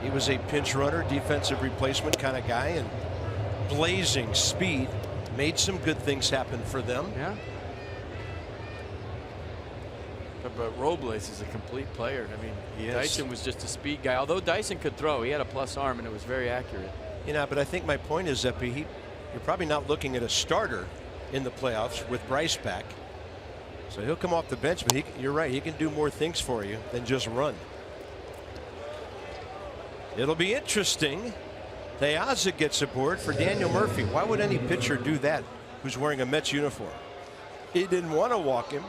He was a pinch runner, defensive replacement kind of guy, and blazing speed. Made some good things happen for them. Yeah. But Robles is a complete player. I mean, Dyson was just a speed guy. Although Dyson could throw, he had a plus arm and it was very accurate. You know, but I think my point is that you're probably not looking at a starter in the playoffs with Bryce back. So he'll come off the bench, but you're right. He can do more things for you than just run. It'll be interesting. De Aza gets aboard for Daniel Murphy. Why would any pitcher do that who's wearing a Mets uniform? He didn't want to walk him.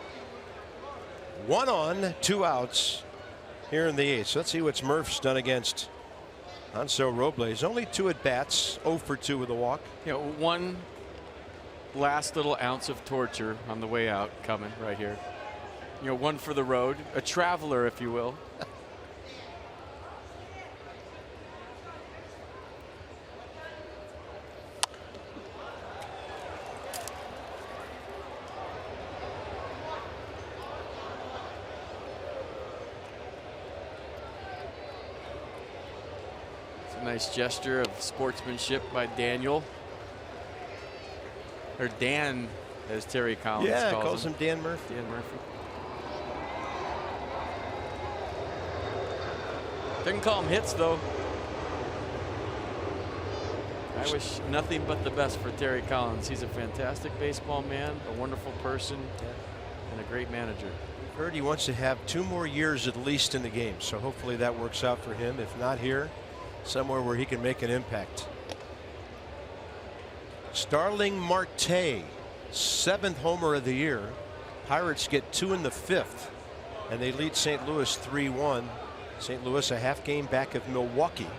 1 on, 2 outs here in the 8th. So let's see what Murph's done against Hansel Robles. Only 2 at bats, 0 for 2 with a walk. You know, one last little ounce of torture on the way out coming right here. You know, one for the road, a traveler, if you will. It's a nice gesture of sportsmanship by Daniel. Or Dan, as Terry Collins calls him Dan Murphy. Dan Murphy. Didn't call him hits, though. I wish nothing but the best for Terry Collins. He's a fantastic baseball man, a wonderful person, and a great manager. Heard he wants to have 2 more years at least in the game, so hopefully that works out for him. If not here, somewhere where he can make an impact. Starling Marte, 7th homer of the year. Pirates get 2 in the 5th, and they lead St. Louis 3-1. St. Louis a half game back of Milwaukee,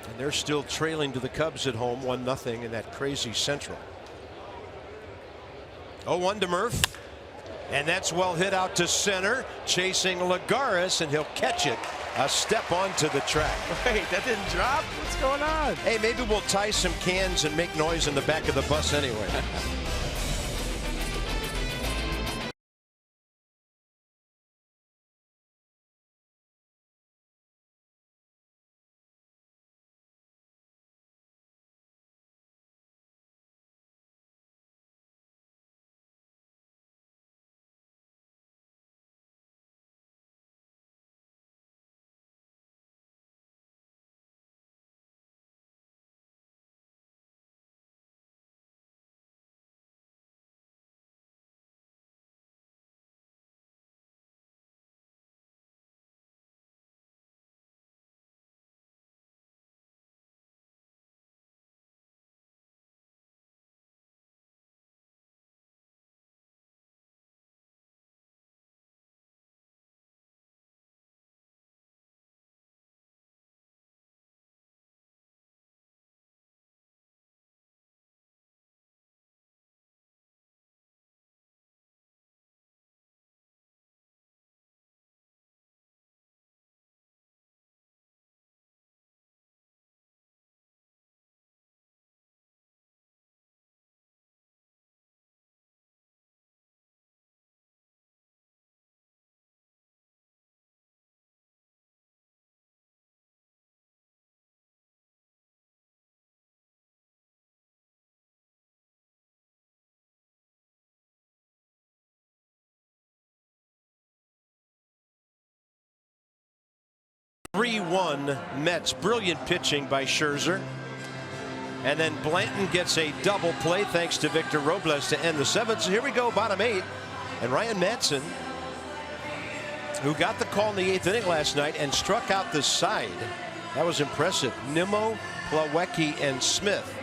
and they're still trailing to the Cubs at home 1-0 in that crazy Central. 0-1 to Murph, and that's well hit out to center, chasing Lagares, and he'll catch it a step onto the track. Wait, that didn't drop? What's going on? Hey, maybe we'll tie some cans and make noise in the back of the bus anyway. 3-1 Mets. Brilliant pitching by Scherzer. And then Blanton gets a double play thanks to Victor Robles to end the 7th. So here we go, bottom 8. And Ryan Madson, who got the call in the 8th inning last night and struck out the side. That was impressive. Nimmo, Plawecki, and Smith.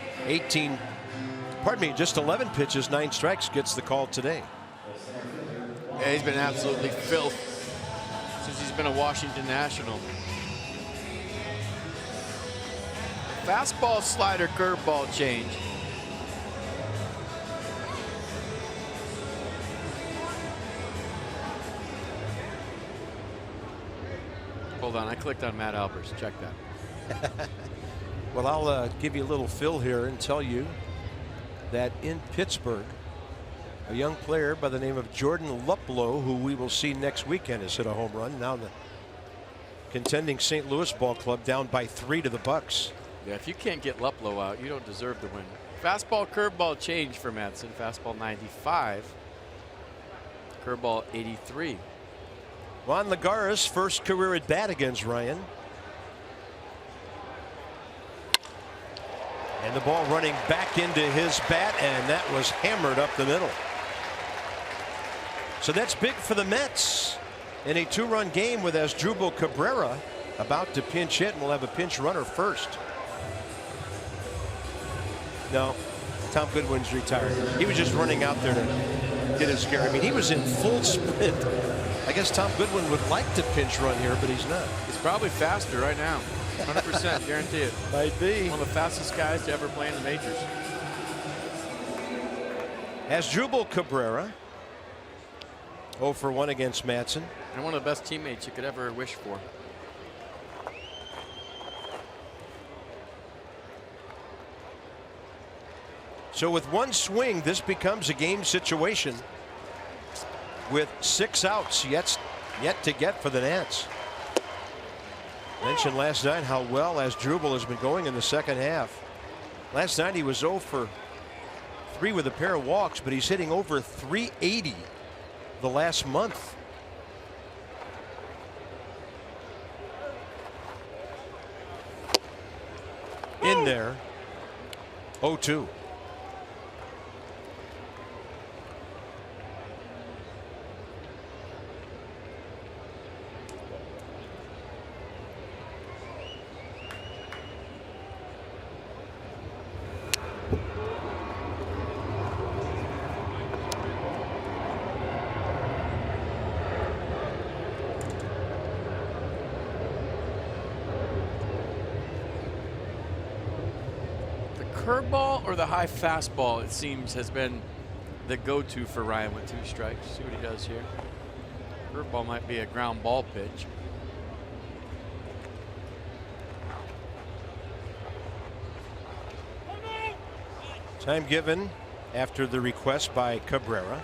Just 11 pitches, 9 strikes, gets the call today. Yeah, he's been absolutely filth since he's been a Washington National. Fastball, slider, curveball change. Hold on, I clicked on Matt Albers. Check that. Well, I'll give you a little fill here and tell you that in Pittsburgh, a young player by the name of Jordan Luplow, who we will see next weekend, has hit a home run. Now the contending St. Louis ball club down by 3 to the Bucks. Yeah, if you can't get Luplow out, you don't deserve to win. Fastball, curveball change for Madsen. Fastball 95. Curveball 83. Juan Lagares, first career at bat against Ryan. And the ball running back into his bat, and that was hammered up the middle. So that's big for the Mets in a 2-run game with Asdrubal Cabrera about to pinch hit, and we'll have a pinch runner first. No, Tom Goodwin's retired. He was just running out there to get his scare. I mean, he was in full sprint. I guess Tom Goodwin would like to pinch run here, but he's not. He's probably faster right now. 100%, guarantee it. Might be. One of the fastest guys to ever play in the majors. Asdrubal Cabrera, 0 for 1 against Madsen. And one of the best teammates you could ever wish for. So with one swing, this becomes a game situation with 6 outs yet to get for the Nats. Mentioned last night how well Asdrubal has been going in the second half. Last night he was 0 for 3 with a pair of walks, but he's hitting over 380 the last month. In there, 0-2. Curveball or the high fastball, it seems, has been the go-to for Ryan with 2 strikes. See what he does here. Curveball might be a ground ball pitch. Time given after the request by Cabrera.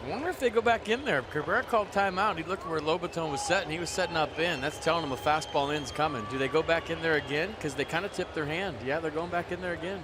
I wonder if they go back in there. Cabrera called timeout. He looked where Lobaton was setting. He was setting up in. That's telling him a fastball in's coming. Do they go back in there again? Because they kind of tipped their hand. Yeah, they're going back in there again.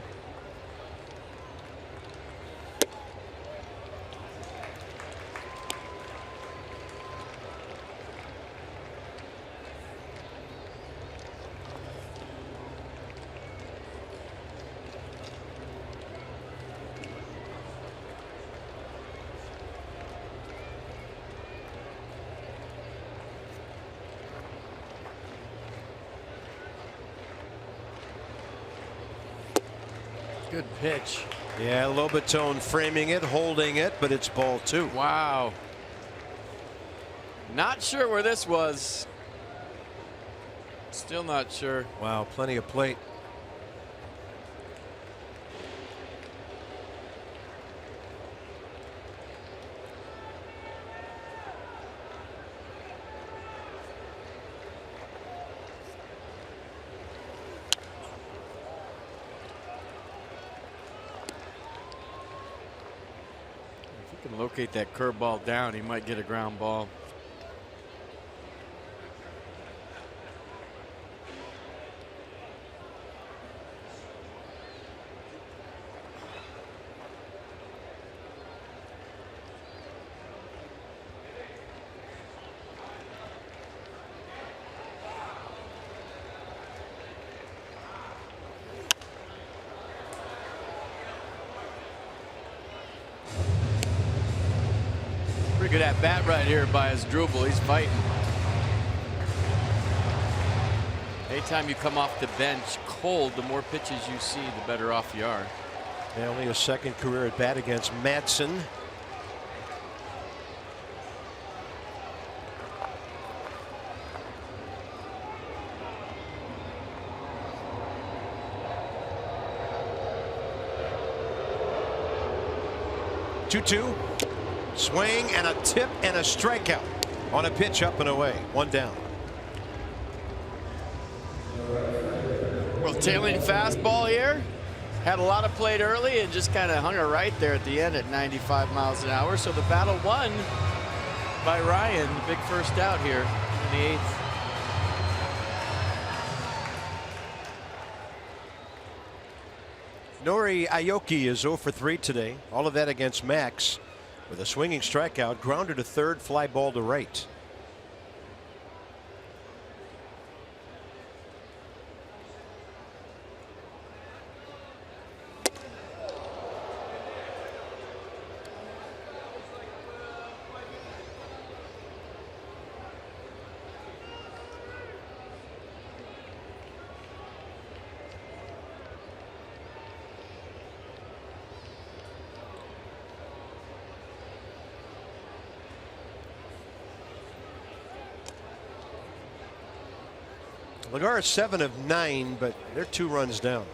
Good pitch. Yeah, Lobaton framing it, holding it, but it's ball 2. Wow. Not sure where this was. Still not sure. Wow, plenty of plate. Can locate that curveball down, he might get a ground ball. good at bat right here by Asdrubal. He's fighting. Anytime you come off the bench cold, the more pitches you see, the better off you are. Yeah, only a second career at bat against Madsen. Two-two. Swing and a tip and a strikeout on a pitch up and away. One down. Well, tailing fastball here. Had a lot of plate early and just kind of hung her right there at the end at 95 miles an hour. So the battle won by Ryan. The big first out here in the 8th. Nori Aoki is 0 for 3 today. All of that against Max with a swinging strikeout, grounded to third, fly ball to right. Lagares 7 of 9, but they're 2 runs down.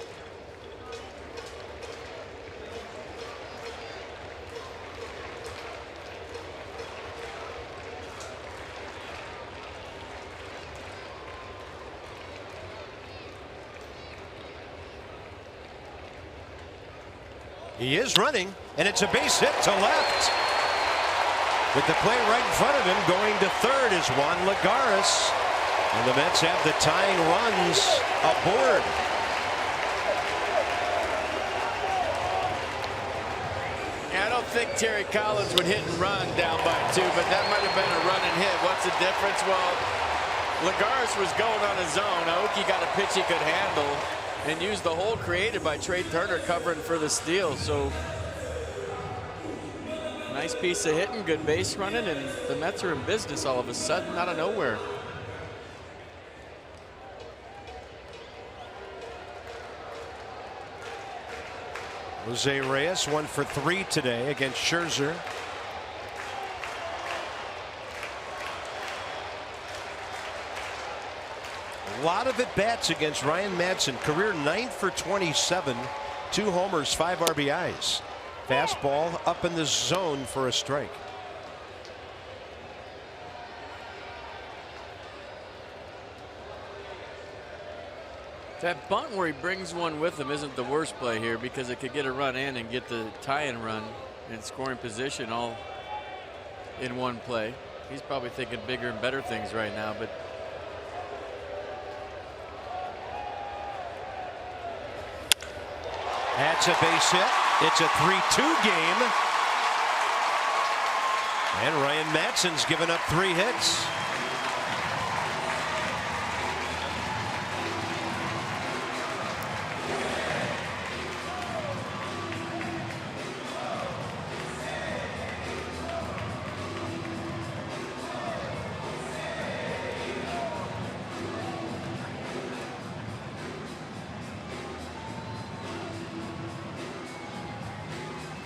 He is running, and it's a base hit to left. With the play right in front of him, going to third is Juan Lagares. And the Mets have the tying runs aboard. Yeah, I don't think Terry Collins would hit and run down by 2, but that might have been a run and hit. What's the difference? Well, Lagares was going on his own. Aoki got a pitch he could handle and used the hole created by Trey Turner covering for the steal. So nice piece of hitting, good base running, and the Mets are in business all of a sudden out of nowhere. Jose Reyes 1 for 3 today against Scherzer. A lot of at-bats against Ryan Madsen. Career 9 for 27. 2 homers, 5 RBIs. Fastball up in the zone for a strike. That bunt where he brings one with him isn't the worst play here, because it could get a run in and get the tie-in run and scoring position all in one play. He's probably thinking bigger and better things right now, but that's a base hit. It's a 3-2 game. And Ryan Madsen's given up 3 hits.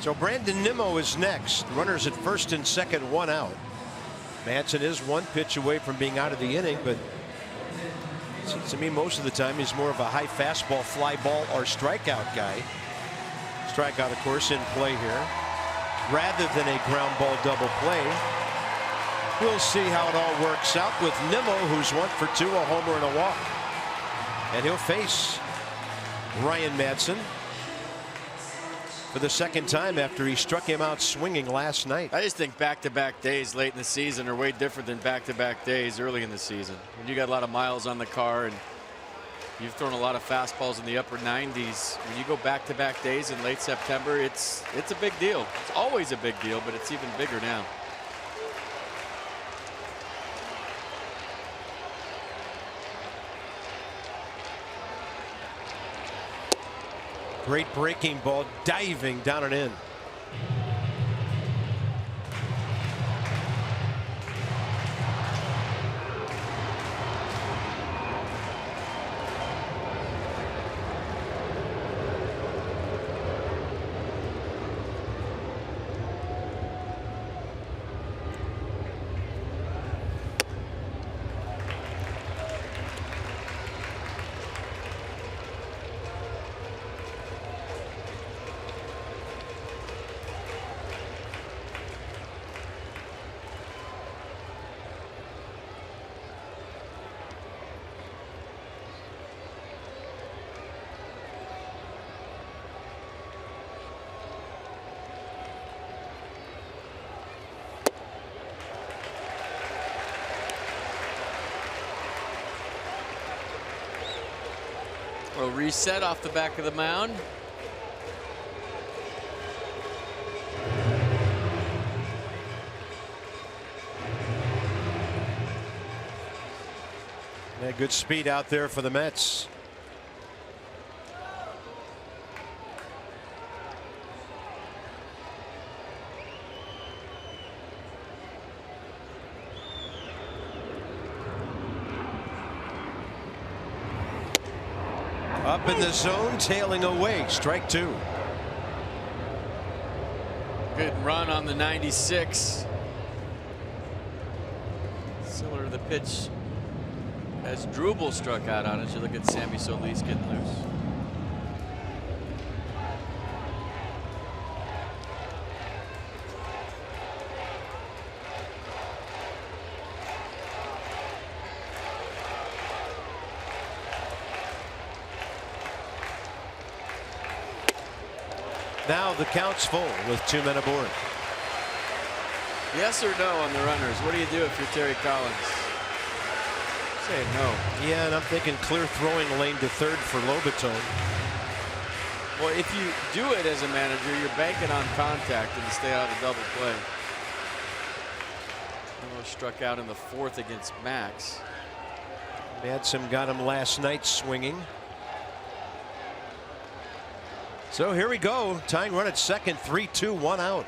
So Brandon Nimmo is next. Runners at first and second, 1 out. Madsen is 1 pitch away from being out of the inning, but it seems to me most of the time he's more of a high fastball, fly ball, or strikeout guy. Strikeout, of course, in play here, rather than a ground ball double play. We'll see how it all works out with Nimmo, who's 1 for 2, a homer and a walk. And he'll face Ryan Madsen for the second time after he struck him out swinging last night. I just think back-to-back days late in the season are way different than back-to-back days early in the season. When you got a lot of miles on the car and you've thrown a lot of fastballs in the upper 90s, when you go back-to-back days in late September, it's a big deal. It's always a big deal, but it's even bigger now. Great breaking ball, diving down and in. We'll reset off the back of the mound. Yeah, good speed out there for the Mets. Up in the zone, tailing away. Strike two. Good run on the 96. Similar to the pitch as Drubel struck out on it. You look at Sammy Solis getting loose. Now the count's full with 2 men aboard. Yes or no on the runners? What do you do if you're Terry Collins? Say no. Yeah, and I'm thinking clear throwing lane to third for Lobaton. Well, if you do it as a manager, you're banking on contact and to stay out of double play. Miller struck out in the 4th against Max. Madsen got him last night swinging. So here we go. Tying run at second. 3-2, 1 out.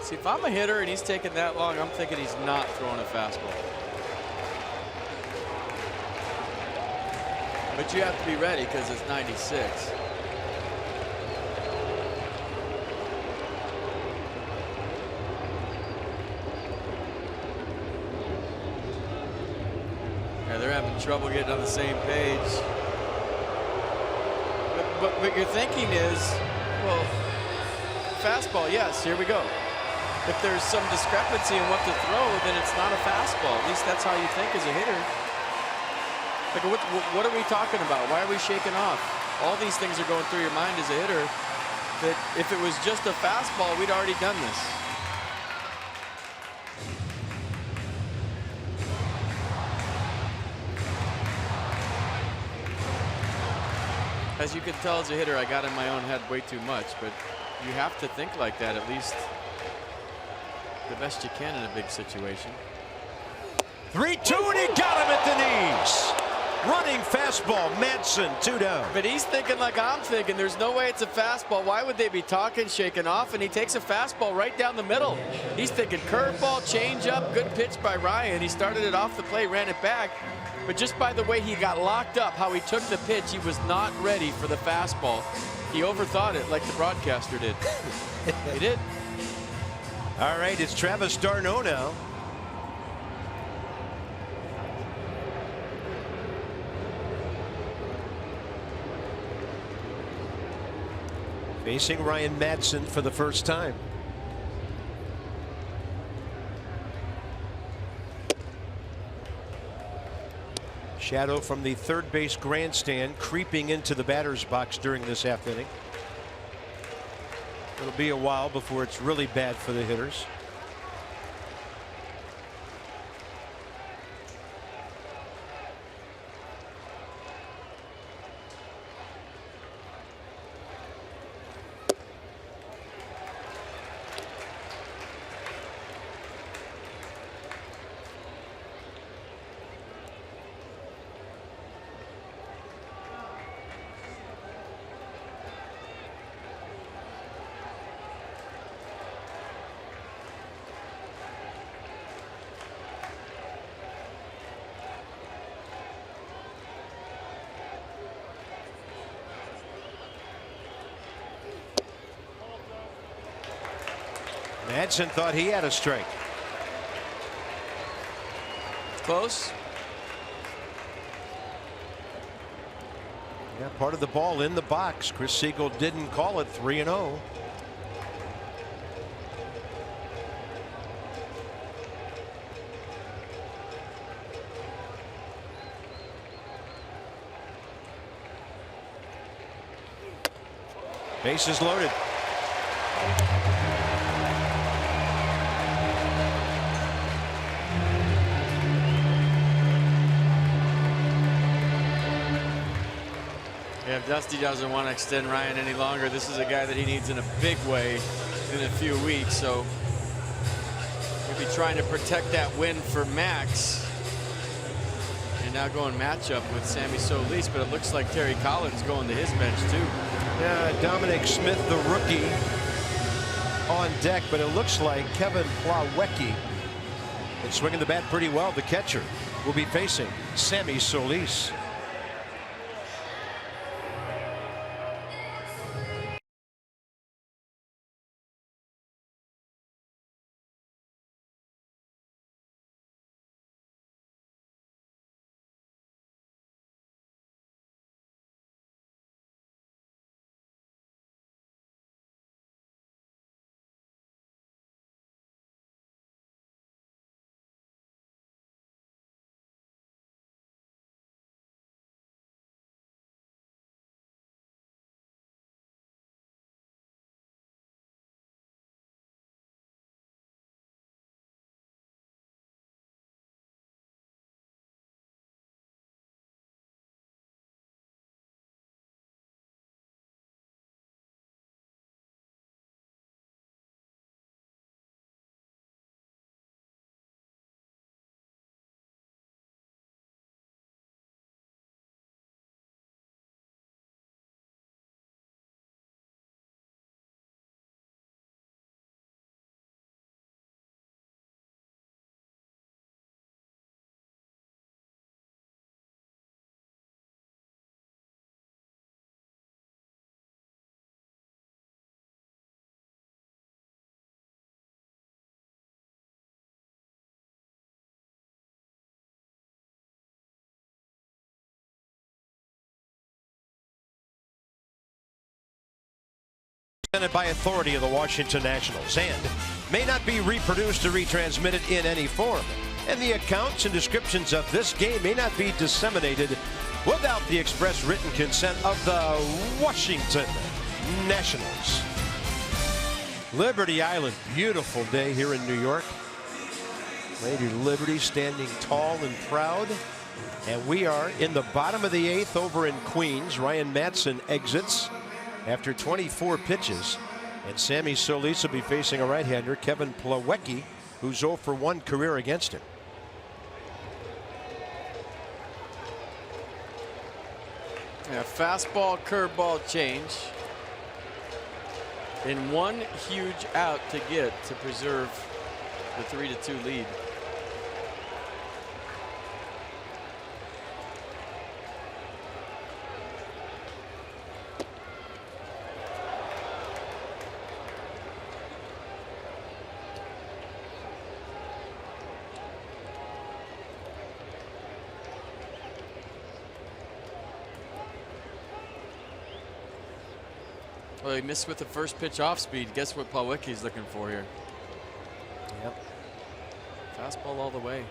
See, if I'm a hitter and he's taking that long, I'm thinking he's not throwing a fastball. But you have to be ready because it's 96. Yeah, they're having trouble getting on the same page. But your thinking is, well, fastball, yes, here we go. If there's some discrepancy in what to throw, then it's not a fastball. At least that's how you think as a hitter. Like, what are we talking about? Why are we shaking off? All these things are going through your mind as a hitter. That if it was just a fastball, we'd already done this. As you can tell as a hitter, I got in my own head way too much, but you have to think like that at least the best you can in a big situation. 3-2, and he got him at the knees. Running fastball, Madsen, 2 down. But he's thinking like I'm thinking. There's no way it's a fastball. Why would they be talking, shaking off? And he takes a fastball right down the middle. He's thinking curveball, changeup, good pitch by Ryan. He started it off the plate, ran it back. But just by the way he got locked up, how he took the pitch, he was not ready for the fastball. He overthought it like the broadcaster did. He did. All right, it's Travis d'Arnaud now. Facing Ryan Madsen for the first time. Shadow from the third base grandstand creeping into the batter's box during this half inning. It'll be a while before it's really bad for the hitters. Madsen thought he had a strike. Close. Yeah, part of the ball in the box. Chris Siegel didn't call it. 3-0. Bases loaded. Yeah, if Dusty doesn't want to extend Ryan any longer, this is a guy that he needs in a big way in a few weeks. So he'll be trying to protect that win for Max. And now going matchup with Sammy Solis, but it looks like Terry Collins going to his bench too. Yeah, Dominic Smith, the rookie, on deck, but it looks like Kevin Plawecki is swinging the bat pretty well. The catcher will be facing Sammy Solis. Presented by authority of the Washington Nationals and may not be reproduced or retransmitted in any form. And the accounts and descriptions of this game may not be disseminated without the express written consent of the Washington Nationals. Liberty Island, beautiful day here in New York. Lady Liberty standing tall and proud. And we are in the bottom of the 8th over in Queens. Ryan Madson exits after 24 pitches, and Sammy Solis will be facing a right-hander, Kevin Plawecki, who's 0 for 1 career against him. Yeah, fastball, curveball change. And one huge out to get to preserve the 3-2 lead. Well, he missed with the first pitch off speed. Guess what Plawecki's looking for here? Yep. Fastball all the way.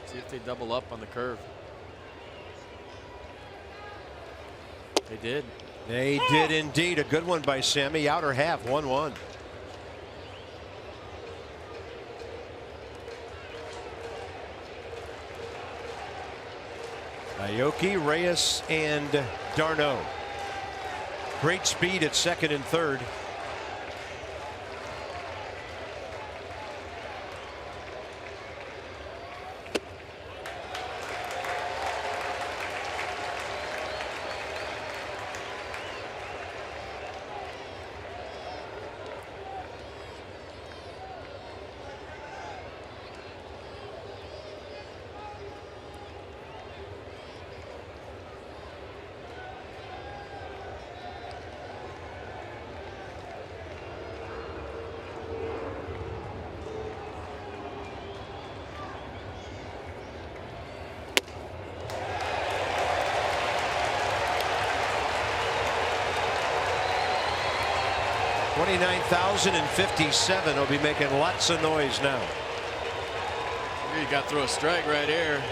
See if they double up on the curve. They did. They did indeed. A good one by Sammy. Outer half, 1-1. Aoki, Reyes, and d'Arnaud. Great speed at second and third. $29,057 will be making lots of noise now. You got to throw a strike right here.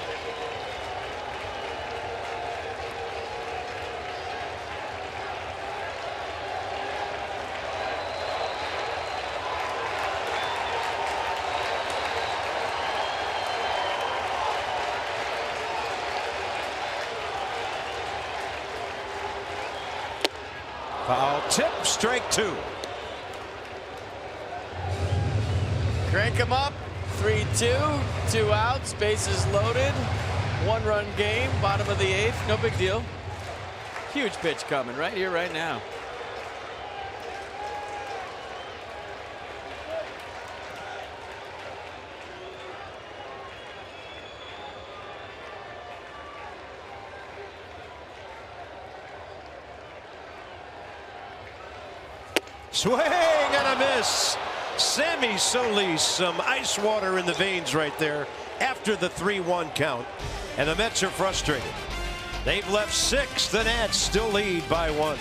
Foul tip, strike two. Crank him up. 3-2. 2 outs. Bases loaded. 1-run game. Bottom of the 8th. No big deal. Huge pitch coming right here, right now. Swing and a miss. Sammy Solis, some ice water in the veins right there after the 3-1 count. And the Mets are frustrated. They've left 6. The Nats still lead by 1.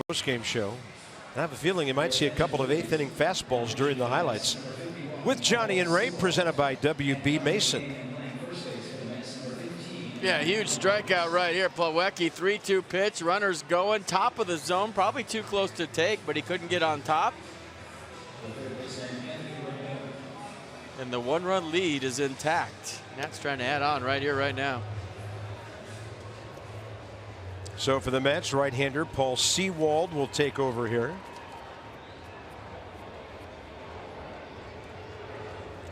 Post-game show. I have a feeling you might see a couple of 8th inning fastballs during the highlights. With Johnny and Ray, presented by WB Mason. Yeah, huge strikeout right here. Plawecki, 3-2 pitch. Runners going. Top of the zone. Probably too close to take, but he couldn't get on top. And the 1-run lead is intact. Nats trying to add on right here, right now. So for the Mets, right-hander Paul Sewald will take over here.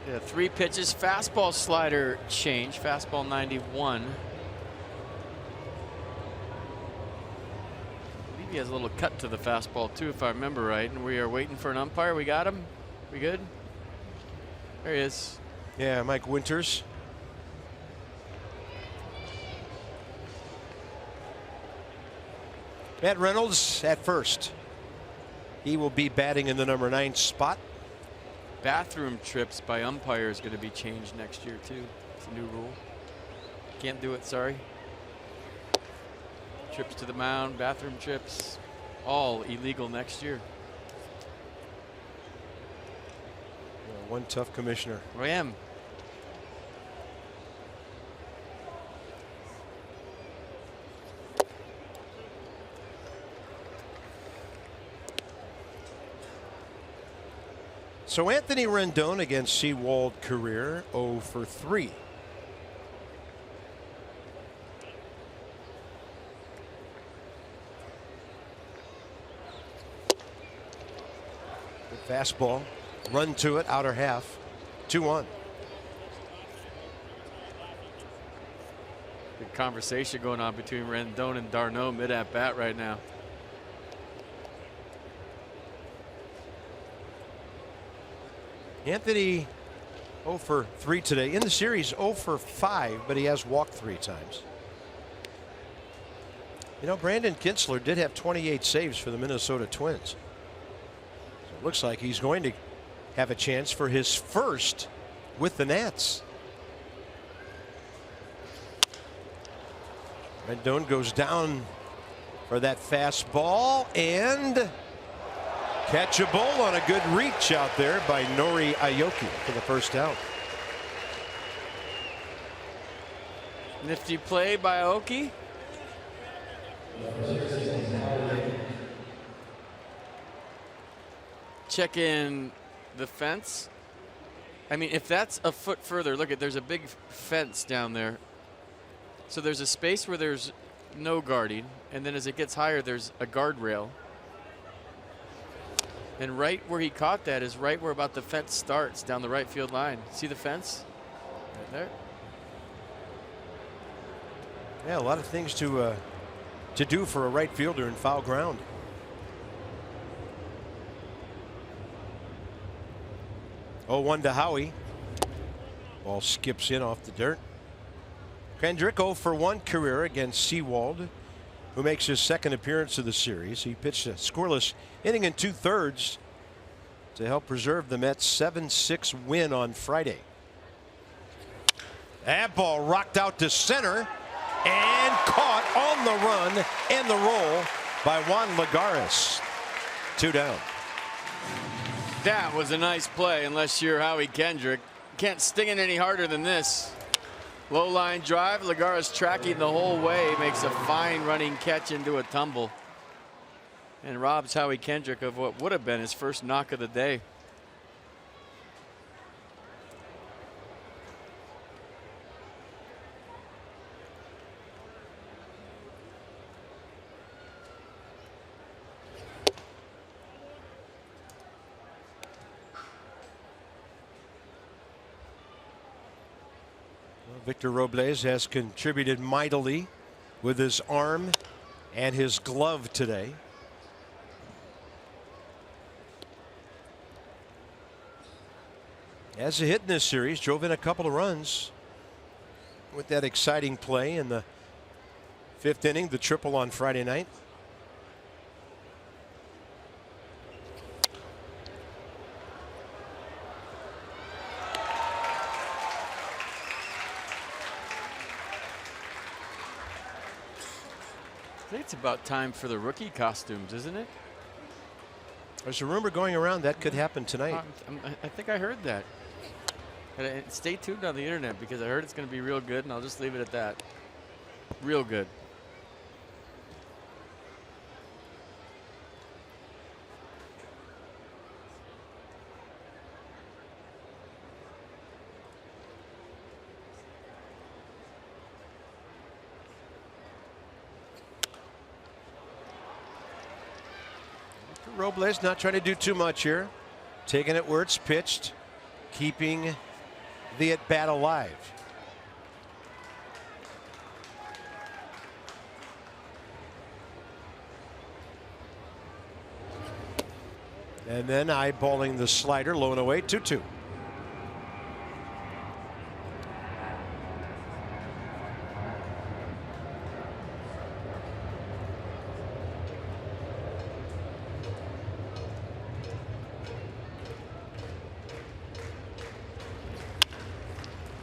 Yeah, 3 pitches, fastball slider change, fastball 91. I believe he has a little cut to the fastball too, if I remember right. And we are waiting for an umpire. We got him. We good? There he is. Yeah, Mike Winters. Matt Reynolds at first. He will be batting in the number 9 spot. Bathroom trips by umpires going to be changed next year too. It's a new rule. Can't do it, sorry. Trips to the mound, bathroom trips, all illegal next year. Yeah, one tough commissioner. Ram. So Anthony Rendon against Sewald career 0 for 3. Good fastball, run to it, outer half, 2-1. Good conversation going on between Rendon and Darno mid at bat right now. Anthony 0 for 3 today. In the series 0 for 5, but he has walked 3 times. You know, Brandon Kintzler did have 28 saves for the Minnesota Twins. So it looks like he's going to have a chance for his first with the Nats. Rendon goes down for that fastball, and catchable on a good reach out there by Nori Aoki for the first out. Nifty play by Aoki. Check in the fence. I mean, if that's a foot further, look at, there's a big fence down there. So there's a space where there's no guarding, and then as it gets higher, there's a guardrail. And right where he caught that is right where about the fence starts down the right field line. See the fence? Right there. Yeah, a lot of things to do for a right fielder in foul ground. Oh, 1 to Howie. Ball skips in off the dirt. Kendrick 0 for 1 career against Sewald, who makes his second appearance of the series. He pitched a scoreless inning in 2/3 to help preserve the Mets' 7-6 win on Friday. That ball rocked out to center and caught on the run and the roll by Juan Lagares. 2 down. That was a nice play, unless you're Howie Kendrick. Can't sting it any harder than this. Low line drive. Lagares tracking the whole way, makes a fine running catch into a tumble, and robs Howie Kendrick of what would have been his first knock of the day. Victor Robles has contributed mightily with his arm and his glove today. Has a hit in this series, drove in a couple of runs with that exciting play in the 5th inning, the triple on Friday night. I think it's about time for the rookie costumes, isn't it? There's a rumor going around that could happen tonight. I think I heard that. Stay tuned on the internet, because I heard it's going to be real good, and I'll just leave it at that. Real good. Robles not trying to do too much here, taking it where it's pitched, keeping the at bat alive. And then eyeballing the slider, low and away, 2-2.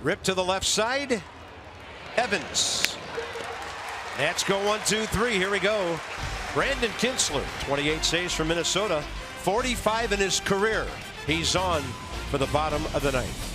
Rip to the left side. Evans. Nats go 1-2-3. Here we go. Brandon Kinsler, 28 saves for Minnesota, 45 in his career. He's on for the bottom of the ninth.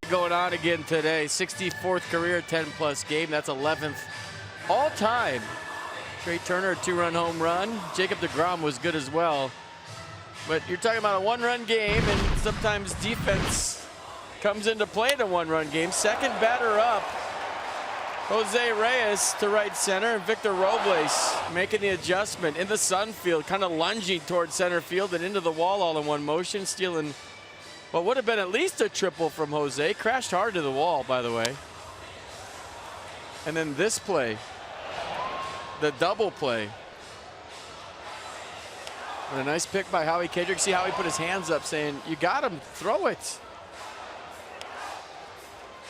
going on again today. 64th career 10-plus game. That's 11th all-time. Trey Turner, a 2-run home run. Jacob deGrom was good as well. But you're talking about a 1-run game, and sometimes defense comes into play in a 1-run game. Second batter up, Jose Reyes to right center, and Victor Robles making the adjustment in the sun field, kind of lunging towards center field and into the wall all in one motion, stealing what would have been at least a triple from Jose. Crashed hard to the wall, by the way. And then this play, the double play. And a nice pick by Howie Kendrick. See how he put his hands up saying, you got him, throw it.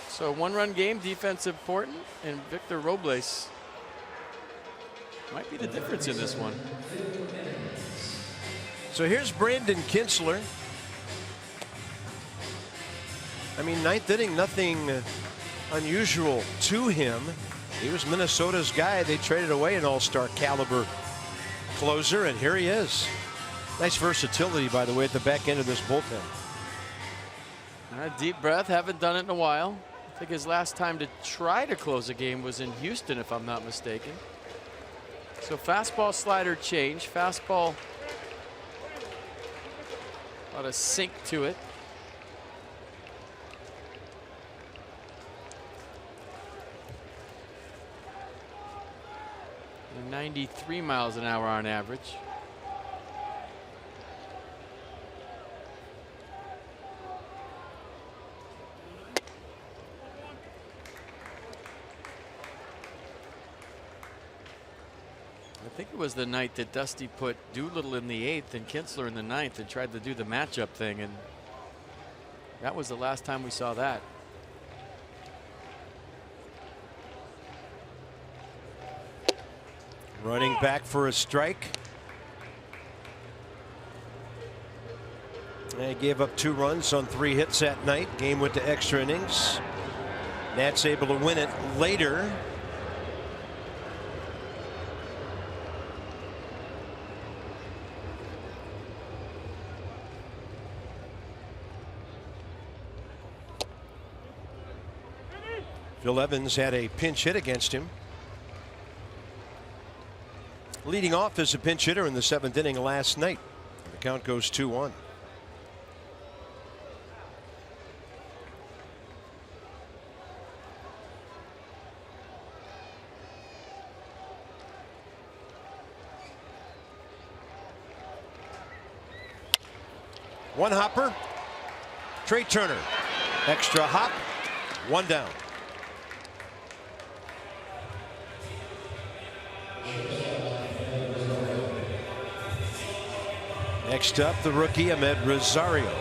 So 1-run game, defense important, and Victor Robles might be the difference in this one. So here's Brandon Kinsler. I mean, 9th inning, nothing unusual to him. He was Minnesota's guy. They traded away an all-star caliber closer, and here he is. Nice versatility, by the way, at the back end of this bullpen. Deep breath, haven't done it in a while. I think his last time to try to close a game was in Houston, if I'm not mistaken. So fastball, slider change. Fastball, a lot of sink to it. And 93 miles an hour on average. I think it was the night that Dusty put Doolittle in the 8th and Kinsler in the 9th and tried to do the matchup thing, and that was the last time we saw that. Running back for a strike. They gave up 2 runs on 3 hits that night. Game went to extra innings. Nats able to win it later. Phil Evans had a pinch hit against him. Leading off as a pinch hitter in the 7th inning last night. The count goes 2-1. One hopper. Trey Turner. Extra hop. 1 down. Next up, the rookie Ahmed Rosario.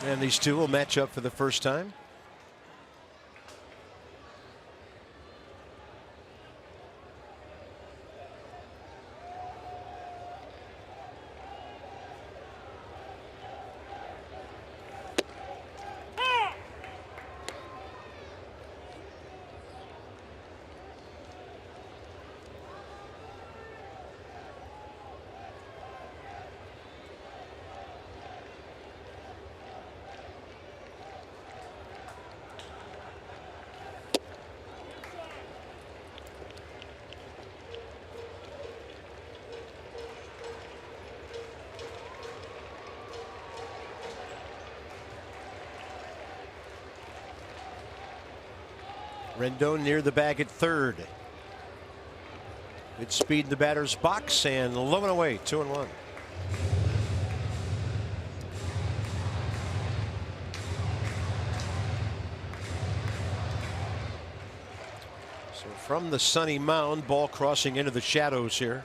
And these two will match up for the first time. Rendon near the bag at third. Good speed in the batter's box and low and away, 2-1. So from the sunny mound, ball crossing into the shadows here.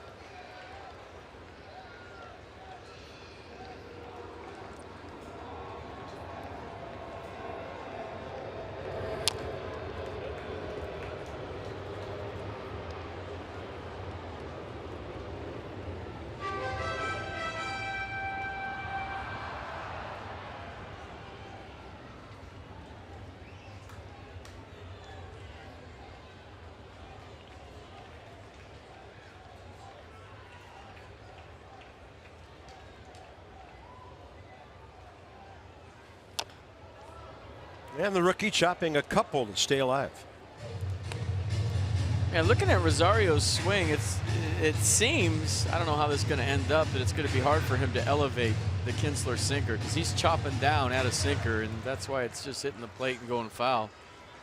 And the rookie chopping a couple to stay alive. And looking at Rosario's swing, it seems, I don't know how this is going to end up, that it's going to be hard for him to elevate the Kinsler sinker, because he's chopping down at a sinker, and that's why it's just hitting the plate and going foul.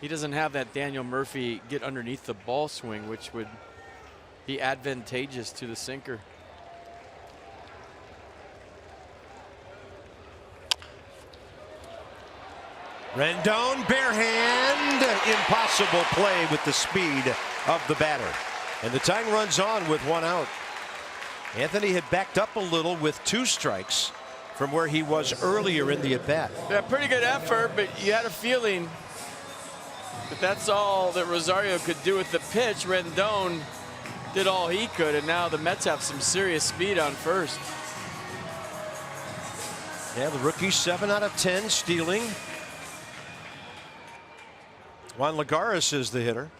He doesn't have that Daniel Murphy get underneath the ball swing, which would be advantageous to the sinker. Rendon, bare hand, impossible play with the speed of the batter. And the tying runs on with 1 out. Anthony had backed up a little with 2 strikes from where he was earlier in the at-bat. Yeah, pretty good effort, but you had a feeling that that's all that Rosario could do with the pitch. Rendon did all he could, and now the Mets have some serious speed on first. Yeah, the rookie 7 out of 10 stealing. Juan Lagares is the hitter.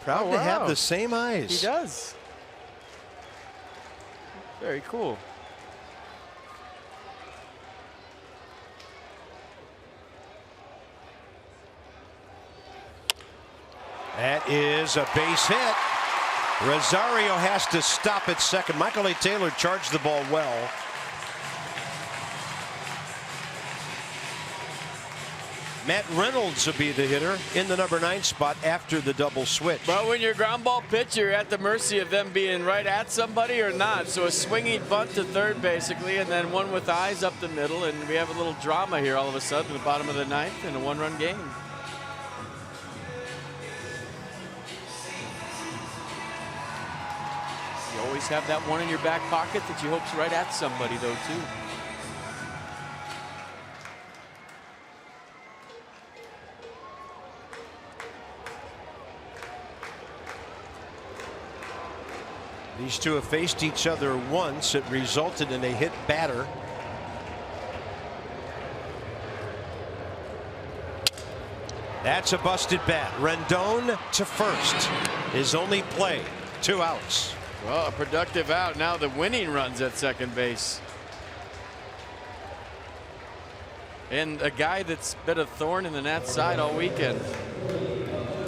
Proud to have the same eyes. He does. Very cool. That is a base hit. Rosario has to stop at second. Michael A. Taylor charged the ball well. Matt Reynolds will be the hitter in the number 9 spot after the double switch. But when you're a ground ball pitcher, you're at the mercy of them being right at somebody or not. So a swinging bunt to third, basically, and then one with eyes up the middle, and we have a little drama here all of a sudden at the bottom of the 9th in a 1-run game. You always have that one in your back pocket that you hope's right at somebody, though, too. These two have faced each other once. It resulted in a hit batter. That's a busted bat. Rendon to first. His only play. 2 outs. Well, a productive out. Now the winning runs at second base. And a guy that's been a thorn in the Nats side all weekend.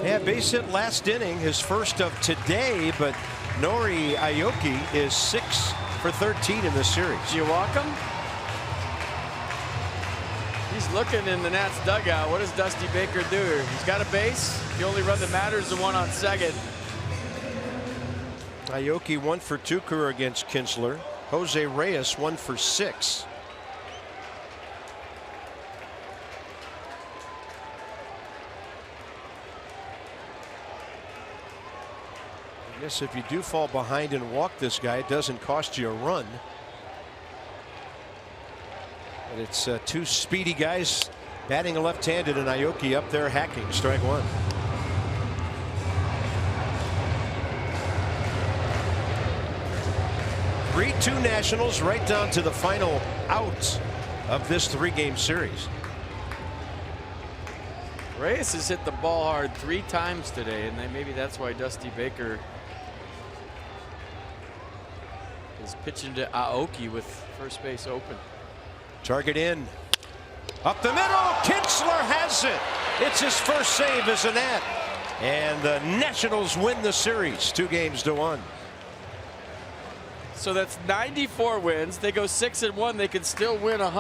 Yeah, base hit last inning, his first of today, but Nori Aoki is 6 for 13 in the series. Do you walk him? He's looking in the Nats dugout. What does Dusty Baker do? He's got a base. The only run that matters is the one on second. Aoki 1 for 2 career against Kinsler. Jose Reyes 1 for 6. I guess if you do fall behind and walk this guy, it doesn't cost you a run. But it's 2 speedy guys batting left-handed, and Aoki up there hacking. Strike 1. Three-two Nationals right down to the final out of this 3-game series. Reyes has hit the ball hard 3 times today, and maybe that's why Dusty Baker is pitching to Aoki with first base open. Target in. Up the middle. Kinsler has it. It's his first save as a Nat. And the Nationals win the series 2-1. So that's 94 wins. They go 6-1. They can still win 100.